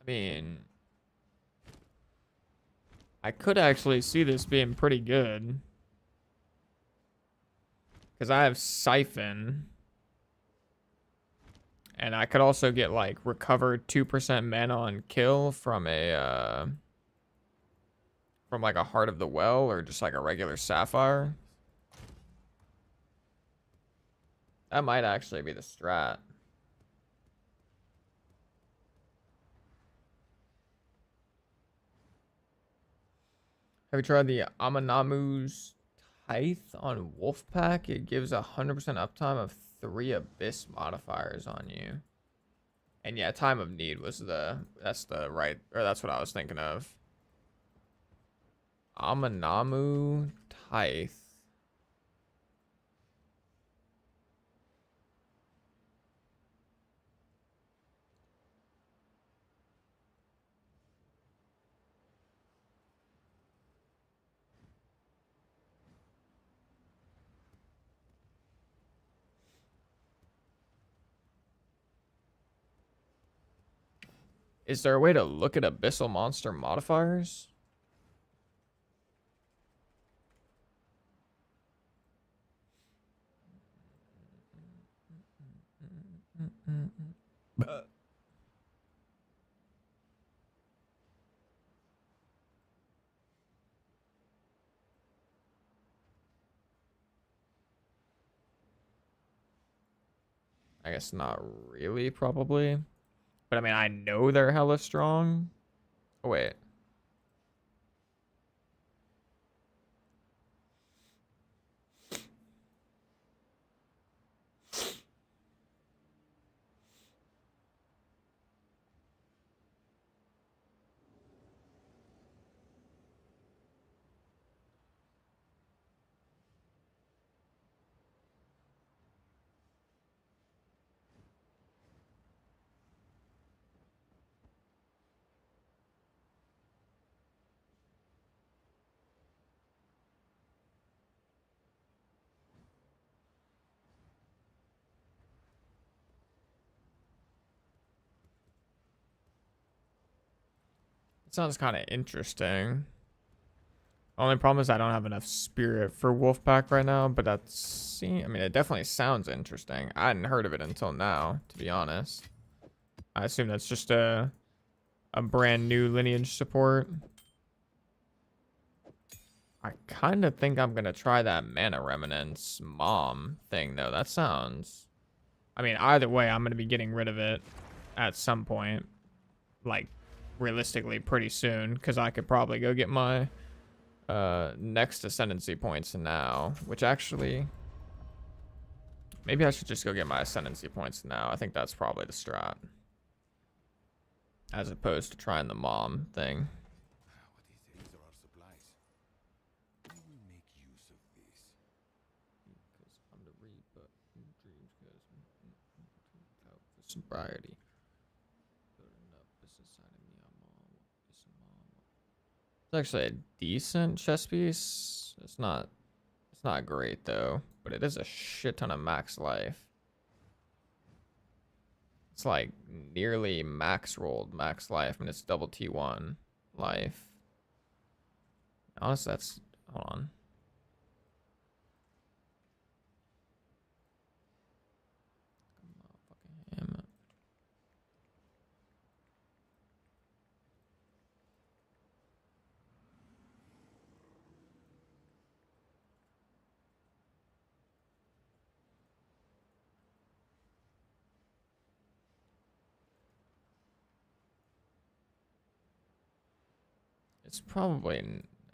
I mean, I could actually see this being pretty good. Because I have Siphon. And I could also get, like, recovered 2% mana on kill from a, from, like, a Heart of the Well or just, like, a regular Sapphire. That might actually be the strat. Have you tried the Amanamu's Tithe on Wolfpack? It gives 100% uptime of 3 Abyss modifiers on you. And yeah, Time of Need was that's what I was thinking of. Amanamu Tithe. Is there a way to look at Abyssal Monster modifiers? I guess not really, probably. But I mean, I know they're hella strong. Oh, wait. It sounds kind of interesting. Only problem is I don't have enough spirit for Wolfpack right now, but I mean, it definitely sounds interesting. I hadn't heard of it until now, to be honest. I assume that's just a brand new lineage support. I kind of think I'm gonna try that Mana Remnants mom thing though. That sounds. I mean, either way, I'm gonna be getting rid of it at some point, like realistically pretty soon, because I could probably go get my next ascendancy points now, which actually maybe I should just go get my ascendancy points now. I think that's probably the strat, as opposed to trying the mom thing. These are our supplies. We will make use of this. Because I'm the reaper in dreams, because without the sobriety. Building up this inside of me, I'm on. It's actually a decent chess piece. It's not great though, but it is a shit ton of max life. It's like nearly max rolled max life, and it's double T1 life. Honestly, that's, hold on. It's probably,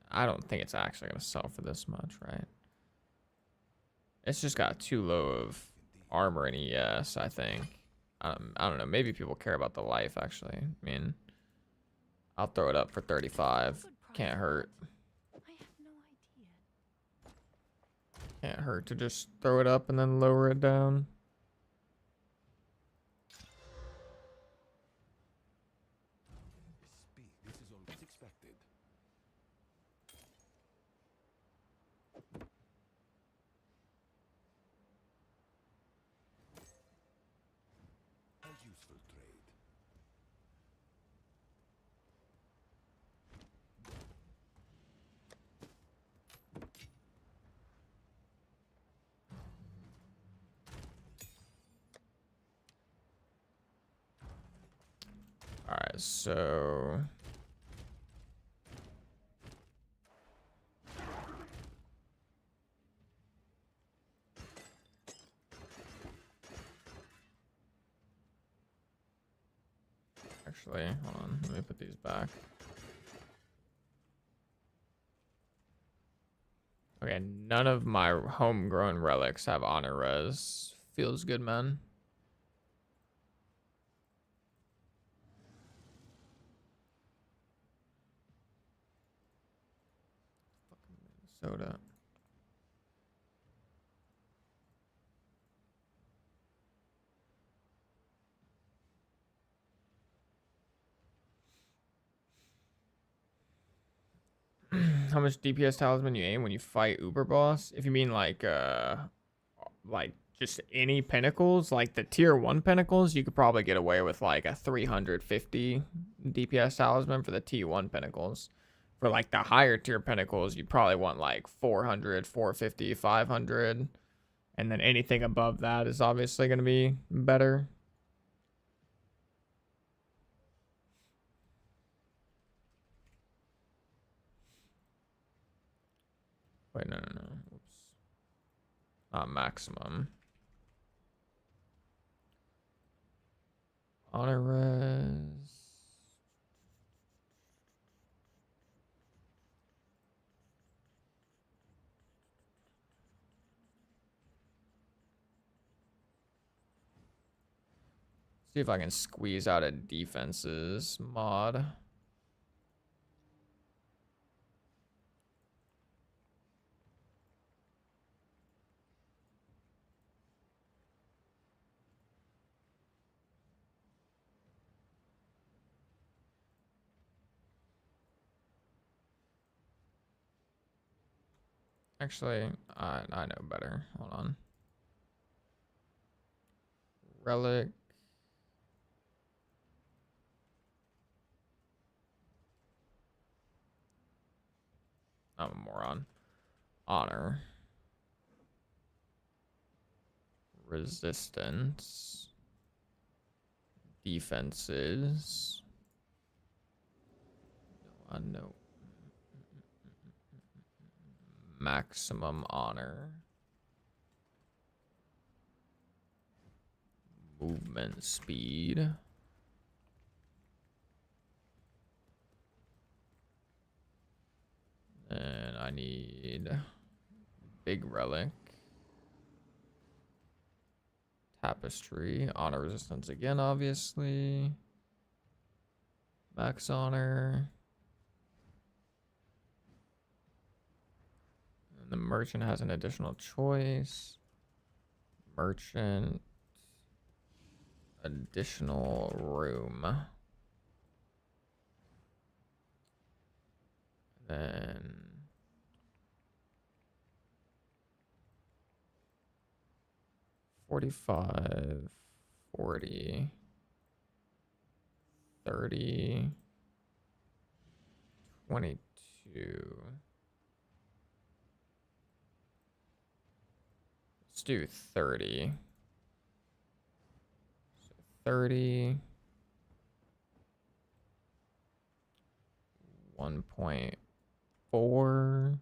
I don't think it's actually going to sell for this much, right? It's just got too low of armor and ES, I think. I don't know. Maybe people care about the life, actually. I mean, I'll throw it up for 35. Can't hurt. I have no idea. Can't hurt to just throw it up and then lower it down. This is all as expected. A useful trade. All right, so actually, hold on. Let me put these back. Okay, none of my homegrown relics have honor res. Feels good, man. Soda. How much DPS talisman you aim when you fight Uber boss? If you mean like just any pinnacles, like the tier 1 pinnacles, you could probably get away with like a 350 DPS talisman for the T1 pinnacles. For like the higher tier pinnacles, you'd probably want like 400, 450, 500. And then anything above that is obviously going to be better. Wait, no. Oops. Not maximum. Honor res. See if I can squeeze out a defenses mod. Actually, I know better. Hold on. Relic. I'm a moron. Honor. Resistance. defenses. No. Maximum honor. Movement speed. And I need big relic. Tapestry. Honor resistance again, obviously. Max honor. And the merchant has an additional choice. Merchant. Additional room. Then 45, 40, 30, 22. Let's do 30. So 30. 1.4.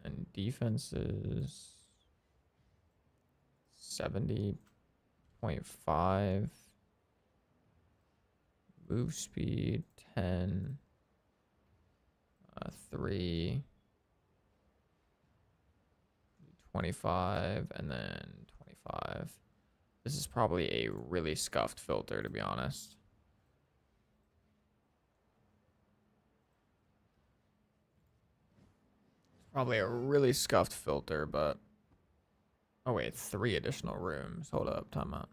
And defenses 70.5. Move speed 10. 3. 25 and then 25. This is probably a really scuffed filter, to be honest. Probably a really scuffed filter, but oh wait, 3 additional rooms. Hold up, time out.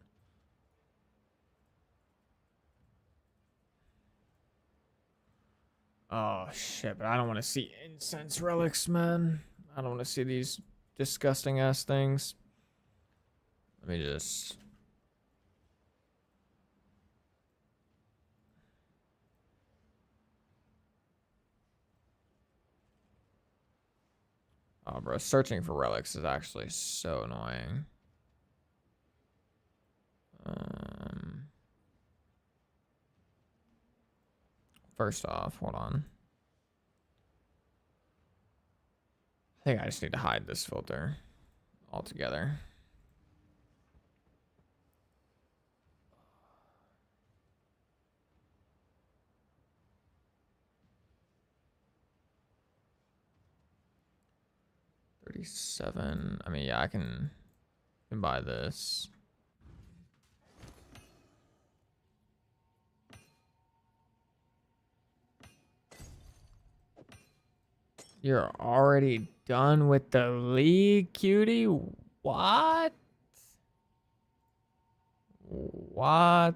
Oh shit, but I don't want to see incense relics, man. I don't want to see these disgusting ass things. Let me just oh, bro, searching for relics is actually so annoying. First off, hold on. I think I just need to hide this filter altogether. $37. I mean, yeah, I can buy this. You're already done with the league, cutie? What? What?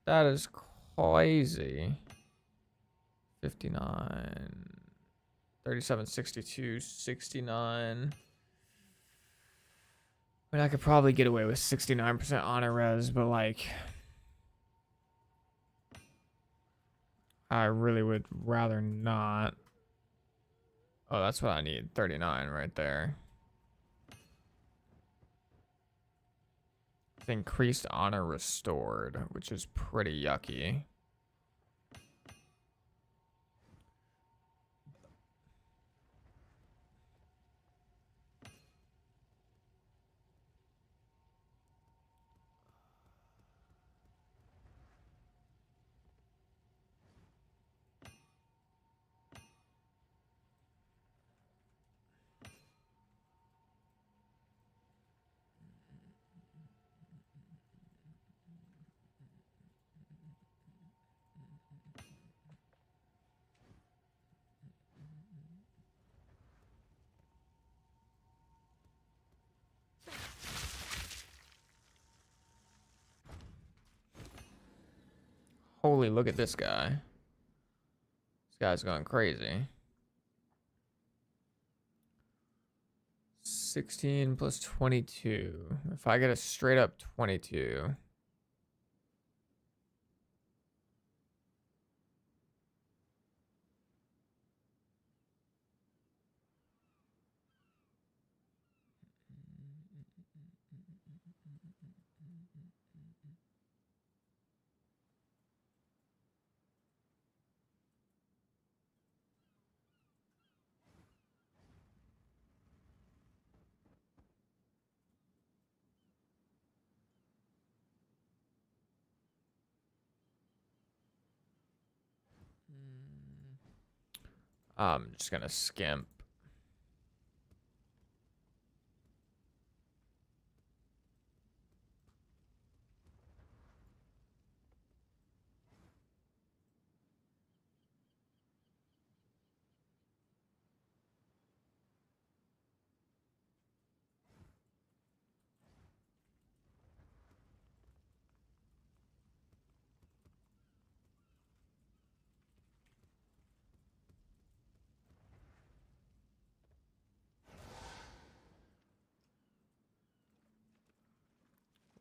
That is crazy. 59. 37, 62, 69. I mean, I could probably get away with 69% honor res, but like, I really would rather not. Oh, that's what I need. 39 right there. It's increased honor restored, which is pretty yucky. Holy, look at this guy. This guy's going crazy. 16 plus 22. If I get a straight up 22. I'm just gonna skimp.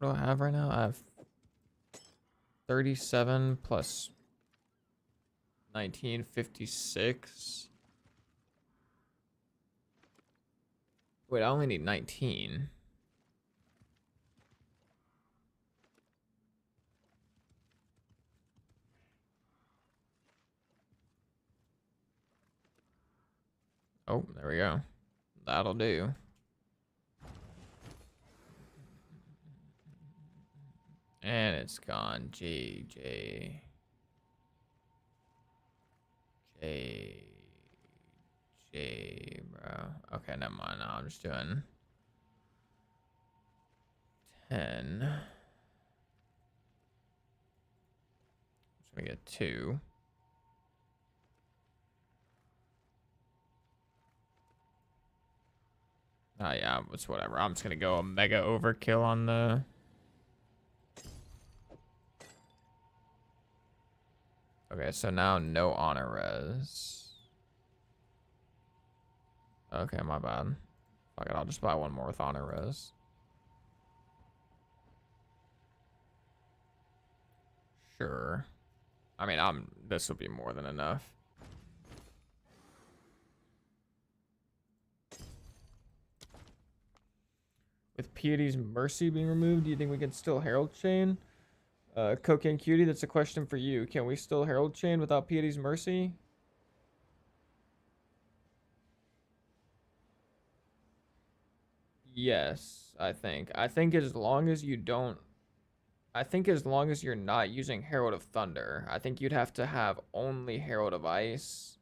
What do I have right now? I have 37 plus 1956. Wait, I only need 19. Oh, there we go. That'll do. And it's gone. J, bro. Okay, never mind. Now I'm just doing 10. Just gonna get 2. Oh yeah, it's whatever. I'm just gonna go a mega overkill on the. Okay, so now no honor res. Okay, my bad. Fuck it, I'll just buy one more with honor res. Sure. I mean, this will be more than enough. With Piety's Mercy being removed, do you think we can still Herald Chain? Cocaine Cutie, that's a question for you. Can we still Herald Chain without Piety's Mercy? Yes, I think. I think as long as you don't... I think as long as you're not using Herald of Thunder, I think you'd have to have only Herald of Ice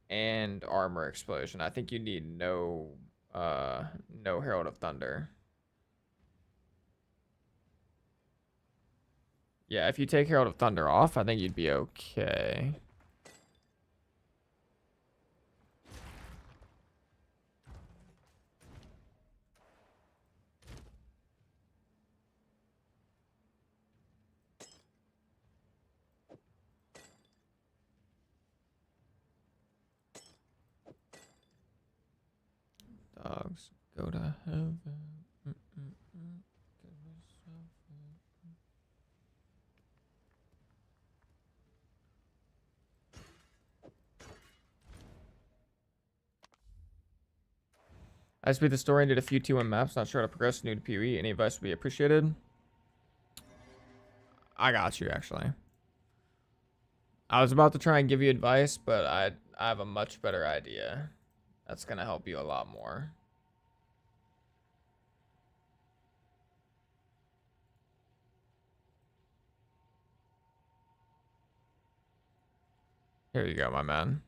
and Armor Explosion. I think you need no Herald of Thunder. Yeah, if you take Herald of Thunder off, I think you'd be okay. Dogs go to heaven. I just beat the story and did a few T1 maps. Not sure how to progress. New to POE. Any advice would be appreciated. I got you, actually. I was about to try and give you advice, but I have a much better idea. That's going to help you a lot more. Here you go, my man.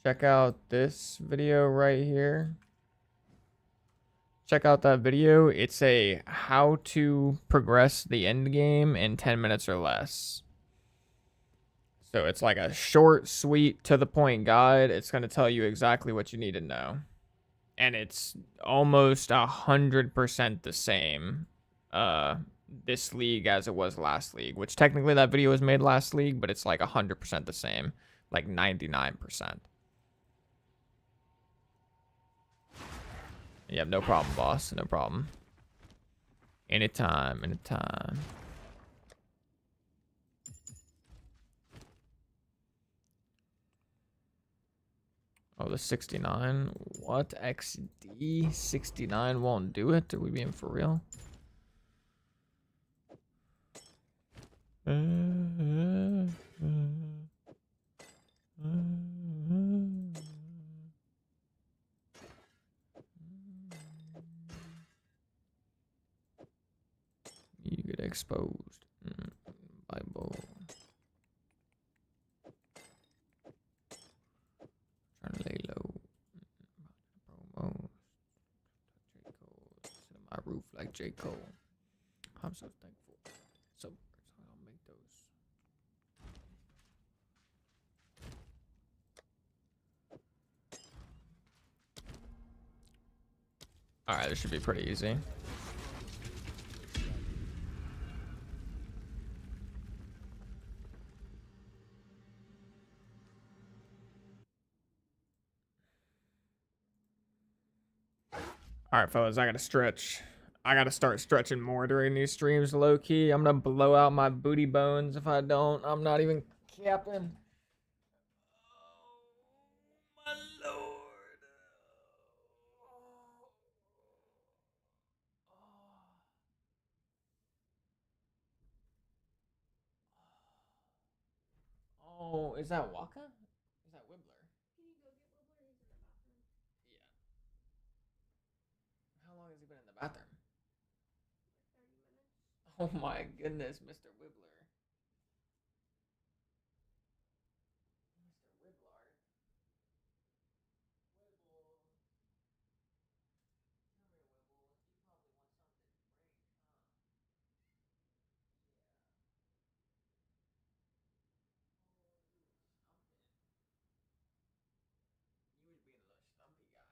Check out this video right here. Check out that video. It's a how to progress the end game in 10 minutes or less. So it's like a short, sweet, to the point guide. It's going to tell you exactly what you need to know. And it's almost 100% the same this league as it was last league, which technically that video was made last league, but it's like 100% the same, like 99%. Yep, no problem, boss. No problem. Anytime, anytime. Oh, the 69. What? XD 69 won't do it? Are we being for real? You get exposed. Bible. Trying to lay low. Promo. J. Cole. Sit on my roof like J. Cole. I'm so thankful. So I'll make those. Alright, this should be pretty easy. Alright, fellas, I gotta stretch. I gotta start stretching more during these streams, low key. I'm gonna blow out my booty bones if I don't. I'm not even capping. Oh, my lord. Oh, is that Waka? Is that Wibbler? Can you go get Wilbur? He's in the bathroom. Yeah. How long has he been in the bathroom? Like 30 minutes. Oh my goodness, Mr. Wibbler. Mr. Wibblard. Wibble. Come here, Wibble. You probably want something to drink, huh? Yeah. Oh, you was being a little stumpy guy.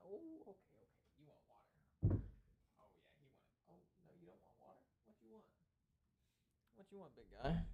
Oh, okay, okay. You want water? Oh yeah, he wanted. Oh no, you don't want water. What you want? What you want, big guy?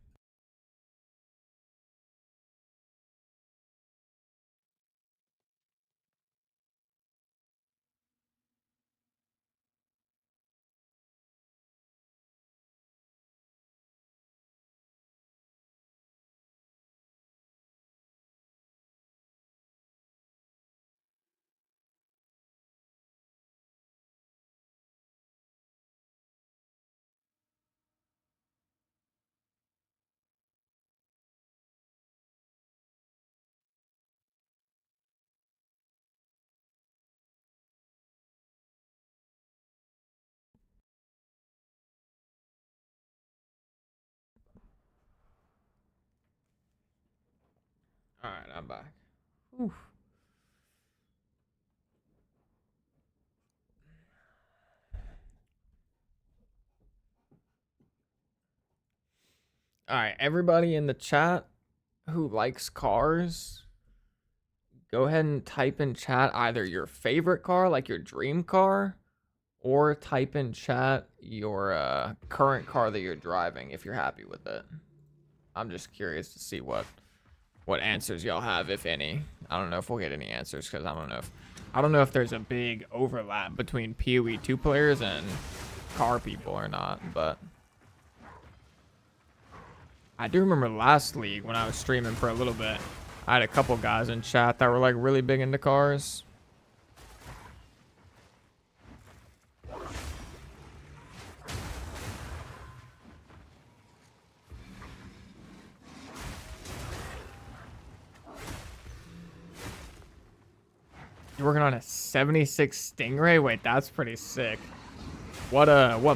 All right, I'm back. Whew. All right, everybody in the chat who likes cars, go ahead and type in chat either your favorite car, like your dream car, or type in chat your current car that you're driving if you're happy with it. I'm just curious to see what answers y'all have, if any. I don't know if we'll get any answers because I don't know if there's a big overlap between POE 2 players and car people or not, but I do remember last league when I was streaming for a little bit, I had a couple guys in chat that were like really big into cars. You're working on a 76 Stingray? Wait, that's pretty sick. What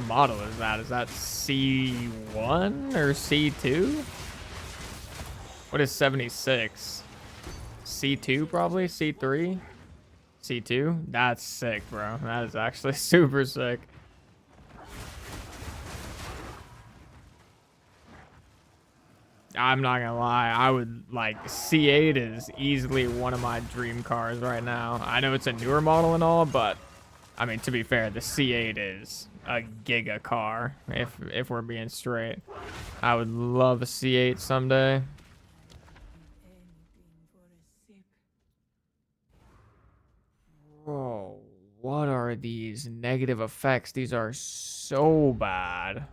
model is that? Is that C1 or C2? What is 76? C2 probably? C3? C2? That's sick, bro. That is actually super sick. I'm not gonna lie, I would like C8 is easily one of my dream cars right now. I know it's a newer model and all, but I mean, to be fair, the C8 is a giga car. If we're being straight, I would love a C8 someday. Bro, what are these negative effects? These are so bad.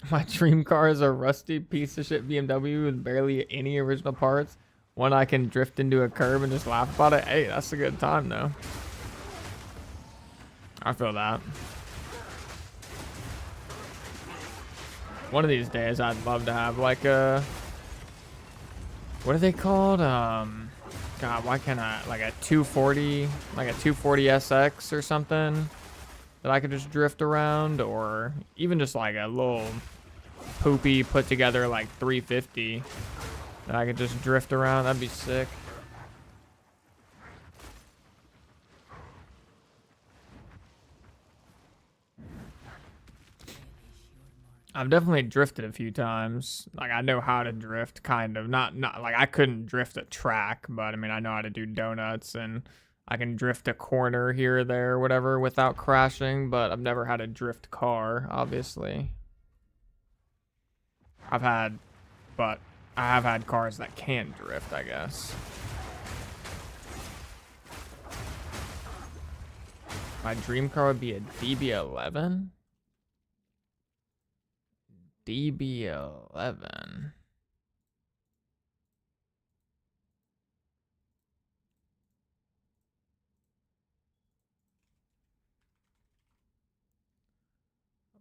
My dream car is a rusty piece of shit BMW with barely any original parts. One I can drift into a curb and just laugh about it. Hey, that's a good time though. I feel that. One of these days, I'd love to have like a, what are they called? God, why can't I, like a 240, like a 240 SX or something that I could just drift around, or even just like a little poopy put together like 350 that I could just drift around. That'd be sick. I've definitely drifted a few times. Like I know how to drift, kind of. Not like I couldn't drift a track, but I mean I know how to do donuts and I can drift a corner here or there, or whatever, without crashing. But I've never had a drift car, obviously. But I have had cars that can drift, I guess. My dream car would be a DB11. DB11.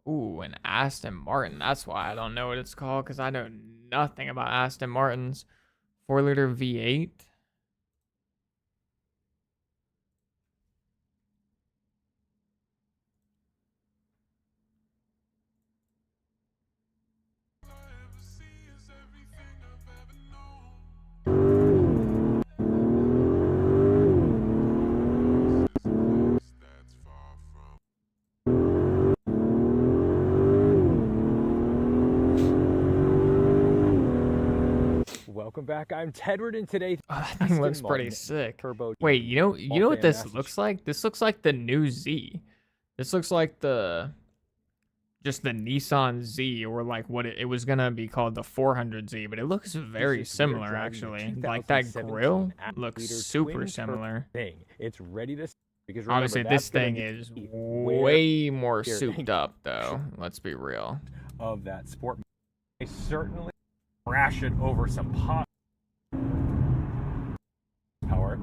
Ooh, an Aston Martin. That's why I don't know what it's called, because I know nothing about Aston Martins. 4-liter V8. Welcome back. I'm Tedward, and today Oh, that thing looks pretty sick. Wait, you know what this looks like? This looks like the new Z. This looks like just the Nissan Z, or like what it was gonna be called, the 400Z, but it looks very similar actually. Like that grill looks super similar. It's ready to, because remember, Obviously this thing is way more souped up though. Let's be real. Of that sport, I certainly crash it over some pot power.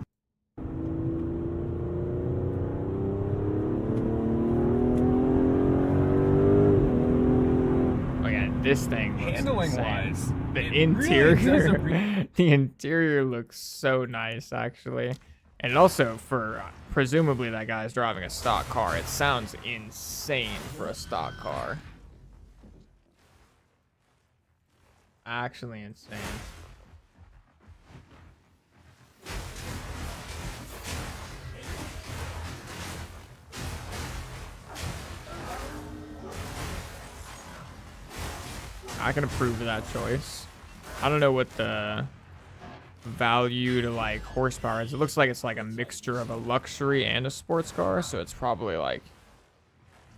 Oh yeah, this thing looks Handling insane. wise, The it interior, really does the interior looks so nice actually, and it also, for presumably that guy's driving a stock car, it sounds insane for a stock car. Actually insane. I can approve of that choice. I don't know what the value to like horsepower is. It looks like it's like a mixture of a luxury and a sports car, so it's probably like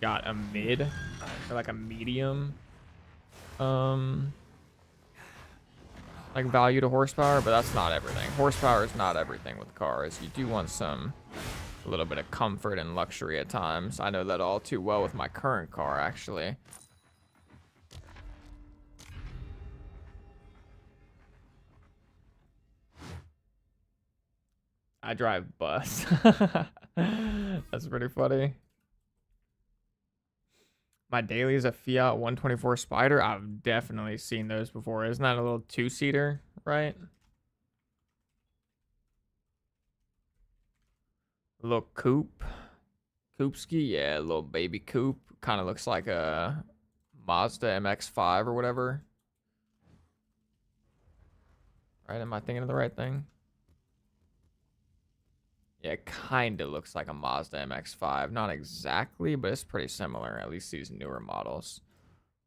got a mid or like a medium like value to horsepower, but that's not everything. Horsepower is not everything with cars. You do want a little bit of comfort and luxury at times. I know that all too well with my current car actually. I drive bus. That's pretty funny. My daily is a Fiat 124 Spider. I've definitely seen those before. Isn't that a little two-seater, right? A little coupe. Coupeski, yeah, a little baby coupe. Kind of looks like a Mazda MX-5 or whatever. Right, am I thinking of the right thing? Yeah, it kind of looks like a Mazda MX-5. Not exactly, but it's pretty similar, at least these newer models.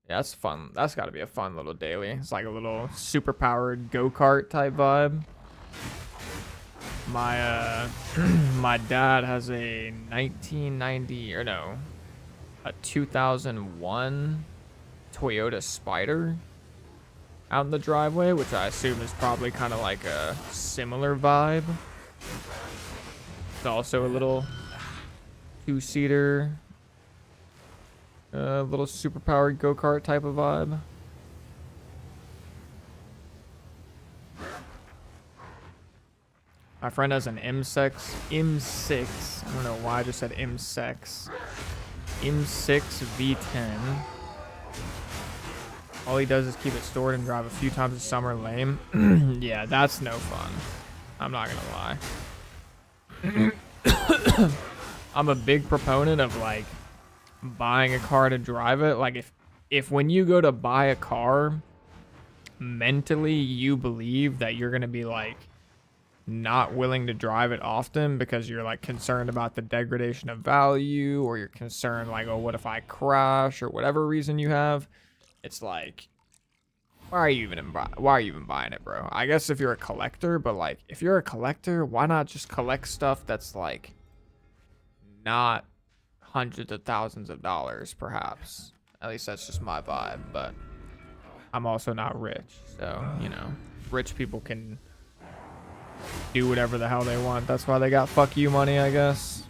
Yeah, that's fun. That's got to be a fun little daily. It's like a little super-powered go-kart type vibe. My my dad has a 1990, or no, a 2001 Toyota Spider out in the driveway, which I assume is probably kind of like a similar vibe. It's also a little two-seater. Little superpowered go-kart type of vibe. My friend has an M6. I don't know why I just said M6. M6 V10. All he does is keep it stored and drive a few times a summer. Lame. Yeah, that's no fun. I'm not gonna lie. I'm a big proponent of like buying a car to drive it. Like if when you go to buy a car, mentally you believe that you're gonna be like not willing to drive it often because you're like concerned about the degradation of value, or you're concerned like, oh, what if I crash, or whatever reason you have, it's like, why are you even buying it, bro? I guess if you're a collector, but like if you're a collector, why not just collect stuff that's like not hundreds of thousands of dollars, perhaps? At least that's just my vibe, but I'm also not rich, so you know, rich people can do whatever the hell they want. That's why they got fuck you money, I guess.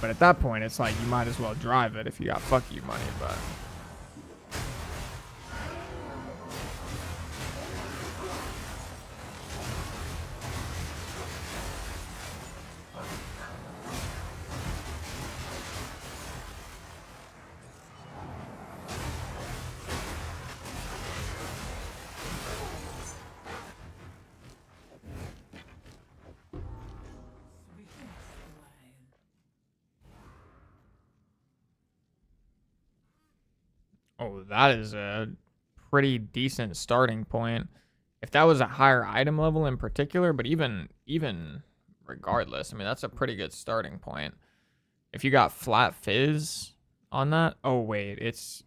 But at that point, it's like you might as well drive it if you got fuck you money, but oh, that is a pretty decent starting point. If that was a higher item level in particular, but even regardless, I mean, that's a pretty good starting point. If you got flat fizz on that, oh wait, it's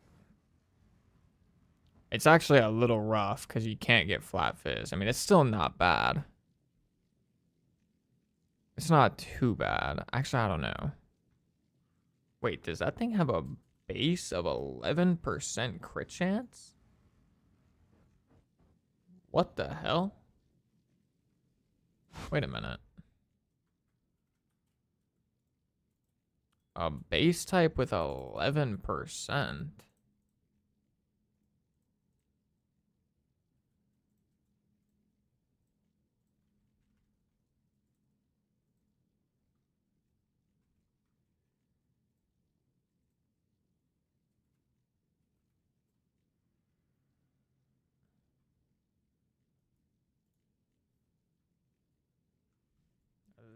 actually a little rough because you can't get flat fizz. I mean, it's still not bad. It's not too bad. Actually, I don't know. Wait, does that thing have a base of 11% crit chance? What the hell? Wait a minute. A base type with 11%.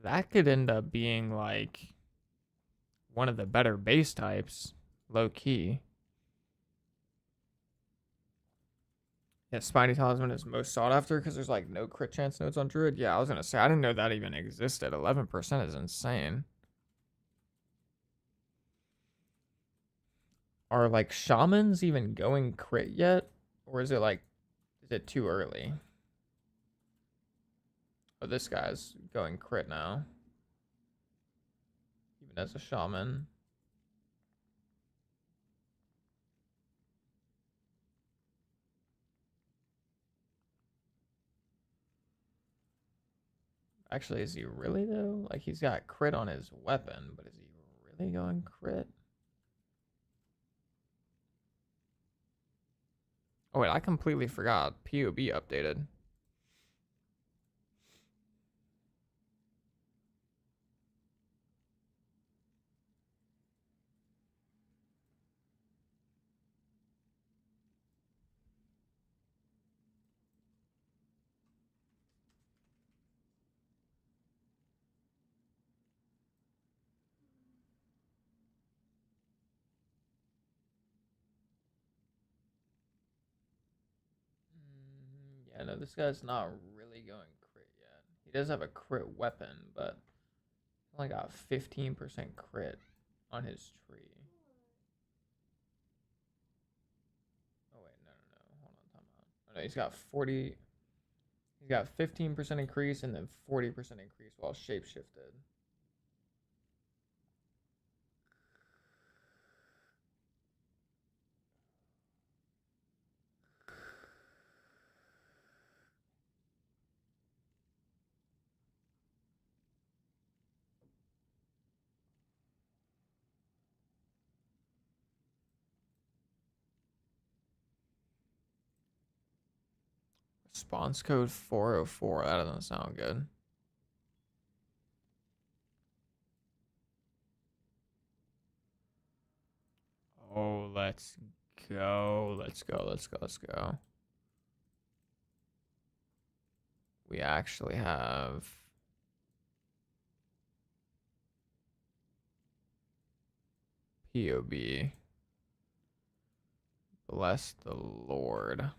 That could end up being like one of the better base types, low key. Yeah, Spiny Talisman is most sought after because there's like no crit chance nodes on Druid. Yeah, I was gonna say, I didn't know that even existed. 11% is insane. Are like shamans even going crit yet? Or is it like, is it too early? Oh, this guy's going crit now. Even as a shaman. Actually, is he really though? Like he's got crit on his weapon, but is he really going crit? Oh wait, I completely forgot. POB updated. Yeah, no, this guy's not really going crit yet. He does have a crit weapon, but he only got 15% crit on his tree. Oh wait, no. Hold on, time out. Oh no, he's got 40. He's got 15% increase and then 40% increase while shapeshifted. Response code 404. That doesn't sound good. Oh, let's go. Let's go. Let's go. Let's go. We actually have POB. Bless the Lord.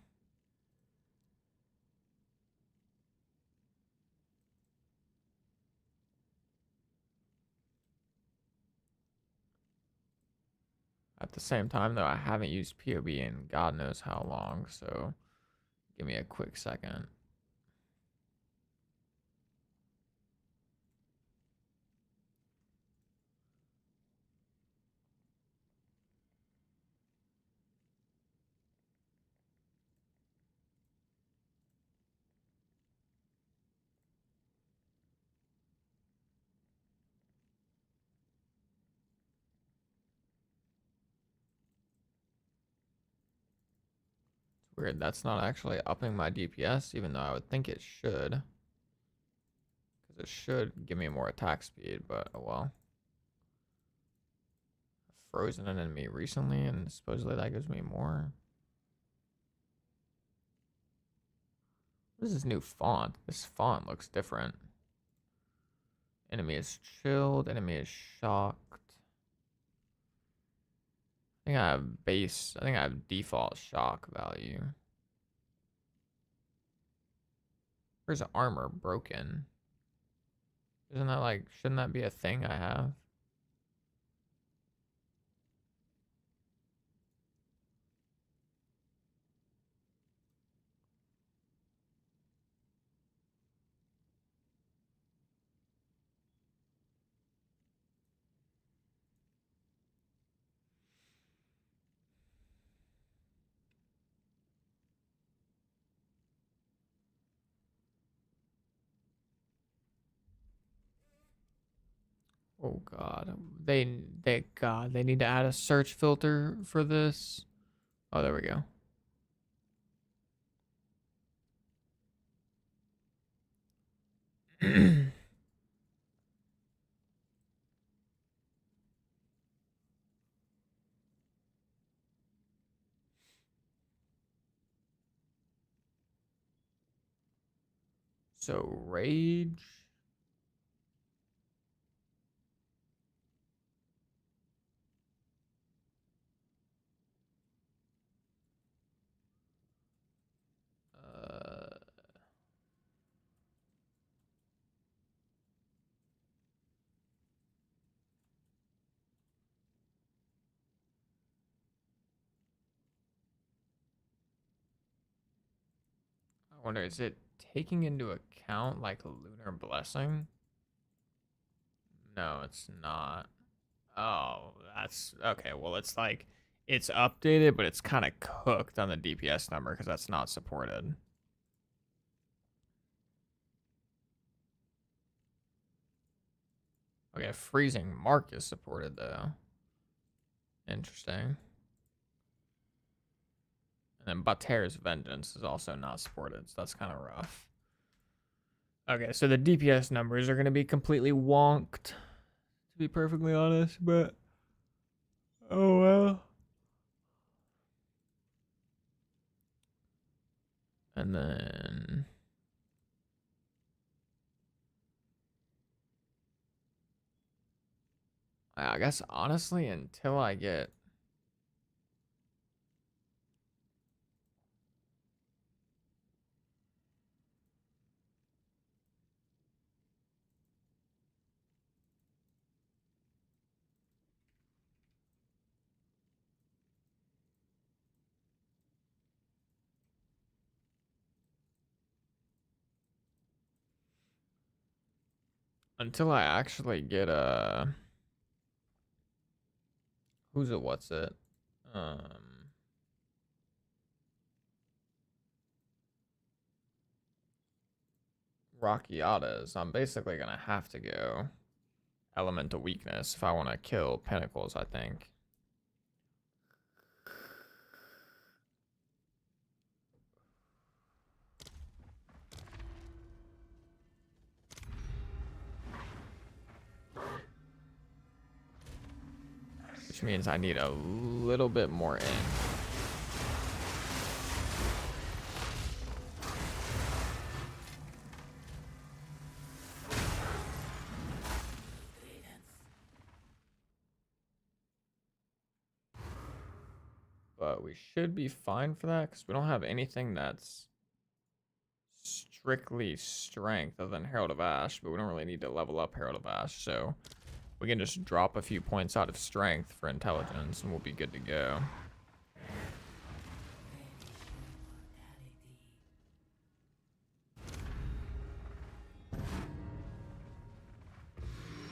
At the same time, though, I haven't used POB in God knows how long, so give me a quick second. Weird, that's not actually upping my DPS, even though I would think it should. Because it should give me more attack speed, but oh well. I've frozen an enemy recently, and supposedly that gives me more. What is this new font? This font looks different. Enemy is chilled, enemy is shocked. I think I have default shock value. Where's armor broken? Isn't that like, shouldn't that be a thing I have? Oh God, they need to add a search filter for this. Oh, there we go. So rage. I wonder, is it taking into account like lunar blessing? No, it's not. Oh, that's okay. Well, it's like it's updated, but it's kind of cooked on the DPS number because that's not supported. Okay, freezing mark is supported though. Interesting. And then Bater's Vengeance is also not supported, so that's kind of rough. Okay, so the DPS numbers are going to be completely wonked, to be perfectly honest, but oh well. And then I guess honestly, until I get actually get a who's it, what's it? Rockiatas, I'm basically gonna have to go elemental weakness if I want to kill pinnacles, I think. means I need a little bit more in. But we should be fine for that because we don't have anything that's strictly strength other than Herald of Ash, but we don't really need to level up Herald of Ash, so we can just drop a few points out of strength for intelligence and we'll be good to go.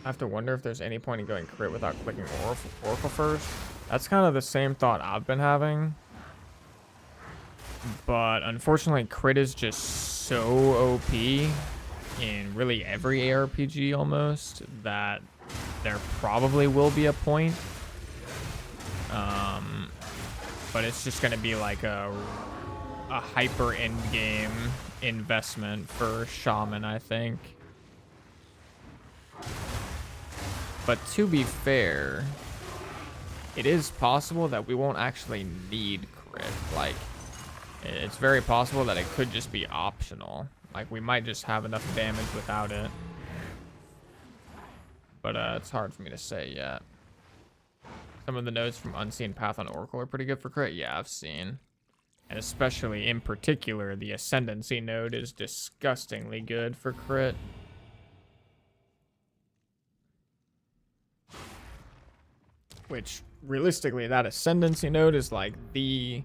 I have to wonder if there's any point in going crit without clicking Oracle first. That's kind of the same thought I've been having. But unfortunately, crit is just so OP in really every ARPG almost that there probably will be a point. But it's just going to be like a hyper endgame investment for Shaman, I think. But to be fair, it is possible that we won't actually need crit. Like, it's very possible that it could just be optional. Like, we might just have enough damage without it. But it's hard for me to say yet. Some of the nodes from Unseen Path on Oracle are pretty good for crit. Yeah, I've seen. And especially, in particular, the Ascendancy node is disgustingly good for crit. Which, realistically, that Ascendancy node is like the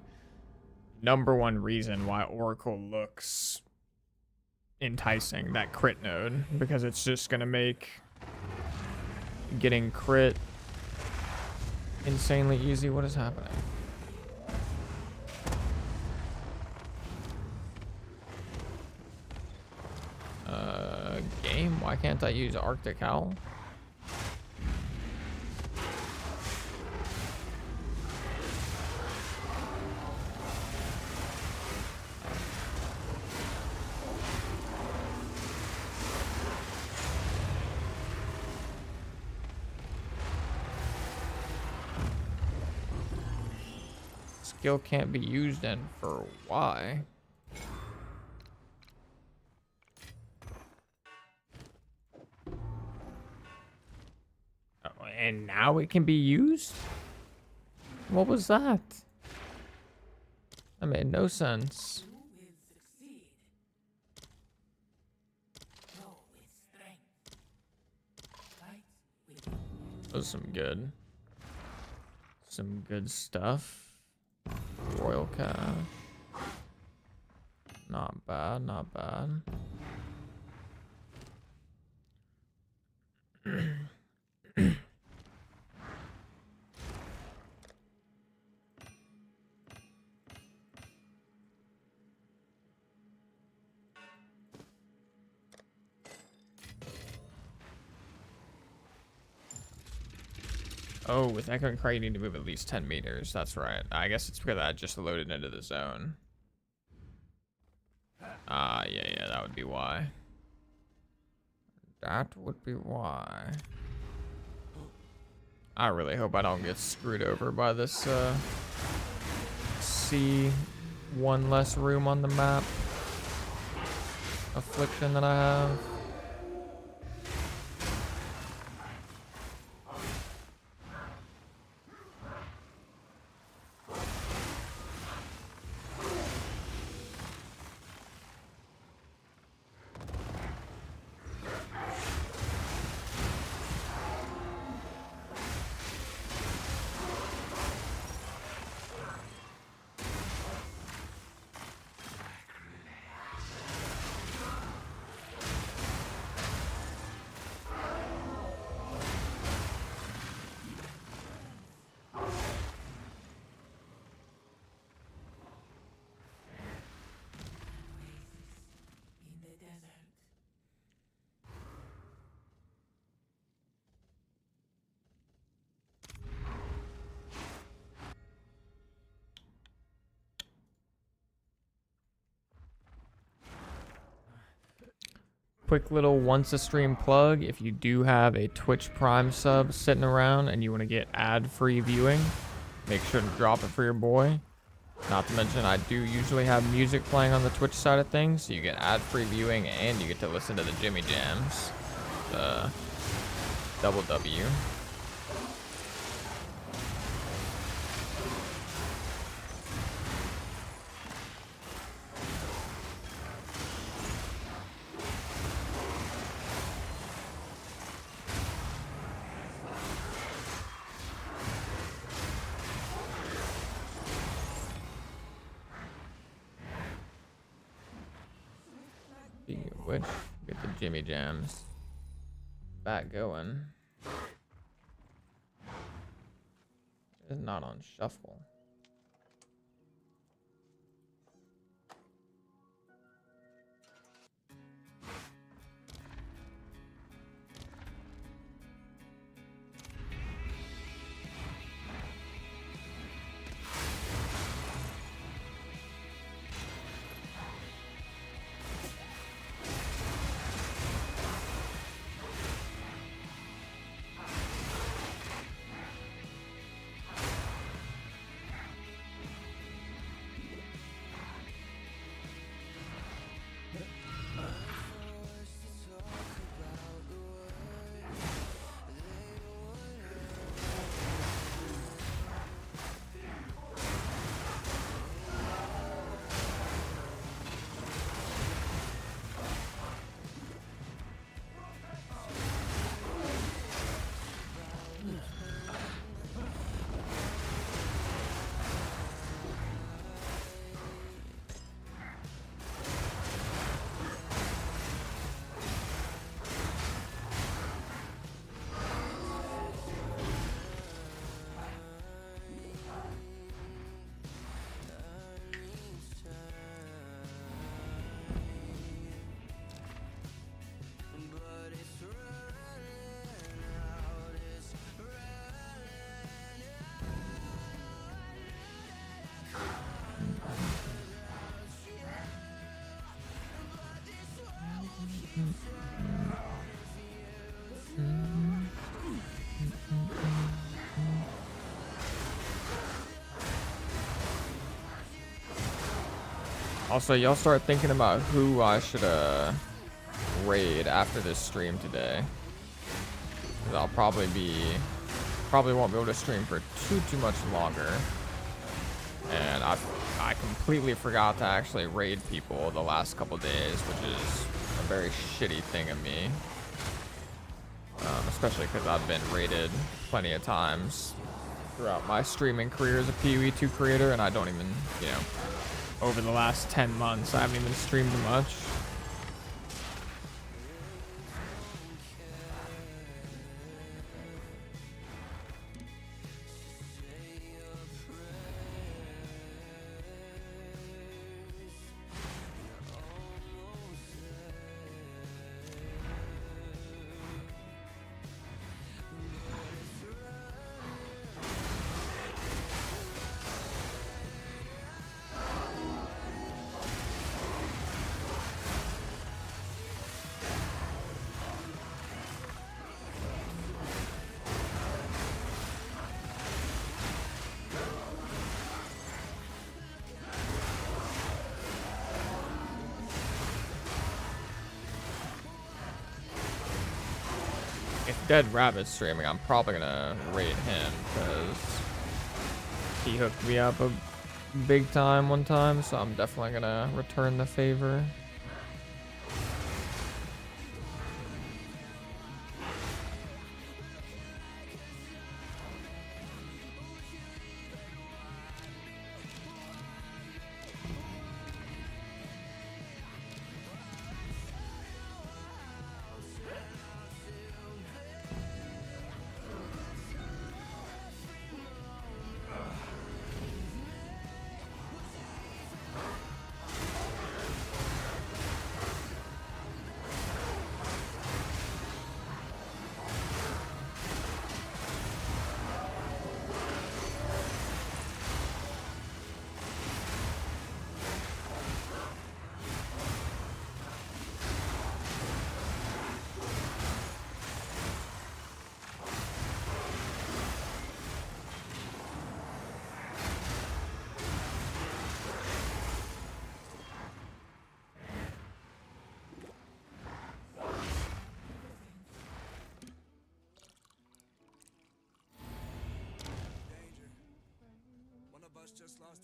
#1 reason why Oracle looks enticing, that crit node. Because it's just going to make getting crit insanely easy. What is happening? Game? Why can't I use Arctic Owl? Skill can't be used in for why? Oh, and now it can be used? What was that? That made no sense. That was some good stuff. Royal Cash. Not bad, not bad. Oh, with Echo and Cry, you need to move at least 10 meters. That's right. I guess it's because I just loaded into the zone. Yeah, that would be why. That would be why. I really hope I don't get screwed over by this, C one less room on the map affliction that I have. quick little once a stream plug. If you do have a Twitch Prime sub sitting around and you want to get ad-free viewing, make sure to drop it for your boy. Not to mention, I do usually have music playing on the Twitch side of things, so you get ad-free viewing and you get to listen to the Jimmy Jams. Double W. Speaking of which, get the Jimmy Jams back going. It's not on shuffle. Also, y'all start thinking about who I should raid after this stream today. 'Cause I'll probably won't be able to stream for too much longer. And I completely forgot to actually raid people the last couple days, which is a very shitty thing of me. Especially because I've been raided plenty of times throughout my streaming career as a POE 2 creator, and I don't even, you know, over the last 10 months, I haven't even streamed much. Dead Rabbit streaming, I'm probably gonna raid him because he hooked me up a big time one time, so I'm definitely gonna return the favor.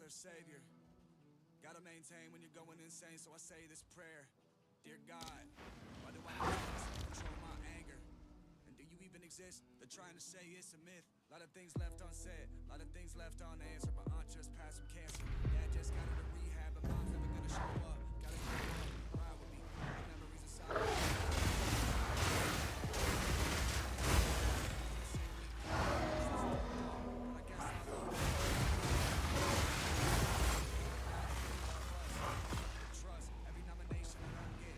their savior. Gotta maintain when you're going insane, so I say this prayer. Dear God, why do I control my anger? And do you even exist? They're trying to say it's a myth. A lot of things left unsaid, a lot of things left unanswered. My aunt just passed from cancer. Dad just got out of rehab, but mom's never gonna show up. Gotta show up, ride with me. My memories are solid. Trust every nomination I don't get.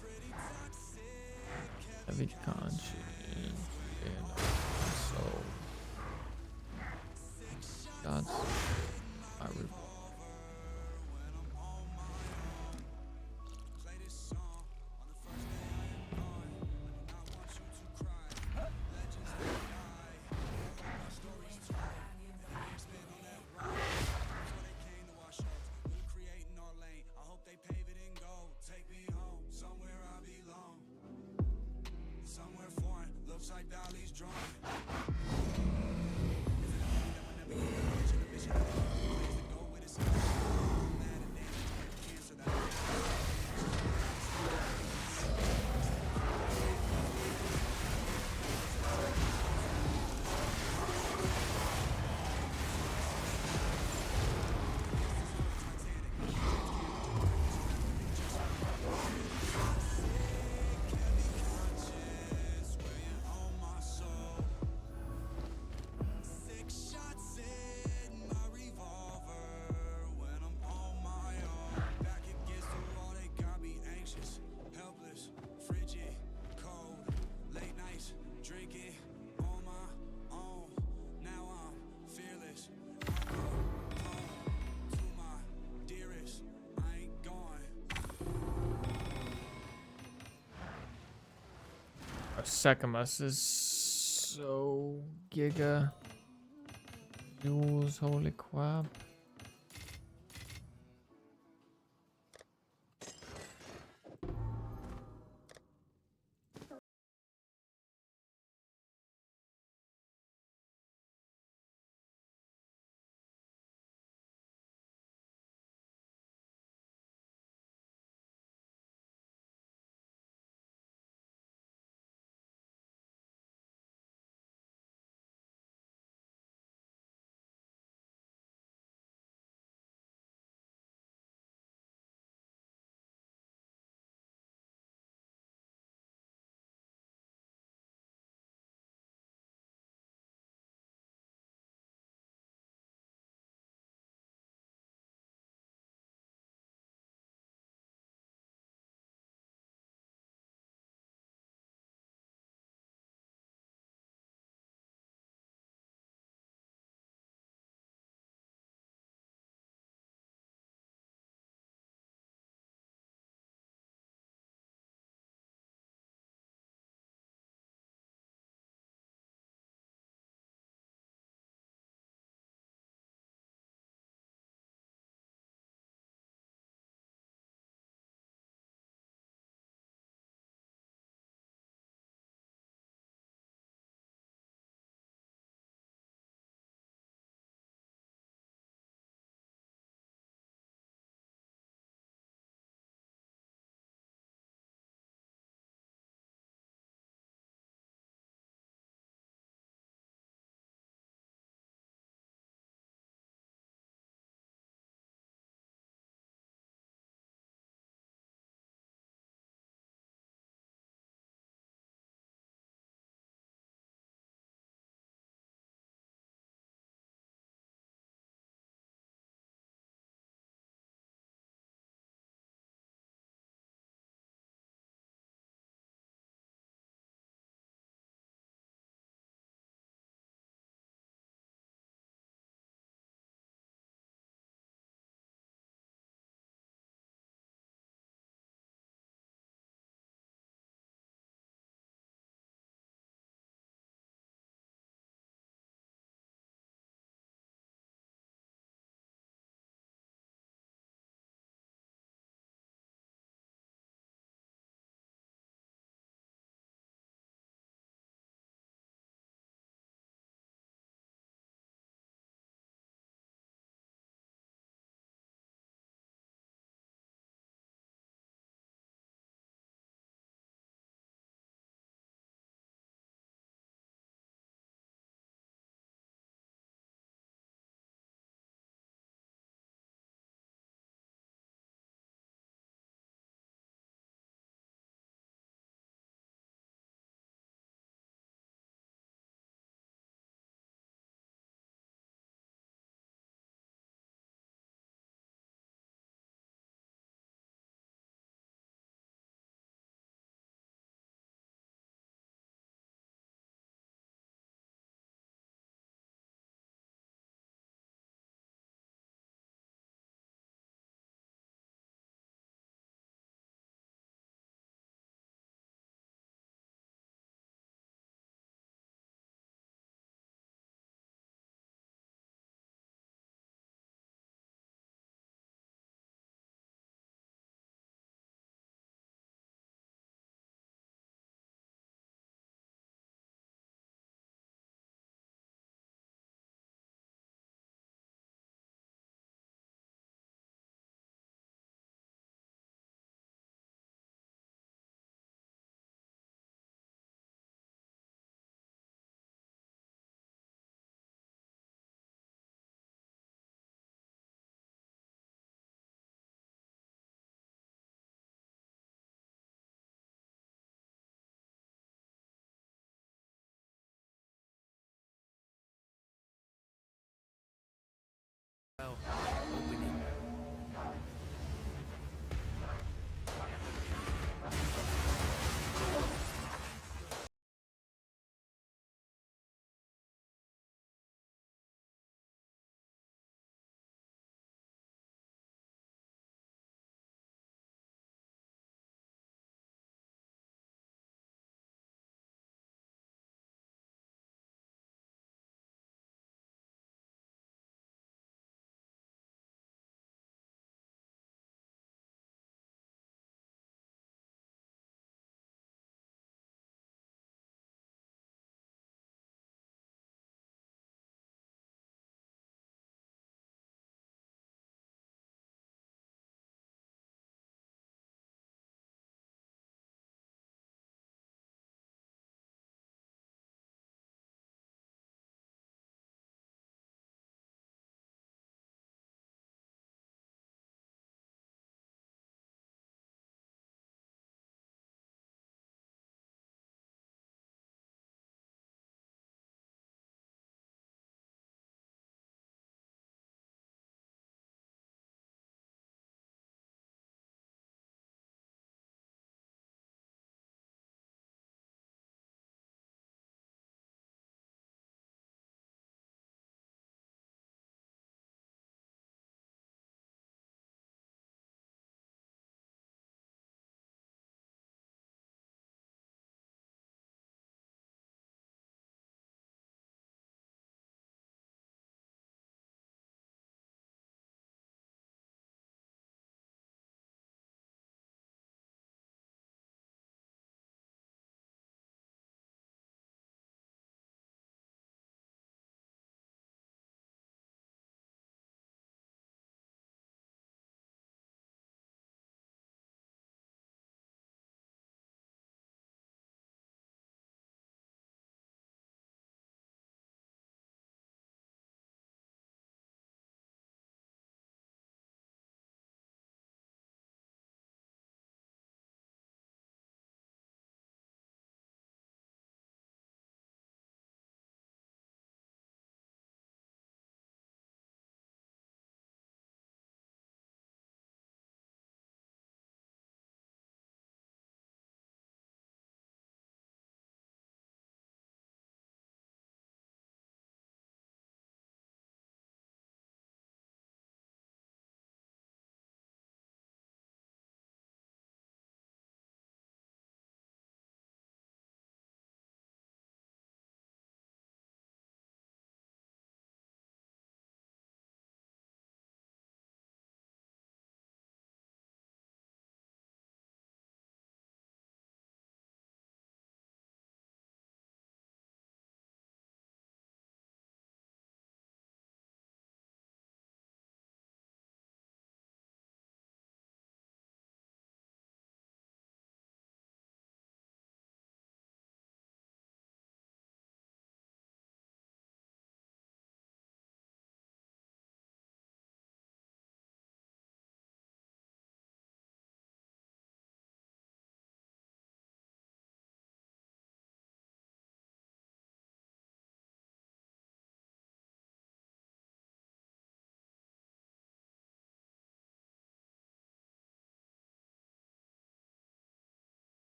Pretty toxic. Heavy conscience in my soul. That's my revolver. When I'm on my own, play this song on the first day I am gone. I do not want you to cry. Legends that die. My story's told. And years spent on that road. Before they came to our shows, we were creating our lane. I hope they pave it in gold. Take me home, somewhere I belong. Somewhere foreign, looks like Dolly's drawing. Secamus is so giga. Jules, holy crap.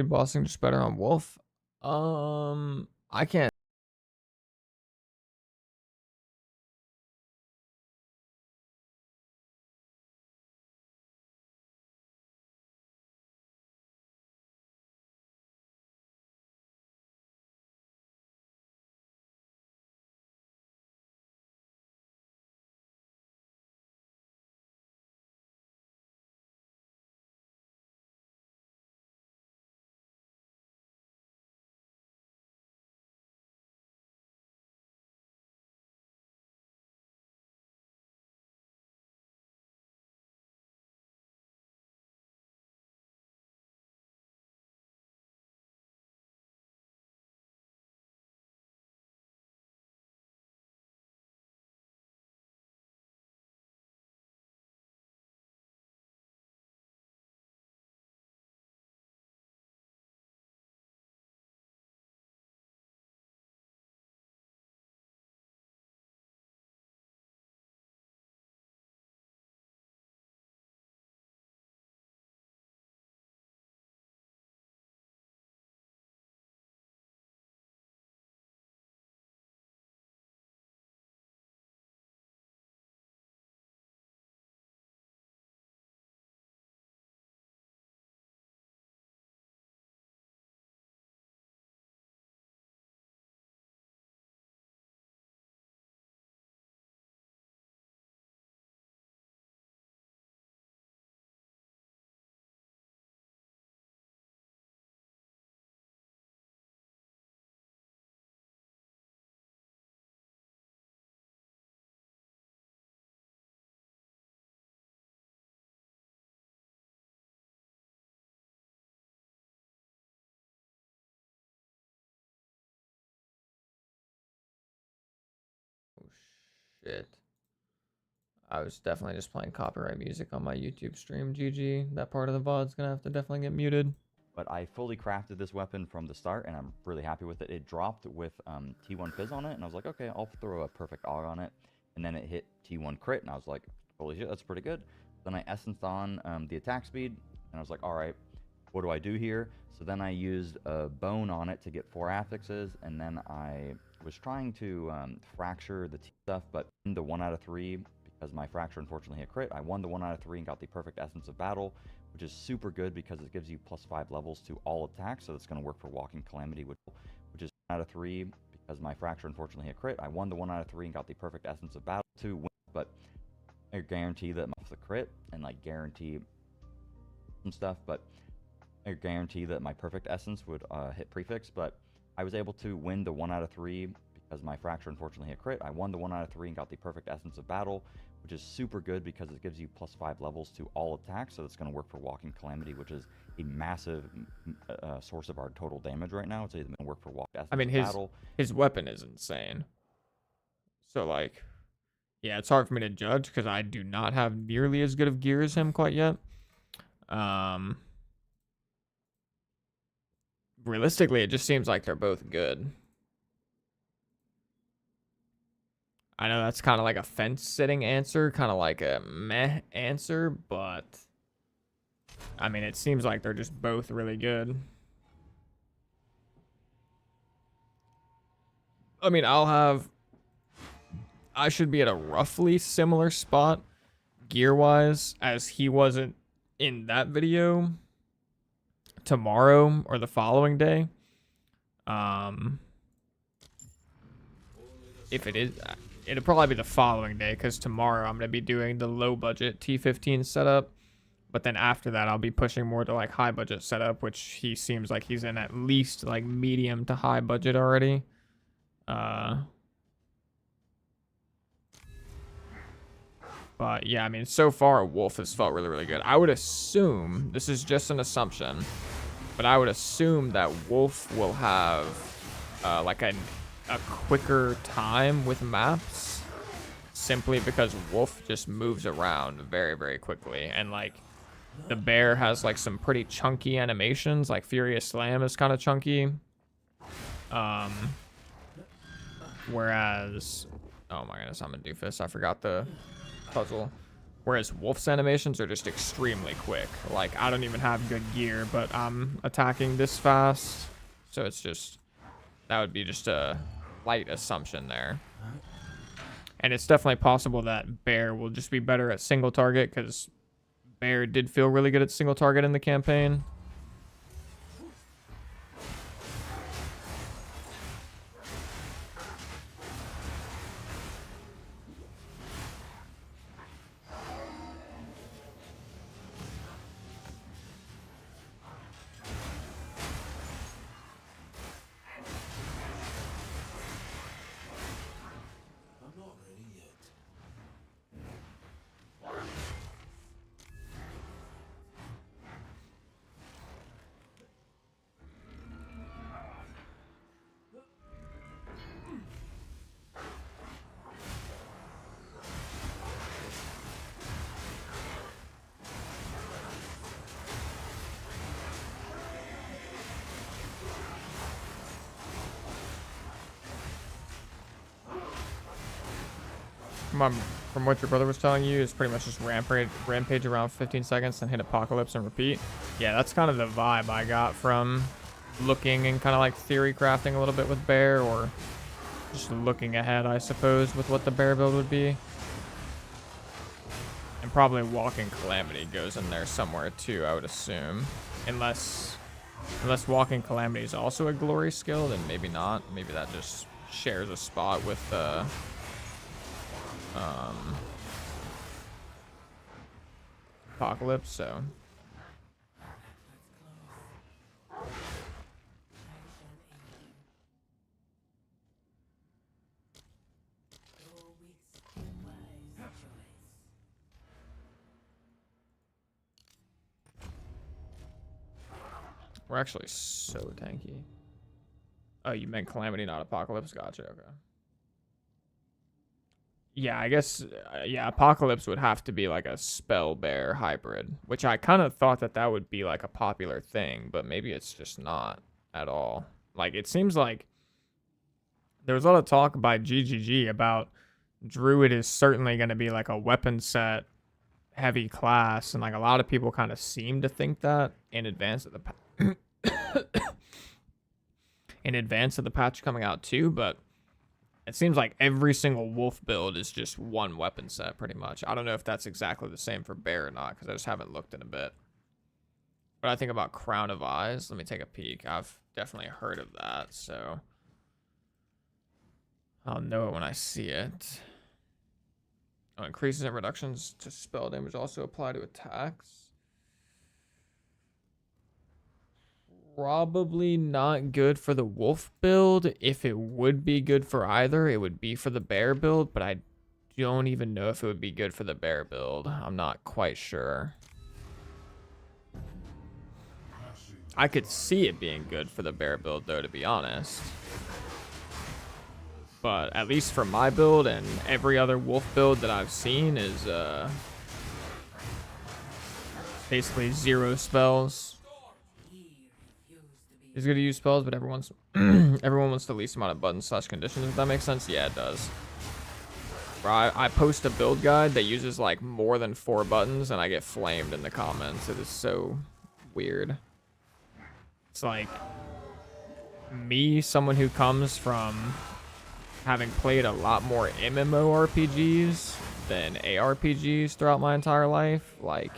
Bossing just better on Wolf. I can't. Oh shit. I was definitely just playing copyright music on my YouTube stream. GG. That part of the VOD's gonna have to definitely get muted. But I fully crafted this weapon from the start, and I'm really happy with it. It dropped with T1 Fizz on it, and I was like, okay, I'll throw a perfect AUG on it. And then it hit T1 Crit, and I was like, holy shit, that's pretty good. Then I essenced on the attack speed, and I was like, all right, what do I do here? So then I used a bone on it to get 4 affixes, and then I was trying to fracture the T stuff, but in the 1 out of 3, because my fracture unfortunately hit crit, I won the 1 out of 3 and got the perfect essence of battle, which is super good because it gives you +5 levels to all attacks, so it's going to work for Walking Calamity, which is 1 out of 3, because my fracture unfortunately hit crit. I won the 1 out of 3 and got the perfect essence of battle to win, but I guarantee that the crit and like guarantee some stuff, but I guarantee that my perfect essence would hit prefix, but I was able to win the 1 out of 3 because my fracture unfortunately hit crit. I won the 1 out of 3 and got the perfect essence of battle, which is super good because it gives you +5 levels to all attacks, so it's going to work for Walking Calamity, which is a massive source of our total damage right now. It's going to work for Walking Essence I mean, his weapon is insane. So like, yeah, it's hard for me to judge because I do not have nearly as good of gear as him quite yet. Realistically, it just seems like they're both good. I know that's kind of like a fence-sitting answer, kind of like a meh answer, but I mean, it seems like they're just both really good. I mean, I should be at a roughly similar spot gear-wise as he wasn't in that video tomorrow or the following day. If it is, it'll probably be the following day because tomorrow I'm going to be doing the low budget T15 setup. But then after that, I'll be pushing more to like high budget setup, which he seems like he's in at least like medium to high budget already. But yeah, I mean, so far Wolf has felt really, really good. I would assume, this is just an assumption, but I would assume that Wolf will have like a quicker time with maps, simply because Wolf just moves around very, very quickly. And like the bear has like some pretty chunky animations, like Furious Slam is kind of chunky. Whereas, oh my goodness, I'm a doofus. I forgot the puzzle. Whereas Wolf's animations are just extremely quick. Like, I don't even have good gear, but I'm attacking this fast. So it's just, that would be just a light assumption there. And it's definitely possible that Bear will just be better at single target, because Bear did feel really good at single target in the campaign. I'm not ready yet. From what your brother was telling you, is pretty much just rampage around 15 seconds and hit Apocalypse and repeat. Yeah, that's kind of the vibe I got from looking and kind of like theory crafting a little bit with Bear, or just looking ahead, I suppose, with what the Bear build would be. And probably Walking Calamity goes in there somewhere too, I would assume. Unless Walking Calamity is also a glory skill, then maybe not. Maybe that just shares a spot with Apocalypse, so. We're actually so tanky. Oh, you meant Calamity, not Apocalypse? Gotcha, okay. Yeah, I guess, yeah, Apocalypse would have to be like a Spell Bear hybrid, which I kind of thought that that would be like a popular thing, but maybe it's just not at all. Like, it seems like there was a lot of talk by GGG about Druid is certainly going to be like a weapon set heavy class, and like a lot of people kind of seem to think that in advance of the in advance of the patch coming out too, but it seems like every single wolf build is just one weapon set pretty much. I don't know if that's exactly the same for Bear or not, because I just haven't looked in a bit. But I think about Crown of Eyes. Let me take a peek. I've definitely heard of that, so I'll know it when I see it. Oh, increases and reductions to spell damage also apply to attacks. Probably not good for the wolf build. If it would be good for either, it would be for the bear build, but I don't even know if it would be good for the bear build. I'm not quite sure. I could see it being good for the bear build though, to be honest. But at least for my build and every other wolf build that I've seen is basically 0 spells. He's going to use spells, but everyone wants the least amount of buttons / conditions, if that makes sense. Yeah, it does. Bro, I post a build guide that uses like more than 4 buttons, and I get flamed in the comments. It is so weird. It's like me, someone who comes from having played a lot more MMORPGs than ARPGs throughout my entire life. Like,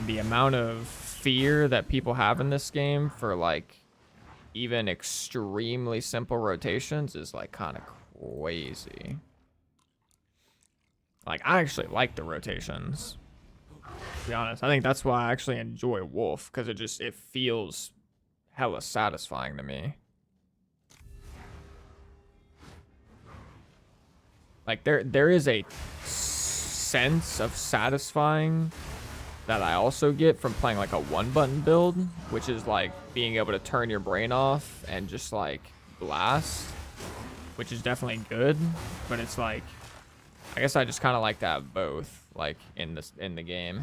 the amount of fear that people have in this game for like even extremely simple rotations is like kind of crazy. Like, I actually like the rotations, to be honest. I think that's why I actually enjoy Wolf, because it feels hella satisfying to me. Like, there is a sense of satisfying that I also get from playing like a 1-button build, which is like being able to turn your brain off and just like blast, which is definitely good, but it's like, I guess I just kind of like that both, like in the game.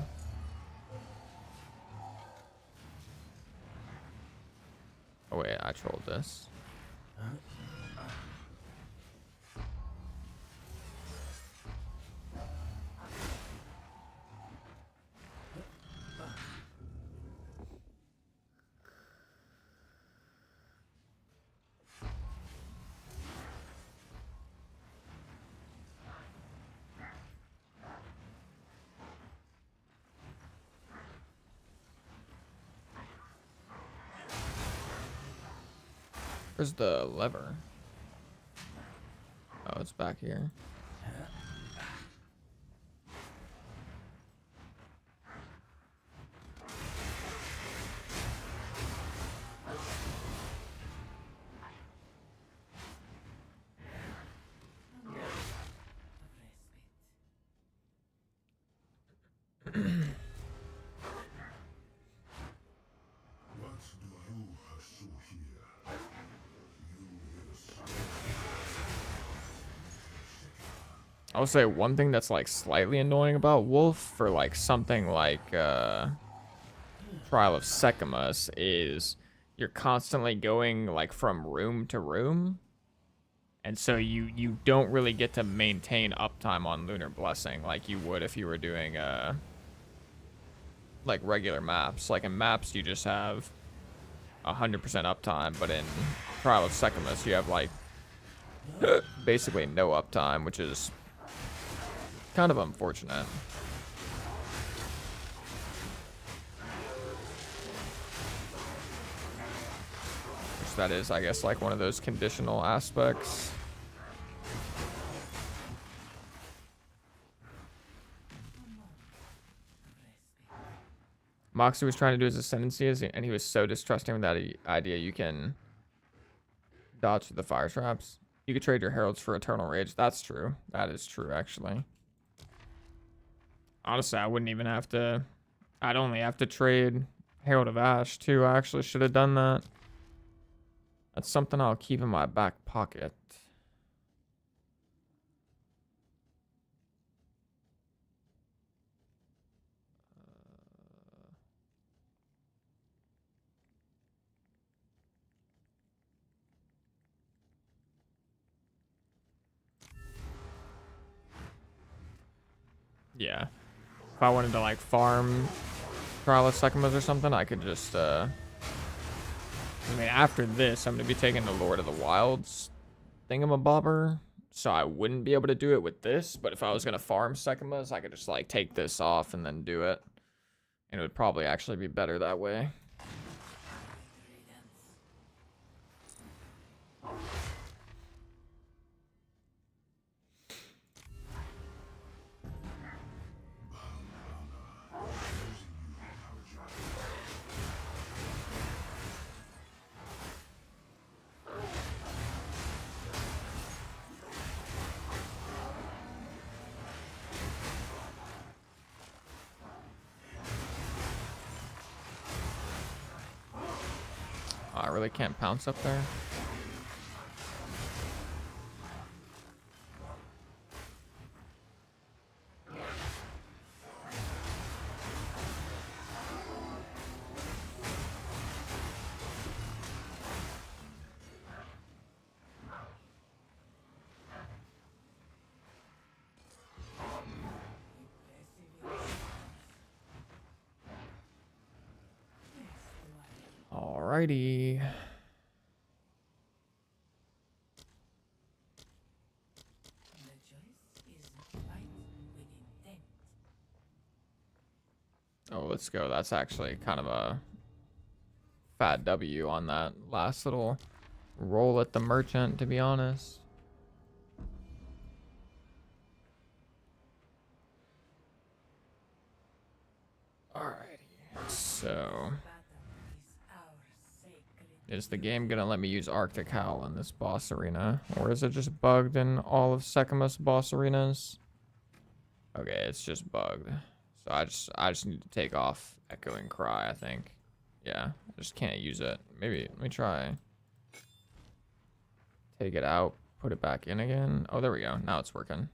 Oh wait, I trolled this. Where's the lever? Oh, it's back here. I would say one thing that's like slightly annoying about Wolf for like something like Trial of Secamus is you're constantly going like from room to room, and so you don't really get to maintain uptime on Lunar Blessing like you would if you were doing like regular maps. Like in maps you just have 100% uptime, but in Trial of Secamus you have like basically no uptime, which is kind of unfortunate. Which that is, I guess, like one of those conditional aspects. Moxie was trying to do his ascendancy, and he was so distrusting with that idea you can dodge the fire traps. You could trade your heralds for eternal rage. That's true. That is true, actually. Honestly, I wouldn't even have to. I'd only have to trade Herald of Ash, too. I actually should have done that. That's something I'll keep in my back pocket. Yeah. If I wanted to like farm Trial of Secamus or something, I could just I mean, after this, I'm gonna be taking the Lord of the Wilds thingamabobber, so I wouldn't be able to do it with this, but if I was gonna farm Secamus, I could just like take this off and then do it. And it would probably actually be better that way. I really can't pounce up there. Alrighty. Oh, let's go. That's actually kind of a fat W on that last little roll at the merchant, to be honest. Alrighty. So, is the game gonna let me use Arctic Howl in this boss arena? Or is it just bugged in all of Secamus boss arenas? Okay, it's just bugged. So I just need to take off Echoing Cry, I think. Yeah, I just can't use it. Maybe, let me try. Take it out, put it back in again. Oh, there we go. Now it's working.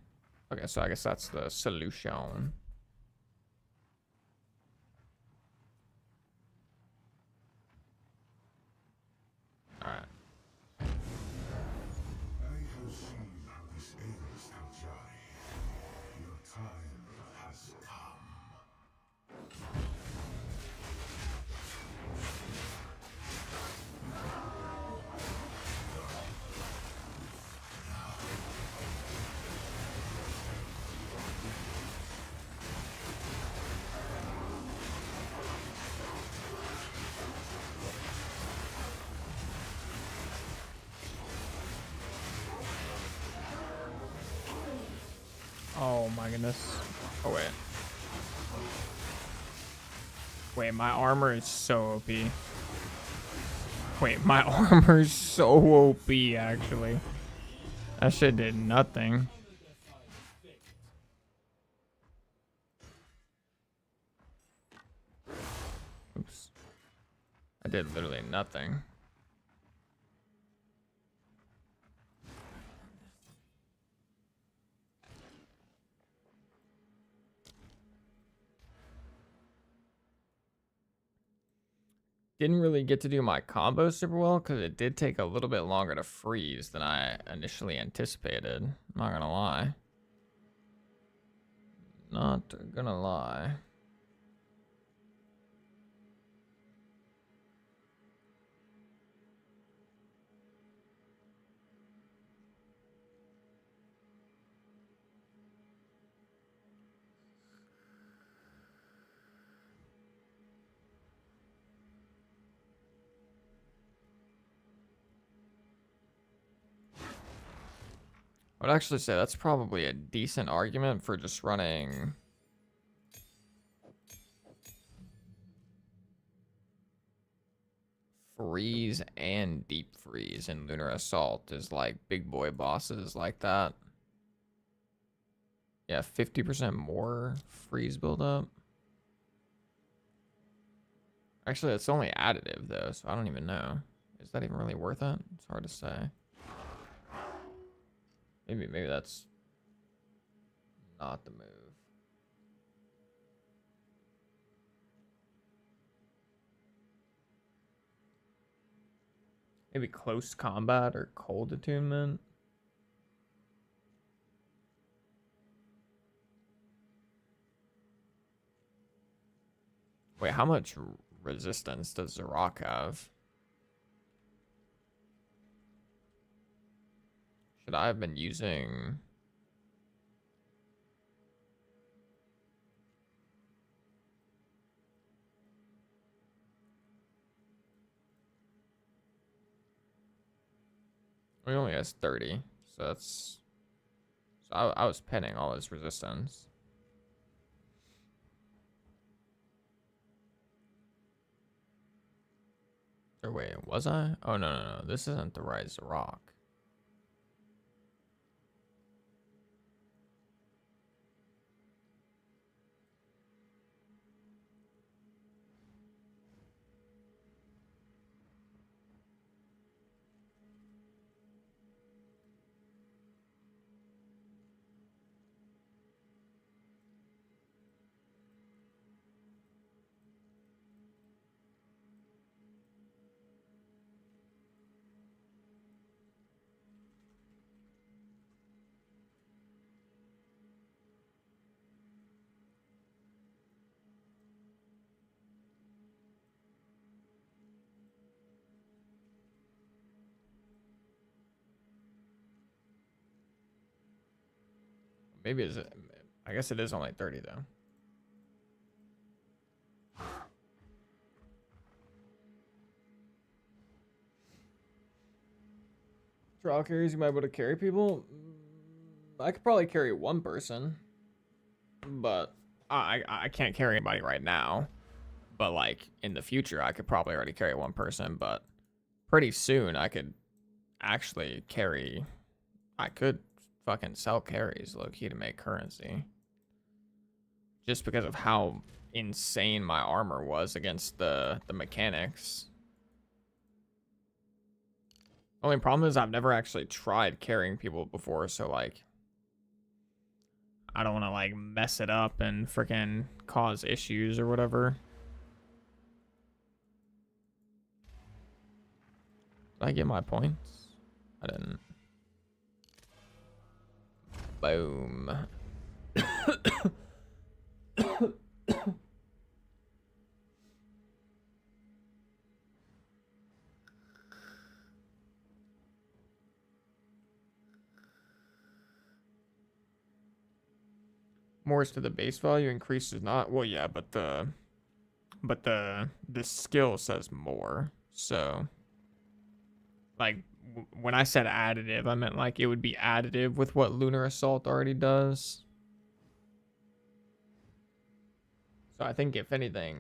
Okay, so I guess that's the solution. Alright. I have seen how this ends, Taljari. Your time has come. goodness. Oh, wait. Wait, my armor is so OP. Wait, my armor is so OP, actually. That shit did nothing. Oops. I did literally nothing. Didn't really get to do my combo super well because it did take a little bit longer to freeze than I initially anticipated. I'm not gonna lie. Not gonna lie. I would actually say that's probably a decent argument for just running freeze and deep freeze in Lunar Assault is like big boy bosses like that. Yeah, 50% more freeze buildup. Actually, it's only additive though, so I don't even know. Is that even really worth it? It's hard to say. Maybe that's not the move. Maybe close combat or cold attunement. Wait, how much resistance does Zarok have? Should I have been using... He only has 30, so that's... So I was pinning all his resistance. Or wait, was I? Oh, no. This isn't the right Zarok. Maybe is it? I guess it is only 30 though. Trial carries, you might be able to carry people. I could probably carry one person, but I can't carry anybody right now. But like in the future, I could probably already carry one person. But pretty soon, I could actually carry. I could fucking sell carries low key to make currency. Just because of how insane my armor was against the mechanics. Only problem is I've never actually tried carrying people before, so like I don't want to like mess it up and freaking cause issues or whatever. Did I get my points? I didn't. Boom. More to the base value increases not. Well, yeah, but the skill says more. So like when I said additive, I meant like it would be additive with what Lunar Assault already does. So I think if anything,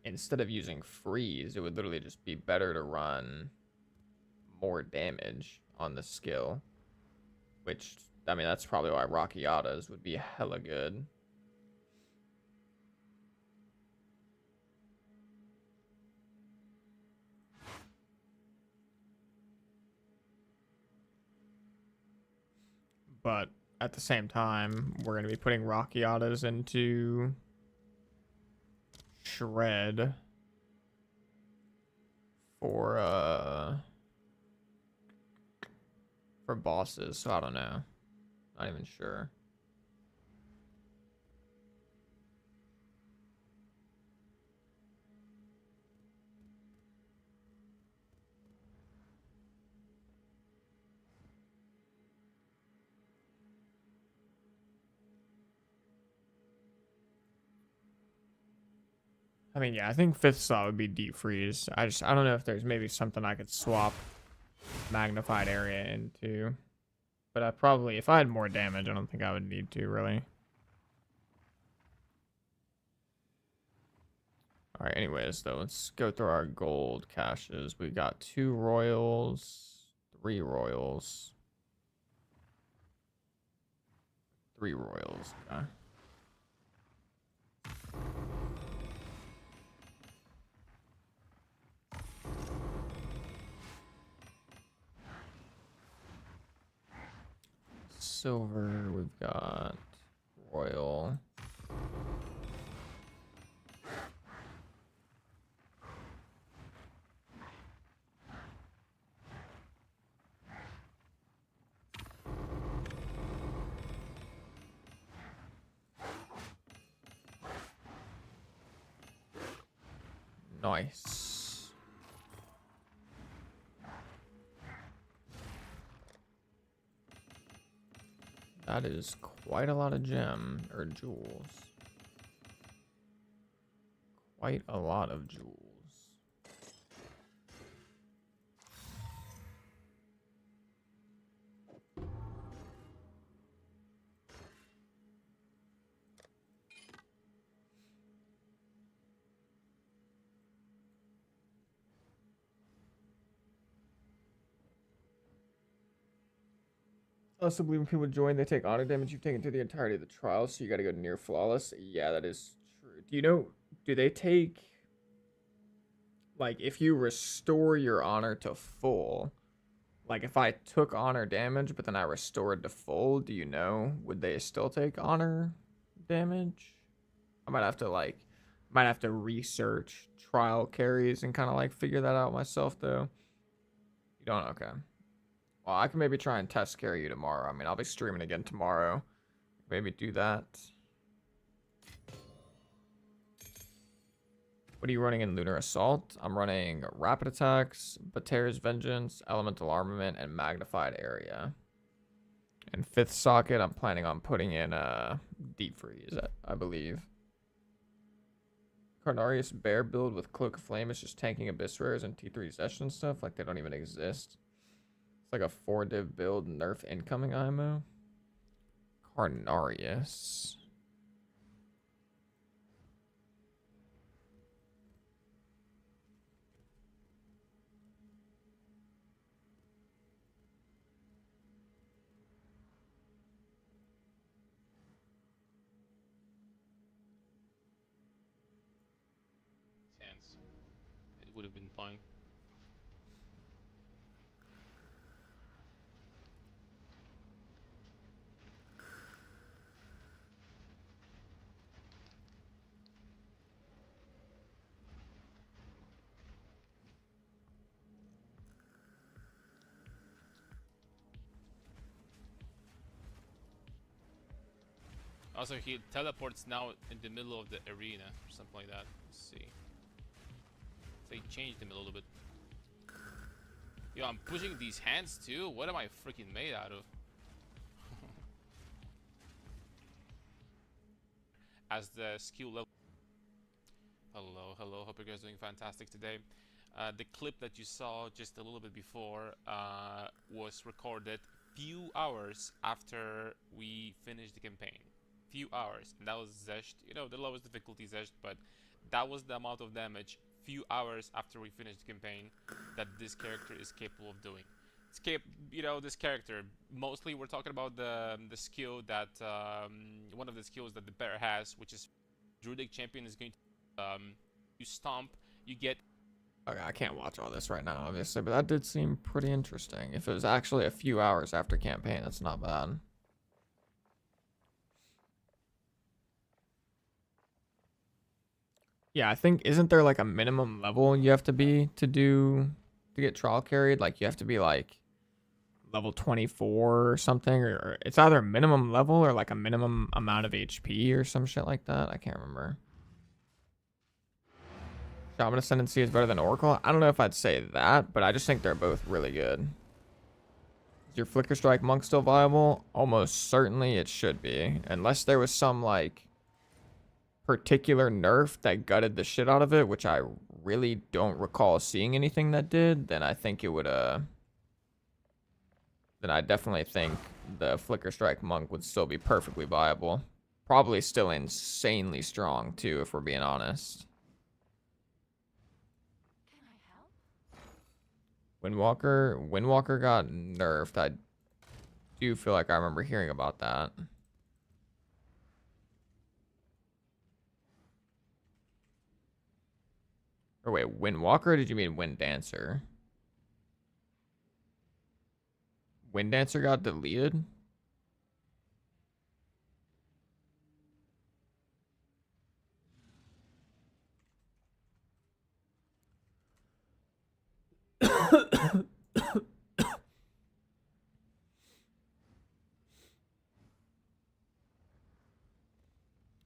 instead of using freeze, it would literally just be better to run more damage on the skill. Which, I mean, that's probably why Rockiatas would be hella good. But at the same time, we're going to be putting Rockiatas into Shred for bosses, so I don't know. Not even sure. I mean, yeah, I think fifth slot would be deep freeze. I don't know if there's maybe something I could swap magnified area into. But I probably, if I had more damage, I don't think I would need to, really. Alright, anyways, though, let's go through our gold caches. We got 2 royals, 3 royals. 3 royals, okay. Silver, we've got royal. Nice. That is quite a lot of gem or jewels. Quite a lot of jewels. I also believe when people join, they take honor damage you've taken through the entirety of the trial, so you gotta go near flawless. Yeah, that is true. Do you know, do they take, like, if you restore your honor to full, like, if I took honor damage, but then I restored to full, do you know, would they still take honor damage? I might have to research trial carries and kind of, like, figure that out myself, though. You don't? Okay. Well, I can maybe try and test carry you tomorrow. I mean, I'll be streaming again tomorrow. Maybe do that. What are you running in Lunar Assault? I'm running Rapid Attacks, Bater's Vengeance, Elemental Armament, and Magnified Area. And 5th socket, I'm planning on putting in Deep Freeze, I believe. Carnarius Bear build with Cloak of Flame is just tanking Abyss Rares and T3 Session stuff like they don't even exist. Like a 4-div build, nerf incoming IMO. Carnarius. Chance. It would have been fine. Also, he teleports now in the middle of the arena or something like that. Let's see. They changed him a little bit. Yo, I'm pushing these hands too? What am I freaking made out of? As the skill level. Hello, hello. Hope you guys are doing fantastic today. The clip that you saw just a little bit before was recorded few hours after we finished the campaign. few hours, and that was Zesht. You know, the lowest difficulty Zesht, but that was the amount of damage few hours after we finished the campaign that this character is capable of doing. You know, this character, mostly we're talking about the skill that one of the skills that the bear has, which is Druidic champion is going to you stomp, you get. Okay, I can't watch all this right now, obviously, but that did seem pretty interesting. If it was actually a few hours after campaign, that's not bad. Yeah, I think, isn't there like a minimum level you have to be to get trial carried? Like you have to be like level 24 or something, or it's either a minimum level or like a minimum amount of HP or some shit like that. I can't remember. Shaman Ascendancy is better than Oracle. I don't know if I'd say that, but I just think they're both really good. Is your Flicker Strike Monk still viable? Almost certainly it should be, unless there was some like particular nerf that gutted the shit out of it, which I really don't recall seeing anything that did. Then I think it would then I definitely think the Flicker Strike Monk would still be perfectly viable. Probably still insanely strong too, if we're being honest. Can I help? Windwalker got nerfed. I do feel like I remember hearing about that. Or wait, Windwalker, or did you mean Wind Dancer? Wind Dancer got deleted?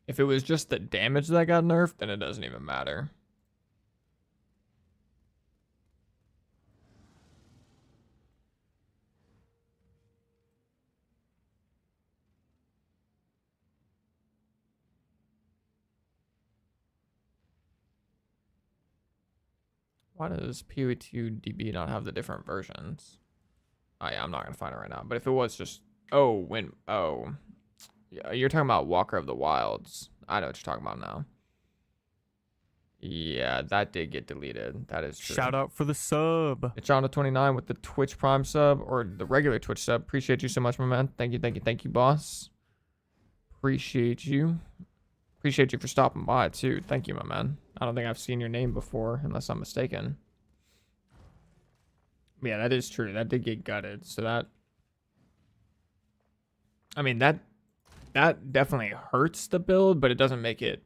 If it was just the damage that got nerfed, then it doesn't even matter. Why does POE2 DB not have the different versions? Oh yeah, I'm not gonna find it right now. But if it was just yeah, you're talking about Walker of the Wilds. I know what you're talking about now. Yeah, that did get deleted. That is true. Shout out for the sub. It's on to 29 with the Twitch Prime sub or the regular Twitch sub. Appreciate you so much, my man. Thank you, boss. Appreciate you. Appreciate you for stopping by too. Thank you, my man. I don't think I've seen your name before, unless I'm mistaken. Yeah, that is true. That did get gutted. So that, I mean, that definitely hurts the build, but it doesn't make it,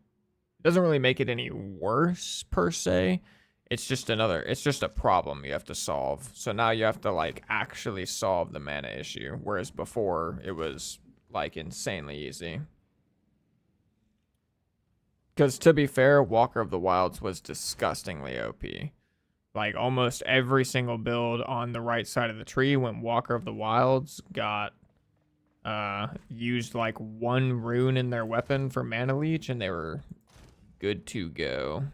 doesn't really make it any worse per se. It's just a problem you have to solve. So now you have to like actually solve the mana issue, whereas before it was like insanely easy. Because to be fair, Walker of the Wilds was disgustingly OP. Like almost every single build on the right side of the tree when Walker of the Wilds got used like one rune in their weapon for mana leech and they were good to go.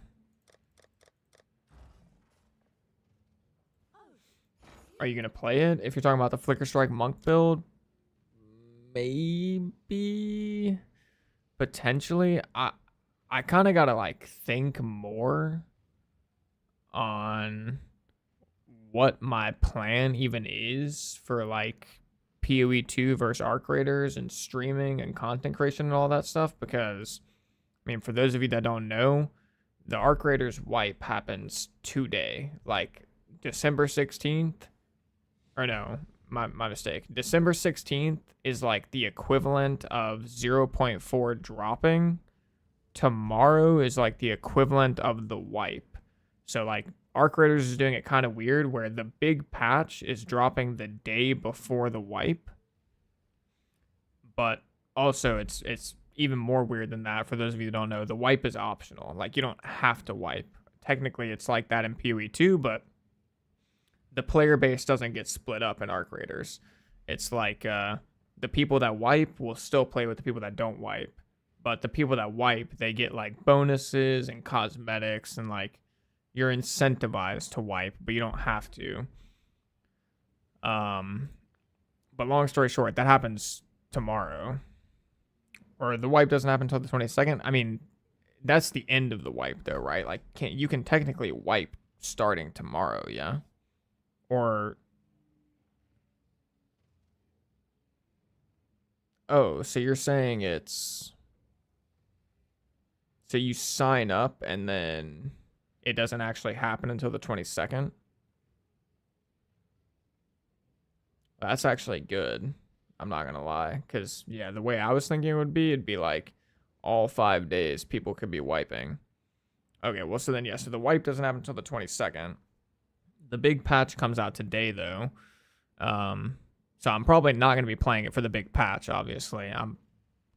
Are you gonna play it? If you're talking about the Flicker Strike Monk build, maybe, potentially. I kind of gotta like think more on what my plan even is for like POE 2 versus Arc Raiders and streaming and content creation and all that stuff, because I mean, for those of you that don't know, the Arc Raiders wipe happens today, like December 16th, or no, my mistake. December 16th is like the equivalent of 0.4 dropping. Tomorrow is like the equivalent of the wipe. So like Arc Raiders is doing it kind of weird where the big patch is dropping the day before the wipe. But also it's even more weird than that. For those of you who don't know, the wipe is optional. Like you don't have to wipe. Technically it's like that in PoE 2, but the player base doesn't get split up in Arc Raiders. It's like the people that wipe will still play with the people that don't wipe. But the people that wipe, they get like bonuses and cosmetics and like you're incentivized to wipe, but you don't have to. But long story short, that happens tomorrow. or the wipe doesn't happen until the 22nd. I mean, that's the end of the wipe though, right? Like, you can technically wipe starting tomorrow, yeah? Or, oh, so you're saying it's, so you sign up and then it doesn't actually happen until the 22nd? That's actually good. I'm not gonna lie, because yeah, the way I was thinking it would be, it'd be like all 5 days people could be wiping. Okay, well, so then yeah, so the wipe doesn't happen until the 22nd. The big patch comes out today though, so I'm probably not gonna be playing it for the big patch. Obviously, I'm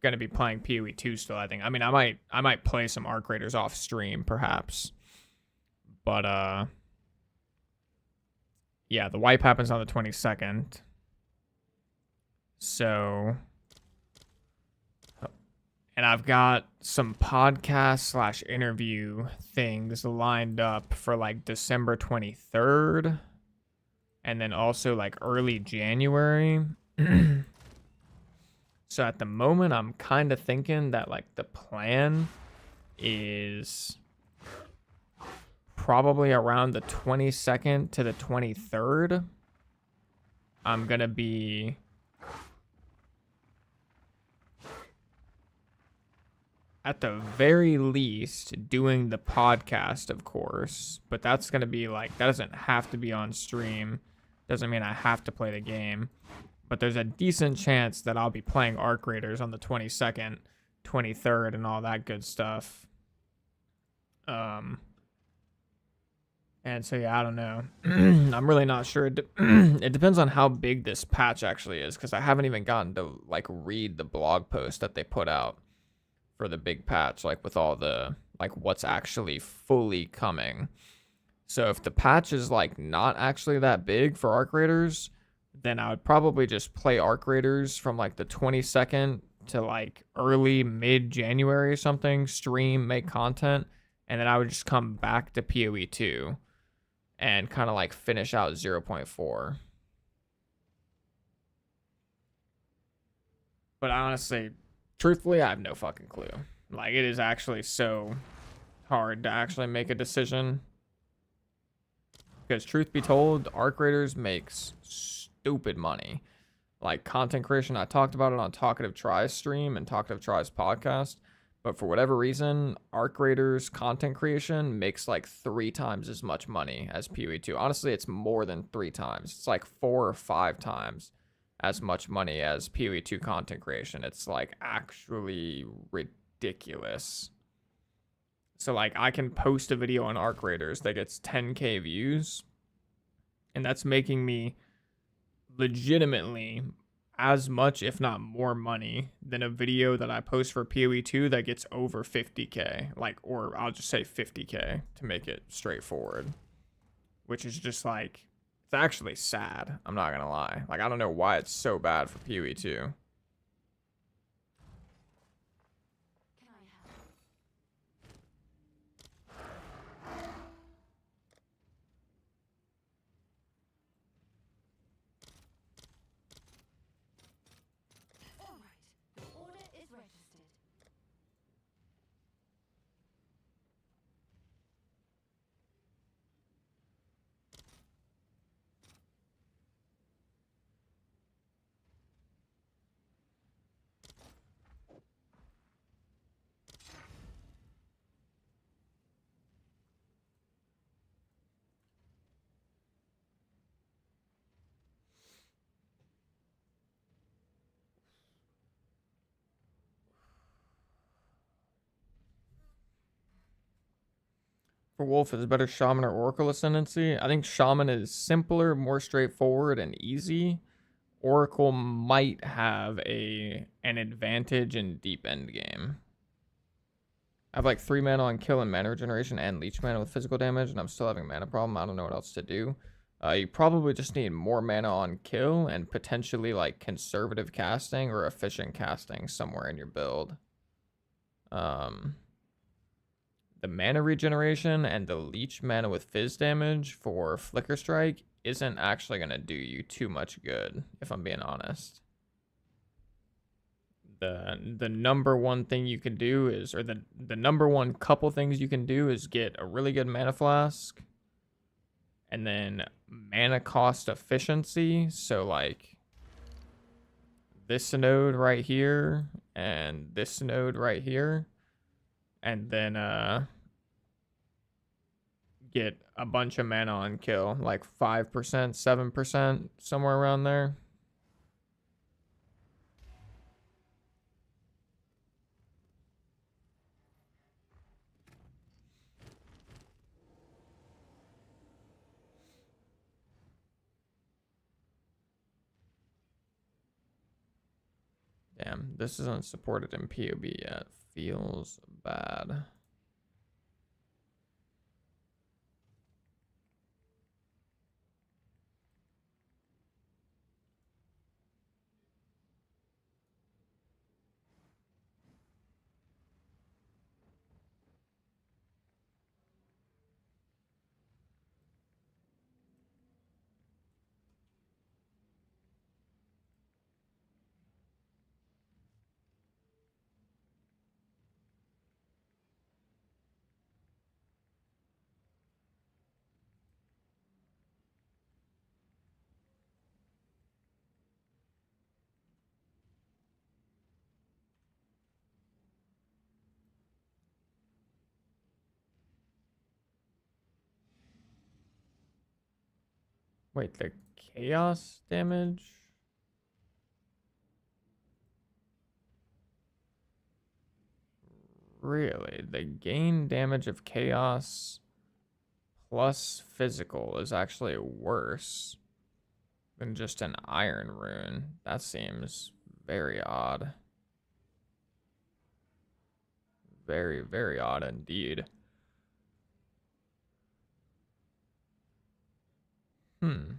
gonna be playing POE 2 still. I think. I mean, I might play some Arc Raiders off stream perhaps, but yeah, the wipe happens on the 22nd. So, and I've got some podcast / interview things lined up for like December 23rd and then also like early January. So at the moment, I'm kind of thinking that like the plan is probably around the 22nd to the 23rd. I'm going to be at the very least doing the podcast, of course, but that's going to be like, that doesn't have to be on stream. Doesn't mean I have to play the game, but there's a decent chance that I'll be playing Arc Raiders on the 22nd, 23rd, and all that good stuff. And so, yeah, I don't know. I'm really not sure. It depends on how big this patch actually is, because I haven't even gotten to, like, read the blog post that they put out for the big patch, like, with all the, like, what's actually fully coming. So if the patch is, like, not actually that big for Arc Raiders, then I would probably just play Arc Raiders from, like, the 22nd to, like, early, mid-January or something, stream, make content, and then I would just come back to POE 2 and kind of, like, finish out 0.4. But honestly, truthfully, I have no fucking clue. Like, it is actually so hard to actually make a decision. Because truth be told, Arc Raiders makes stupid money. Like, content creation, I talked about it on Talkative Tries stream and Talkative Tries podcast. But for whatever reason, Arc Raiders content creation makes like 3 times as much money as POE 2. Honestly, it's more than 3 times. It's like 4 or 5 times as much money as POE 2 content creation. It's like actually ridiculous. So like I can post a video on Arc Raiders that gets 10k views, and that's making me legitimately as much, if not more money than a video that I post for POE 2 that gets over 50k, like, or I'll just say 50k to make it straightforward, which is just like, it's actually sad. I'm not gonna lie. Like, I don't know why it's so bad for POE 2. For Wolf, is it better Shaman or Oracle Ascendancy? I think Shaman is simpler, more straightforward, and easy. Oracle might have an advantage in deep endgame. I have like 3 mana on kill and mana regeneration and leech mana with physical damage, and I'm still having a mana problem. I don't know what else to do. You probably just need more mana on kill and potentially like conservative casting or efficient casting somewhere in your build. The mana regeneration and the leech mana with fizz damage for Flicker Strike isn't actually going to do you too much good, if I'm being honest. the number one thing you can do is, or the number one couple things you can do is get a really good mana flask, and then mana cost efficiency. So like this node right here and this node right here, and then get a bunch of mana on kill, like 5%, 7%, somewhere around there. Damn, this isn't supported in POB yet. Feels bad. Wait, the chaos damage? Really? The gain damage of chaos plus physical is actually worse than just an iron rune. That seems very odd. Very, very odd indeed. Hmm.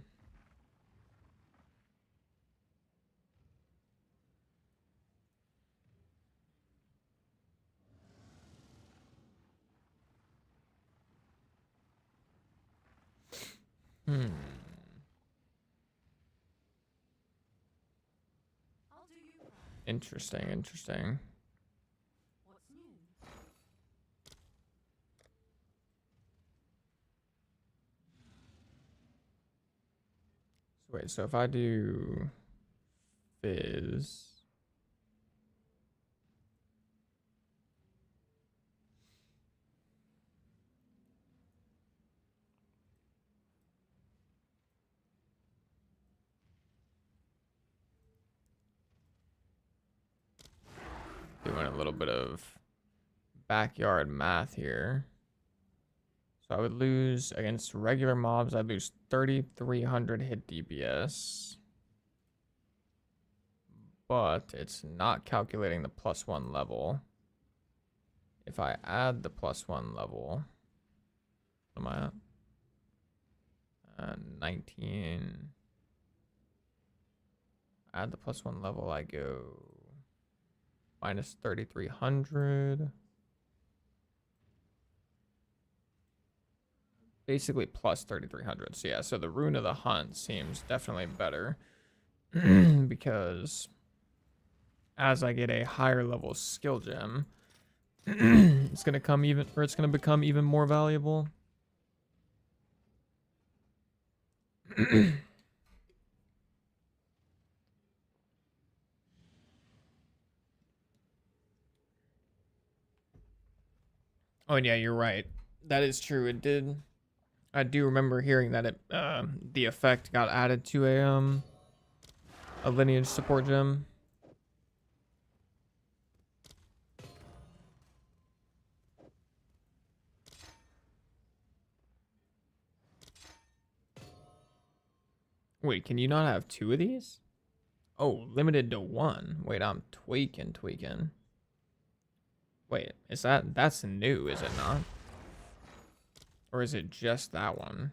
Hmm. I'll do you right. Interesting, interesting. What's new? So wait, so if I do fizz, doing a little bit of backyard math here. So I would lose against regular mobs, I'd lose 3,300 hit DPS. But it's not calculating the +1 level. If I add the +1 level, what am I at? 19. Add the +1 level, I go minus 3,300. Basically plus 3,300. So yeah, so the Rune of the Hunt seems definitely better because as I get a higher level skill gem, it's gonna become even more valuable. Oh, and yeah, you're right. That is true. It did. I do remember hearing that it the effect got added to a lineage support gem. Wait, can you not have 2 of these? Oh, limited to 1. Wait, I'm tweaking. Wait, that's new, is it not? Or is it just that one?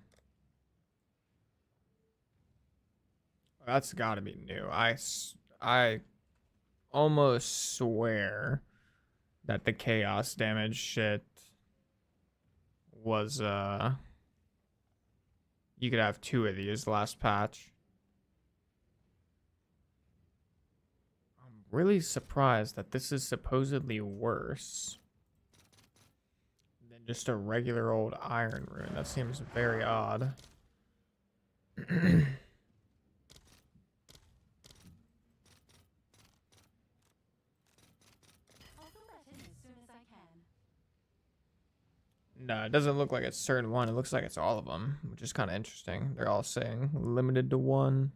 That's gotta be new. I almost swear that the chaos damage shit was, you could have 2 of these last patch. I'm really surprised that this is supposedly worse than just a regular old iron rune. That seems very odd. I'll fill that in as soon as I can. No, it doesn't look like it's certain one. It looks like it's all of them, which is kind of interesting. They're all saying limited to one.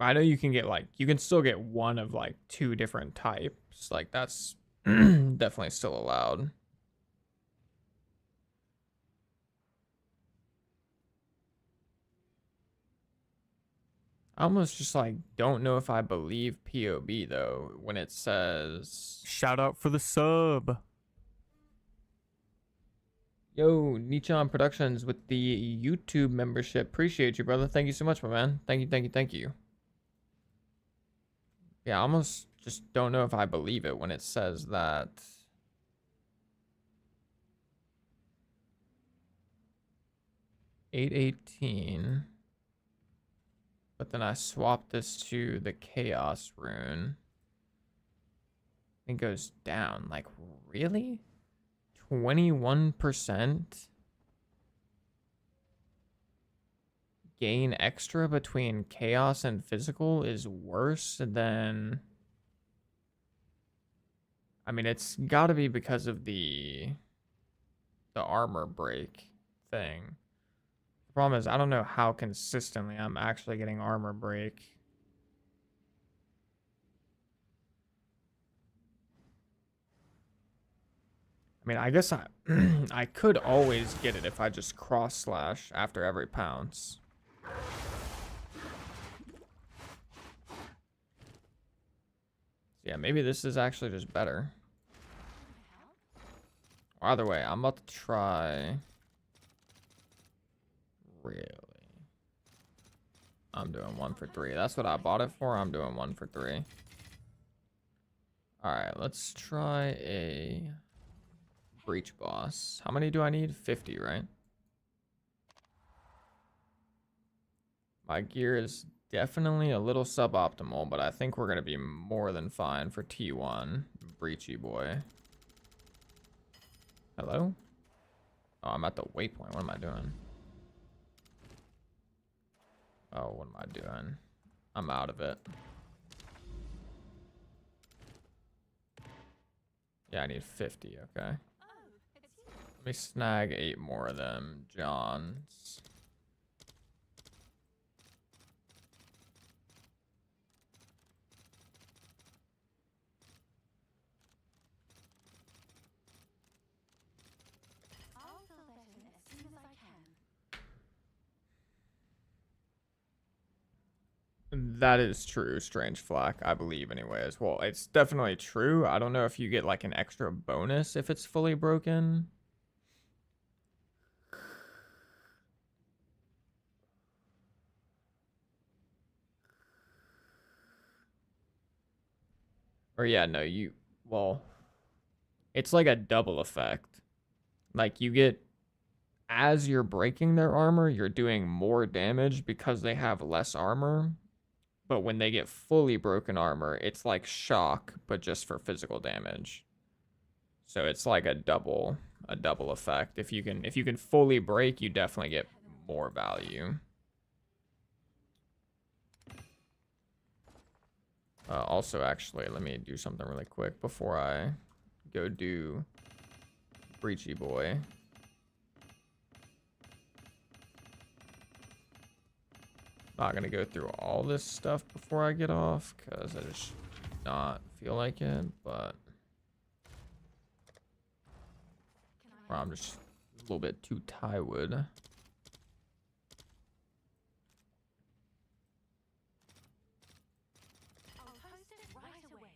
I know you can get like, you can still get one of like 2 different types. Like that's definitely still allowed. I almost just like don't know if I believe POB though when it says shout out for the sub. Yo, Nichan Productions with the YouTube membership. Appreciate you, brother. Thank you so much, my man. Thank you, thank you, thank you. Yeah, I almost just don't know if I believe it when it says that. $818. But then I swapped this to the Chaos rune. It goes down. Like, really? 21% gain extra between Chaos and Physical is worse than... I mean, it's got to be because of the armor break thing. The problem is I don't know how consistently I'm actually getting armor break. I mean, I guess I I could always get it if I just cross slash after every pounce. Yeah, maybe this is actually just better. Either way, I'm about to try. Really? I'm doing 1 for 3. That's what I bought it for. I'm doing 1 for 3. Alright, let's try a breach boss. How many do I need? 50, right? My gear is definitely a little suboptimal, but I think we're going to be more than fine for T1. Breachy boy. Hello? Oh, I'm at the waypoint. What am I doing? Oh, what am I doing? I'm out of it. Yeah, I need 50, okay. Let me snag 8 more of them, Johns. I'll fill that in as soon as I can. That is true, Strange Flack, I believe anyways. Well, it's definitely true. I don't know if you get like an extra bonus if it's fully broken. Or yeah, no, well, it's like a double effect. Like you get, as you're breaking their armor, you're doing more damage because they have less armor. But when they get fully broken armor, it's like shock, but just for physical damage. So it's like a double effect. If you can fully break, you definitely get more value. Also, actually, let me do something really quick before I go do Breachy Boy. Not gonna go through all this stuff before I get off because I just do not feel like it, but or I'm just a little bit too tired. I'll post it right away.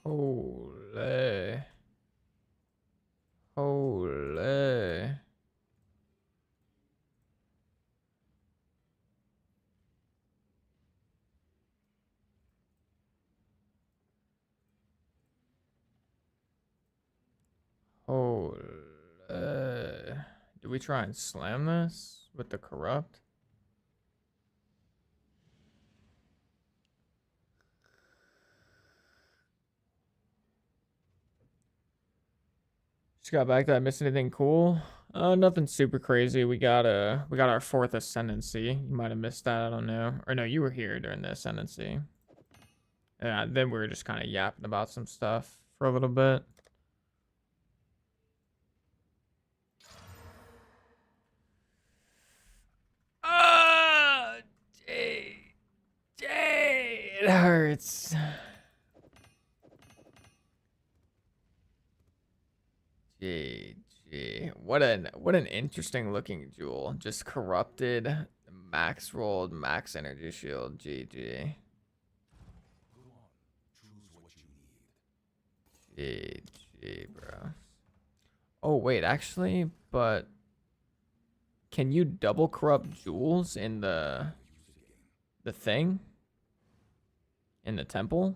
Holy. Holy. Holy. Do we try and slam this with the corrupt? Just got back. Did I miss anything cool? Nothing super crazy. We got our fourth ascendancy. You might have missed that. I don't know. Or no, you were here during the ascendancy. Yeah. Then we were just kind of yapping about some stuff for a little bit. Ah, it hurts. GG. What an interesting looking jewel. Just corrupted, max rolled, max energy shield. GG. Go on. Choose what you need. GG, bro. Oh wait, actually, but can you double corrupt jewels in the thing? In the temple?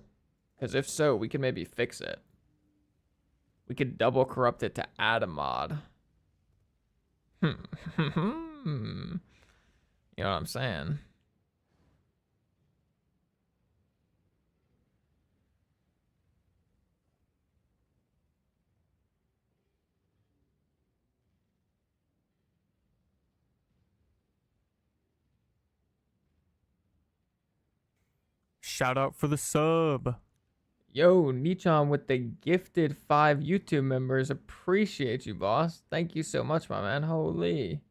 Because if so, we could maybe fix it. We could double corrupt it to add a mod. You know what I'm saying? Shout out for the sub. Yo, Nichan with the gifted 5 YouTube members. Appreciate you, boss. Thank you so much, my man. Holy.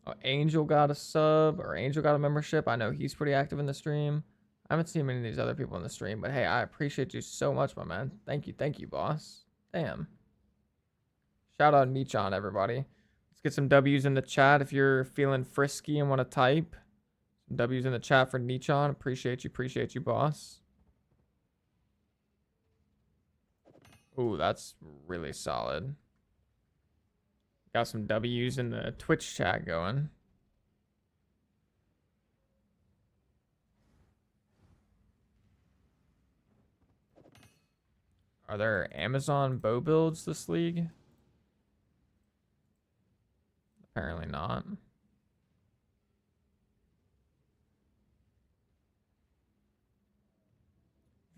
Oh, Angel got a sub, or Angel got a membership. I know he's pretty active in the stream. I haven't seen many of these other people in the stream, but hey, I appreciate you so much, my man. Thank you, boss. Damn. Shout out Nichan, everybody. Let's get some W's in the chat if you're feeling frisky and want to type. Some W's in the chat for Nichan. Appreciate you, boss. Ooh, that's really solid. Got some W's in the Twitch chat going. Are there Amazon bow builds this league? Apparently not.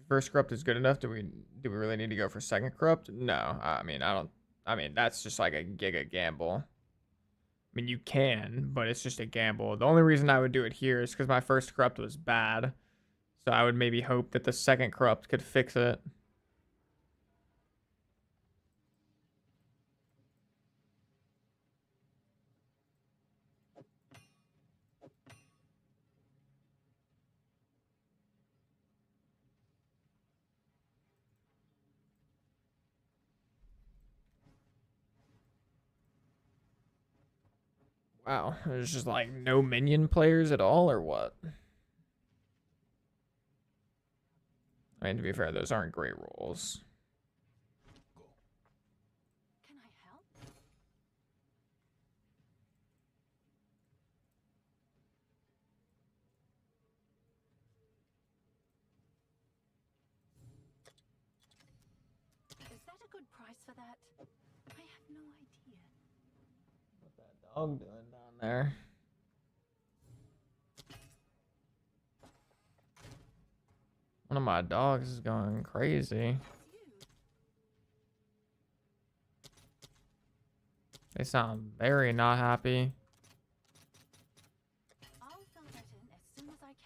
First corrupt is good enough. Do we really need to go for second corrupt? No. I mean, that's just like a giga gamble. I mean, you can, but it's just a gamble. The only reason I would do it here is because my first corrupt was bad. So I would maybe hope that the second corrupt could fix it. Wow, there's just like no minion players at all, or what? I mean, to be fair, those aren't great rolls. Can I help? Is that a good price for that? I have no idea. What's that dog doing down there? One of my dogs is going crazy. They sound very not happy. I'll fill that in as soon as I can.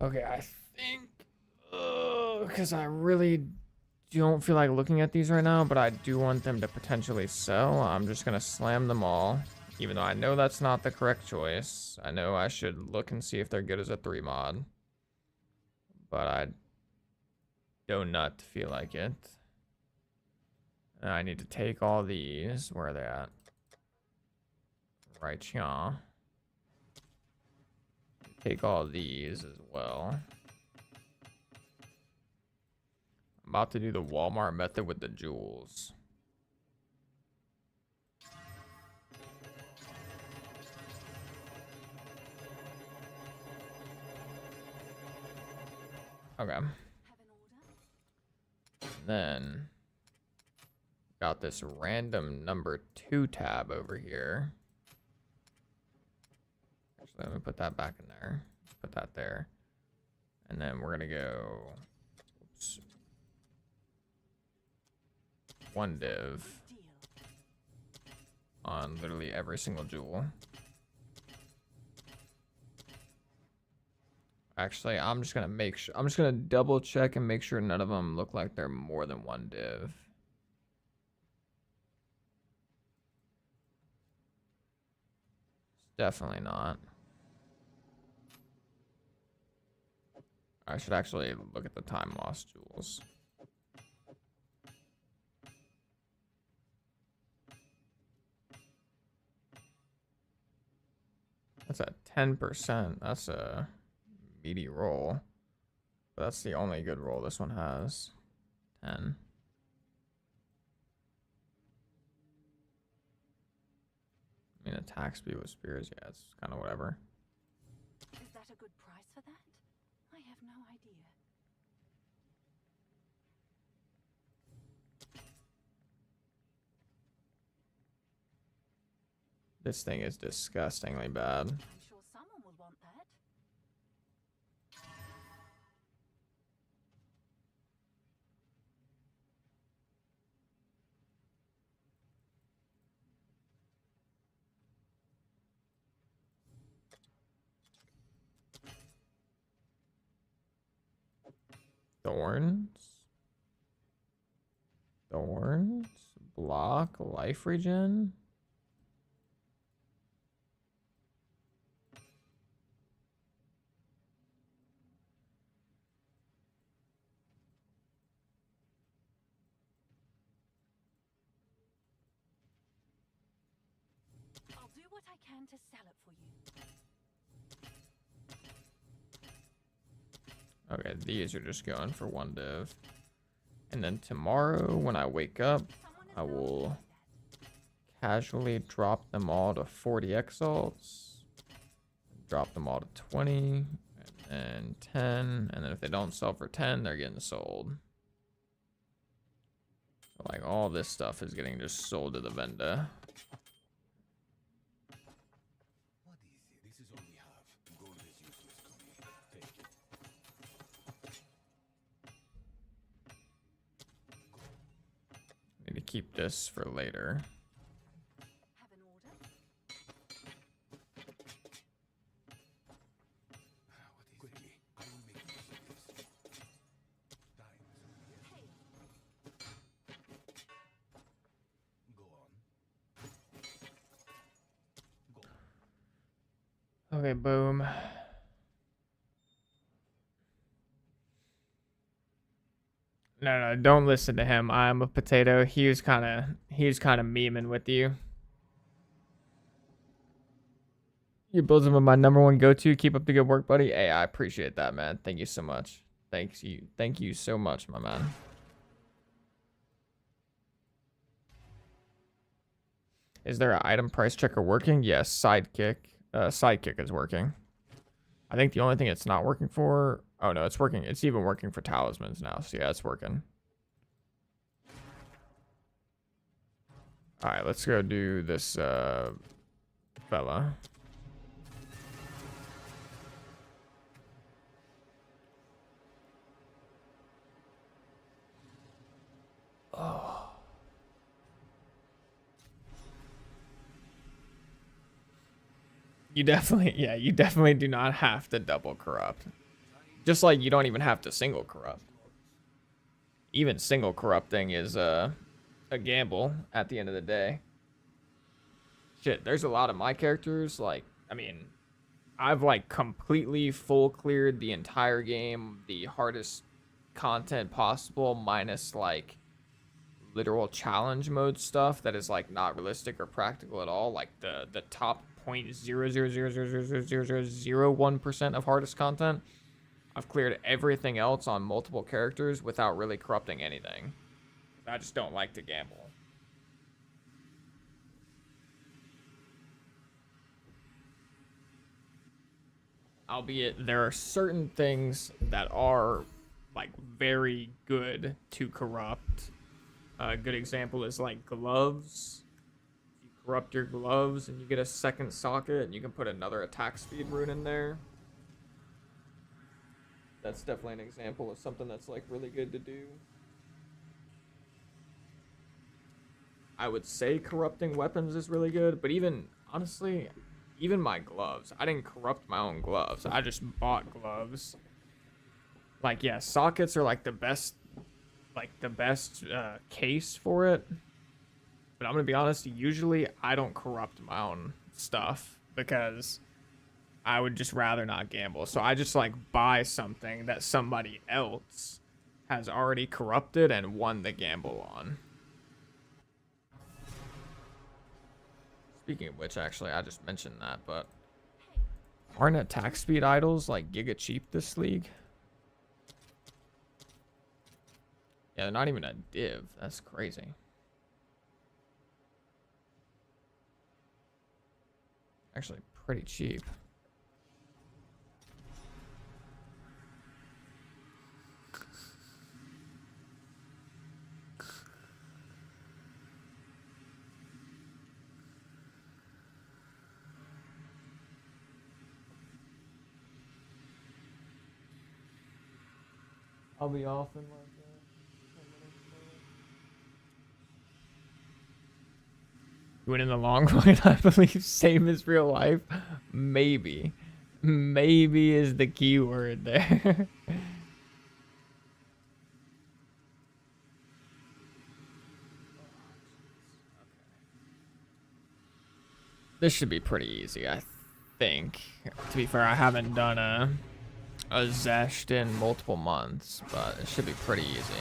Okay, I think, because I really don't feel like looking at these right now, but I do want them to potentially sell. I'm just gonna slam them all, even though I know that's not the correct choice. I know I should look and see if they're good as a 3 mod. but I do not feel like it. I need to take all these. Where are they at? Right here. Take all these as well. I'm about to do the Walmart method with the jewels. Okay. Have an order? Then got this random number 2 tab over here. Actually, let me put that back in there. Put that there. And then we're gonna go, oops, 1 div Deal. on literally every single jewel. Actually, I'm just gonna make sure. I'm just gonna double check and make sure none of them look like they're more than 1 div. Definitely not. I should actually look at the time loss jewels. That's at 10%. That's a meaty roll. But that's the only good roll this one has. 10. I mean, attack speed with spears, yeah, it's kind of whatever. Is that a good price for that? I have no idea. This thing is disgustingly bad. I'm sure someone will want that. Thorns. Thorns. Block. Life regen. I'll do what I can to sell it for you. Okay, these are just going for 1 div. And then tomorrow when I wake up, Someone is I known to will do that. casually drop them all to 40 exalts. Drop them all to 20. And 10. And then if they don't sell for 10, they're getting sold. So like all this stuff is getting just sold to the vendor. What is it? This is all we have. Gold is useless to me. Take it. Need to keep this for later. Have an order? What is it? Quickly, I will make use of this. Time is Hey, go on. Go. Okay, boom. No, don't listen to him. I'm a potato. He was kind of memeing with you. Your builds are my #1 go-to. Keep up the good work, buddy. Hey, I appreciate that, man. Thank you so much. Thank you so much, my man. Is there an item price checker working? Yes, sidekick is working. I think the only thing it's not working for, oh no, it's working. It's even working for talismans now. So yeah, it's working. All right, let's go do this fella. Oh. You definitely do not have to double corrupt. Just like you don't even have to single corrupt. Even single corrupting is a gamble at the end of the day. Shit, there's a lot of my characters, like, I mean, I've like completely full cleared the entire game, the hardest content possible, minus like literal challenge mode stuff that is like not realistic or practical at all. Like the top 0.000000001% of hardest content. I've cleared everything else on multiple characters without really corrupting anything. I just don't like to gamble. Albeit there are certain things that are like very good to corrupt. A good example is like gloves. You corrupt your gloves and you get a second socket and you can put another attack speed rune in there. That's definitely an example of something that's like really good to do. I would say corrupting weapons is really good, but even honestly, even my gloves, I didn't corrupt my own gloves. I just bought gloves. Like, yeah, sockets are like the best case for it. But I'm gonna be honest, usually I don't corrupt my own stuff because I would just rather not gamble. So I just like buy something that somebody else has already corrupted and won the gamble on. Speaking of which, actually, I just mentioned that, but aren't attack speed idols like giga cheap this league? Yeah, they're not even a div. That's crazy. Actually, pretty cheap. I'll be off in like 10 minutes. You went in the long run, I believe, same as real life. Maybe. Maybe is the key word there. This should be pretty easy, I think. To be fair, I haven't done a Zesht in multiple months, but it should be pretty easy.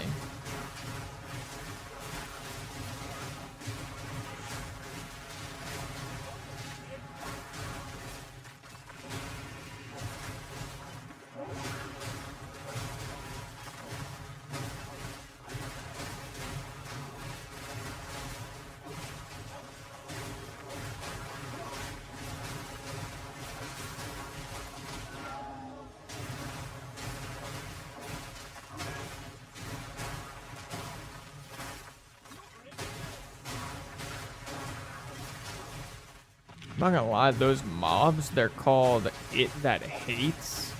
I'm not gonna lie, those mobs, they're called It That Hates.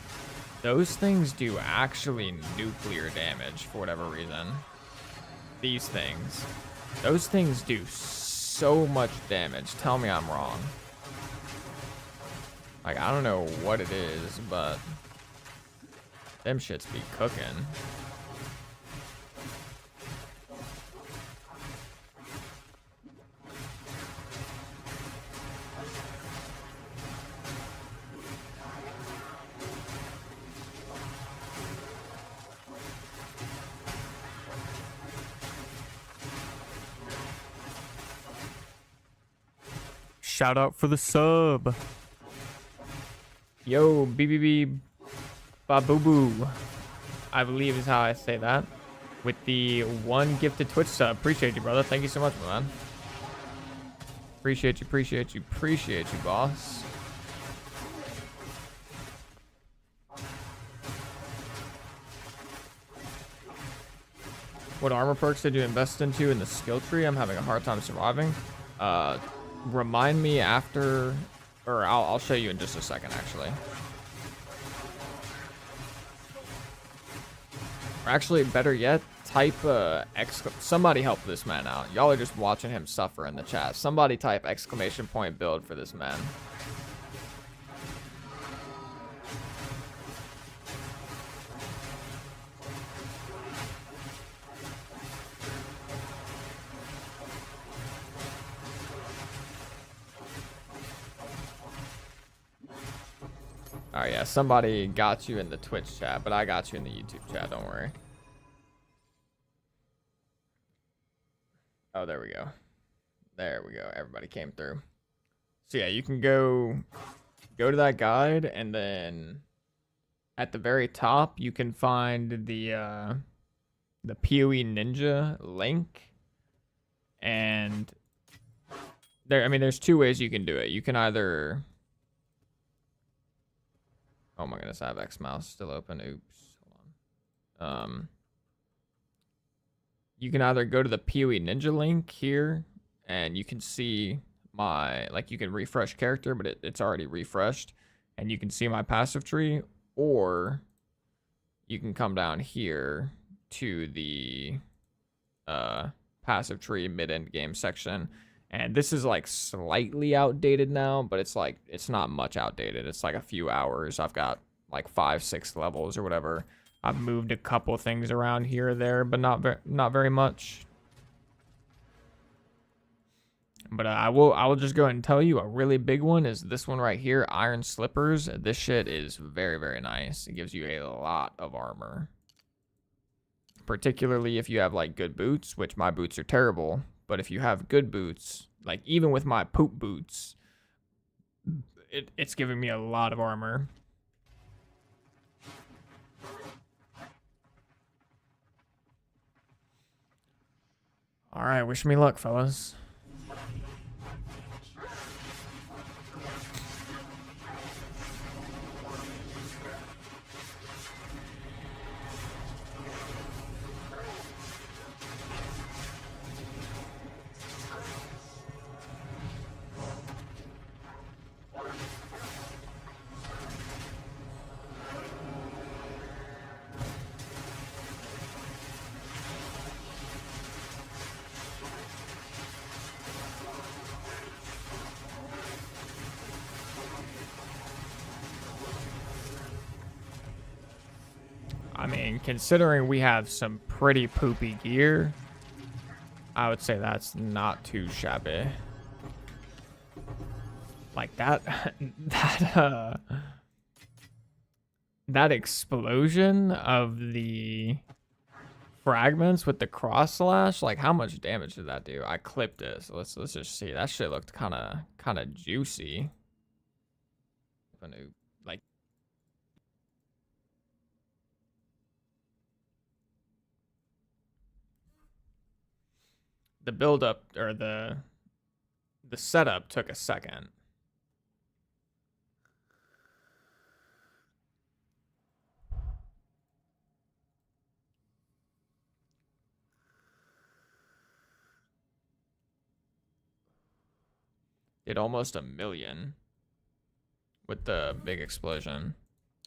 Those things do actually nuclear damage for whatever reason. These things. Those things do so much damage. Tell me I'm wrong. Like, I don't know what it is, but them shits be cooking. Shout out for the sub. Yo, BBB Babubu, I believe is how I say that. With the one gifted Twitch sub. Appreciate you, brother. Thank you so much, man. Appreciate you, appreciate you, appreciate you, boss. What armor perks did you invest into in the skill tree? I'm having a hard time surviving. Remind me after, or I'll show you in just a second, actually. Or actually, better yet, type somebody help this man out. Y'all are just watching him suffer in the chat. Somebody type exclamation point build for this man. Oh yeah, somebody got you in the Twitch chat, but I got you in the YouTube chat, don't worry. Oh, there we go. There we go. Everybody came through. So yeah, you can go to that guide, and then at the very top you can find the POE Ninja link. And there, I mean, there's two ways you can do it. You can either, oh my goodness, I have X mouse still open. Oops, hold on. You can either go to the POE Ninja link here, and you can see my, like, you can refresh character, but it's already refreshed, and you can see my passive tree, or you can come down here to the passive tree mid-end game section, and this is like slightly outdated now, but it's like, it's not much outdated. It's like a few hours. I've got like 5-6 levels or whatever. I've moved a couple things around here or there, but not very much. But I will just go ahead and tell you, a really big one is this one right here, Iron Slippers. This shit is very, very nice. It gives you a lot of armor. Particularly if you have like good boots, which my boots are terrible, but if you have good boots, like even with my poop boots, it's giving me a lot of armor. All right, wish me luck, fellas. I mean, considering we have some pretty poopy gear, I would say that's not too shabby. Like that that explosion of the fragments with the cross slash, like how much damage did that do? I clipped it, so let's just see. That shit looked kind of juicy. Like, the build up, or the setup took a second. Did almost 1 million with the big explosion.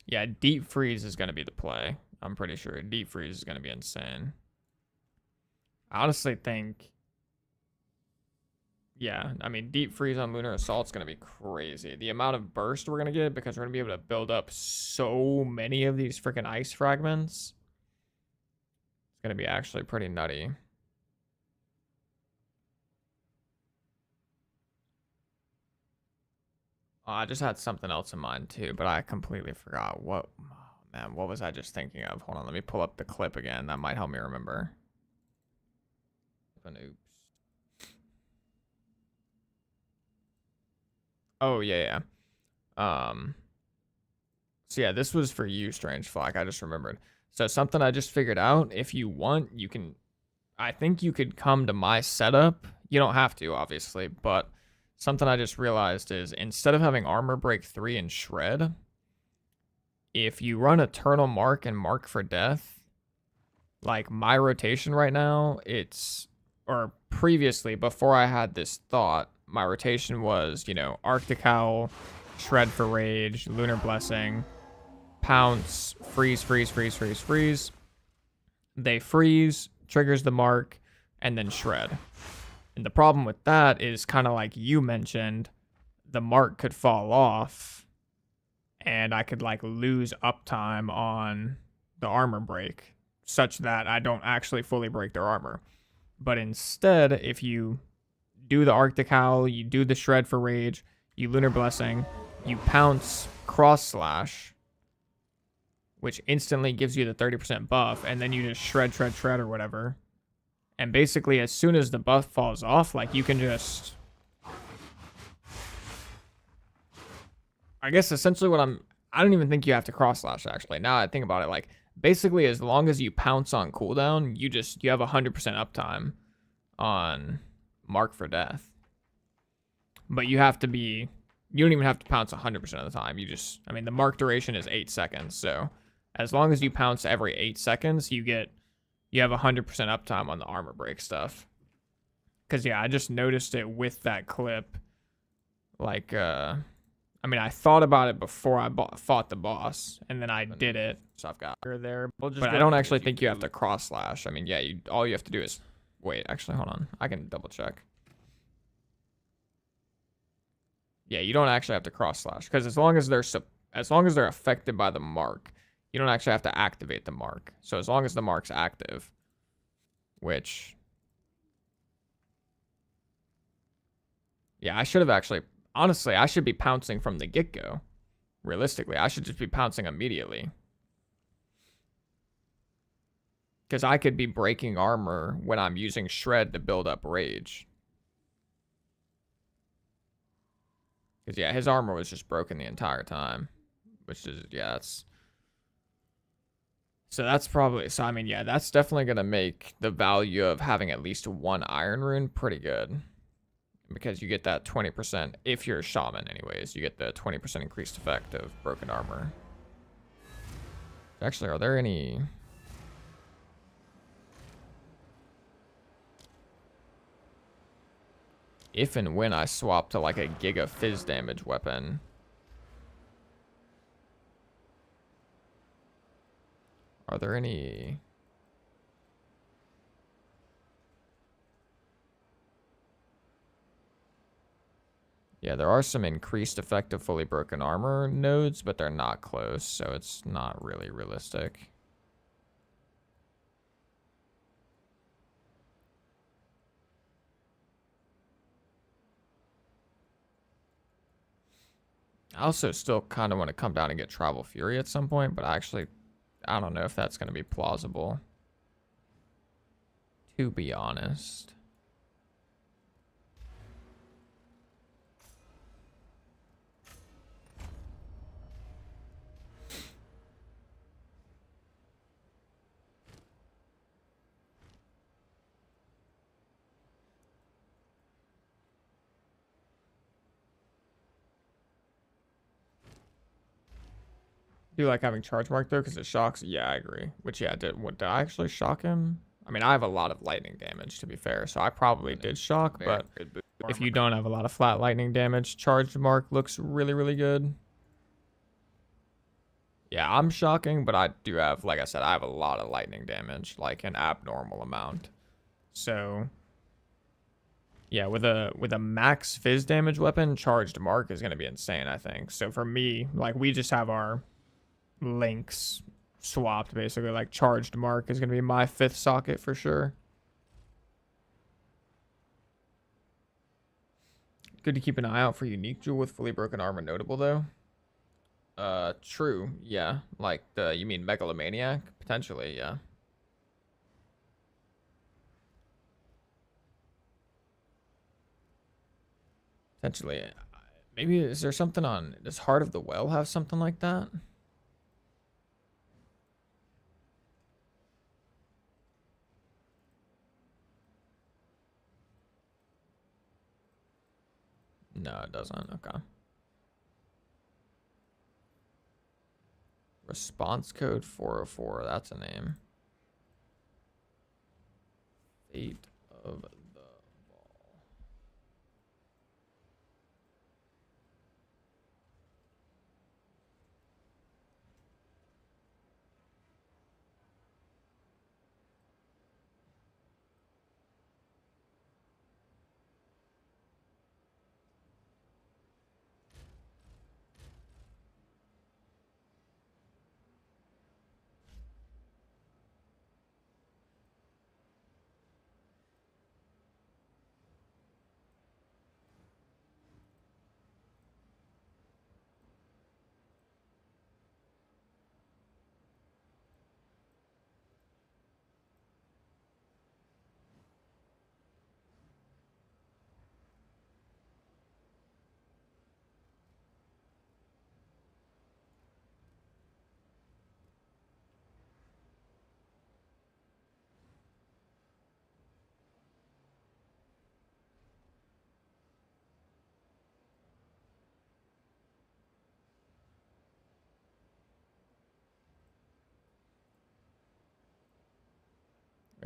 Yeah, deep freeze is going to be the play. I'm pretty sure deep freeze is going to be insane. I honestly think, yeah, I mean, deep freeze on Lunar Assault is going to be crazy. The amount of burst we're going to get, because we're going to be able to build up so many of these freaking ice fragments, it's going to be actually pretty nutty. I just had something else in mind too, but I completely forgot. What, oh man, what was I just thinking of? Hold on, let me pull up the clip again. That might help me remember. Oops. Oh, yeah. So yeah, this was for you, Strange Flock. I just remembered. So something I just figured out, if you want, you can, I think you could come to my setup. You don't have to, obviously, but something I just realized is, instead of having Armor Break 3 and Shred, if you run Eternal Mark and Mark for Death, like my rotation right now, it's, or previously, before I had this thought, my rotation was, you know, Arctic Howl, Shred for Rage, Lunar Blessing, Pounce, Freeze. They freeze, triggers the mark, and then Shred. And the problem with that is, kind of like you mentioned, the mark could fall off, and I could like lose uptime on the armor break, such that I don't actually fully break their armor. But instead, if you do the Arctic Howl, you do the Shred for Rage, you Lunar Blessing, you pounce cross slash, which instantly gives you the 30% buff, and then you just shred or whatever. And basically, as soon as the buff falls off, like, you can just... I guess essentially what I don't even think you have to cross slash, actually. Now I think about it, like, basically, as long as you pounce on cooldown, you have 100% uptime on Mark for Death. But you have to be... You don't even have to pounce 100% of the time. You just... I mean, the mark duration is 8 seconds, so... As long as you pounce every 8 seconds, you have 100% uptime on the armor break stuff. Because, yeah, I just noticed it with that clip. Like, I mean, I thought about it before I fought the boss, and then I did it. So I've got her there. But I don't actually think you have to cross slash. I mean, yeah, all you have to do is... Wait, actually, hold on. I can double check. Yeah, you don't actually have to cross slash. Because as long as they're affected by the mark... You don't actually have to activate the mark. So as long as the mark's active, which... Yeah, I should have actually... Honestly, I should be pouncing from the get-go. Realistically, I should just be pouncing immediately. Because I could be breaking armor when I'm using Shred to build up rage. Because, yeah, his armor was just broken the entire time. Which is, yeah, that's... So that's probably, so I mean, yeah, that's definitely going to make the value of having at least one Iron Rune pretty good. Because you get that 20%, if you're a Shaman anyways, you get the 20% increased effect of broken armor. Actually, are there any... If and when I swap to like a Giga Fizz damage weapon... Are there any... Yeah, there are some increased effective fully broken armor nodes, but they're not close, so it's not really realistic. I also still kind of want to come down and get Tribal Fury at some point, but I don't know if that's going to be plausible, to be honest. Do you like having charge mark though? Because it shocks. Yeah, I agree. Which, yeah, did I actually shock him? I mean, I have a lot of lightning damage, to be fair, so I probably did shock, but if you don't have a lot of flat lightning damage, charged mark looks really, really good. Yeah, I'm shocking, but I do have, like I said, I have a lot of lightning damage, like an abnormal amount. So, yeah, with a max fizz damage weapon, charged mark is going to be insane, I think. So for me, like, we just have our links swapped, basically. Like, charged mark is going to be my 5th socket for sure. Good to keep an eye out for unique jewel with fully broken armor notable, though. True, yeah. Like, you mean Megalomaniac? Potentially, yeah. Potentially. Maybe, is there something on... Does Heart of the Well have something like that? No, it doesn't. Okay. Response code 404. That's a name. Fate of the Ball.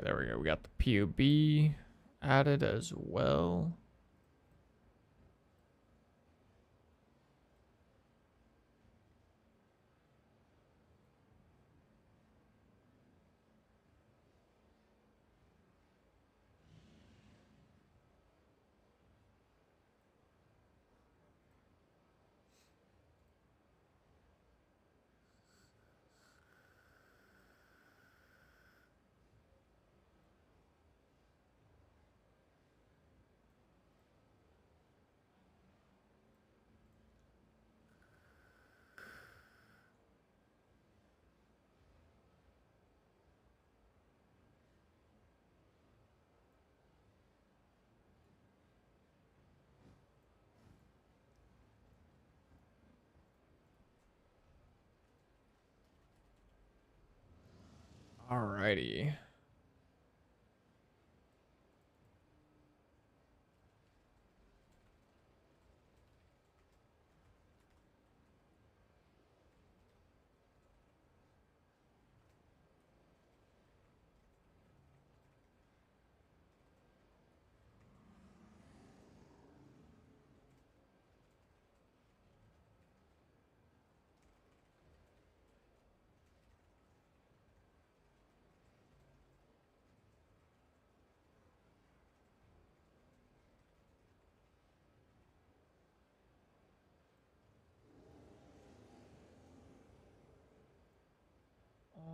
there we go. We got the POB added as well. Alrighty.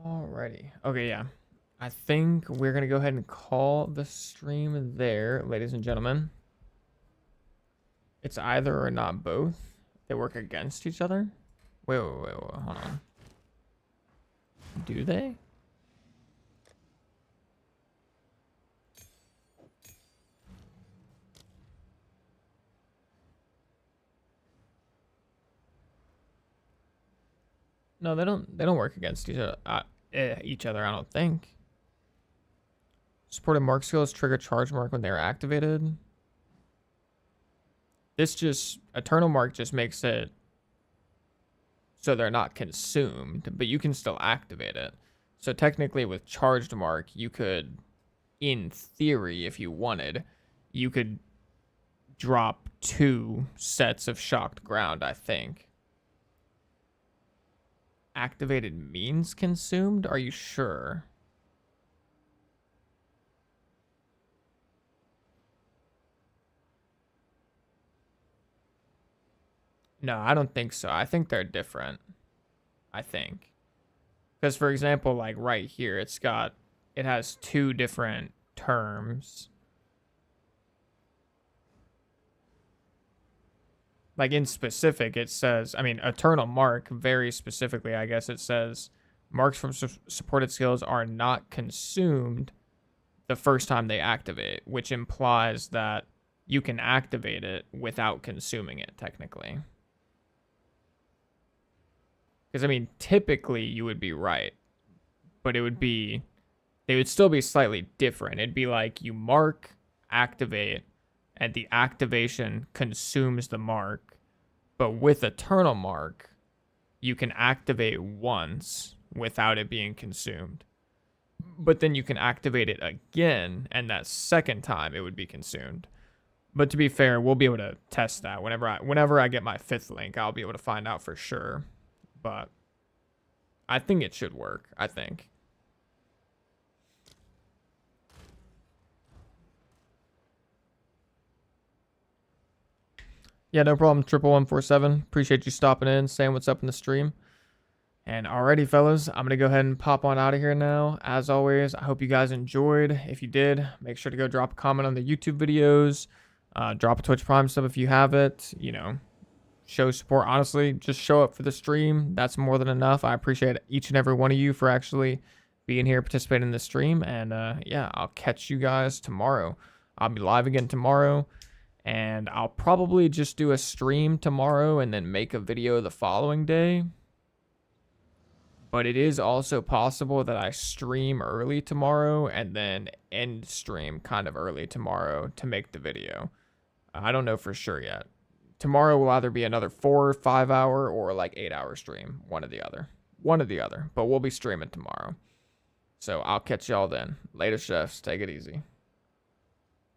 Alrighty. Okay, yeah. I think we're going to go ahead and call the stream there, ladies and gentlemen. It's either or not both. They work against each other. Wait, hold on. Do they? No, they don't. They don't work against each other. I don't think. Supported mark skills trigger charge mark when they are activated. This just eternal mark just makes it so they're not consumed, but you can still activate it. So technically, with charged mark, you could, in theory, if you wanted, you could drop 2 sets of shocked ground. I think. Activated means consumed? Are you sure? No, I don't think so. I think they're different. I think. Because, for example, like right here, it has 2 different terms. Like in specific, it says, I mean, Eternal Mark, very specifically, I guess it says, marks from supported skills are not consumed the first time they activate, which implies that you can activate it without consuming it, technically. Because, I mean, typically you would be right, but they would still be slightly different. It'd be like you mark, activate, and the activation consumes the mark. But with Eternal Mark, you can activate once without it being consumed. But then you can activate it again, and that second time it would be consumed. But to be fair, we'll be able to test that. Whenever I get my 5th link, I'll be able to find out for sure. But I think it should work, I think. Yeah, no problem. 11147. Appreciate you stopping in, saying what's up in the stream. And alrighty, fellas, I'm going to go ahead and pop on out of here now. As always, I hope you guys enjoyed. If you did, make sure to go drop a comment on the YouTube videos. Drop a Twitch Prime sub if you have it. You know, show support. Honestly, just show up for the stream. That's more than enough. I appreciate each and every one of you for actually being here, participating in the stream. And yeah, I'll catch you guys tomorrow. I'll be live again tomorrow. And I'll probably just do a stream tomorrow and then make a video the following day. But it is also possible that I stream early tomorrow and then end stream kind of early tomorrow to make the video. I don't know for sure yet. Tomorrow will either be another 4 or 5 hour or like 8 hour stream. One or the other. One or the other. But we'll be streaming tomorrow. So I'll catch y'all then. Later, chefs. Take it easy.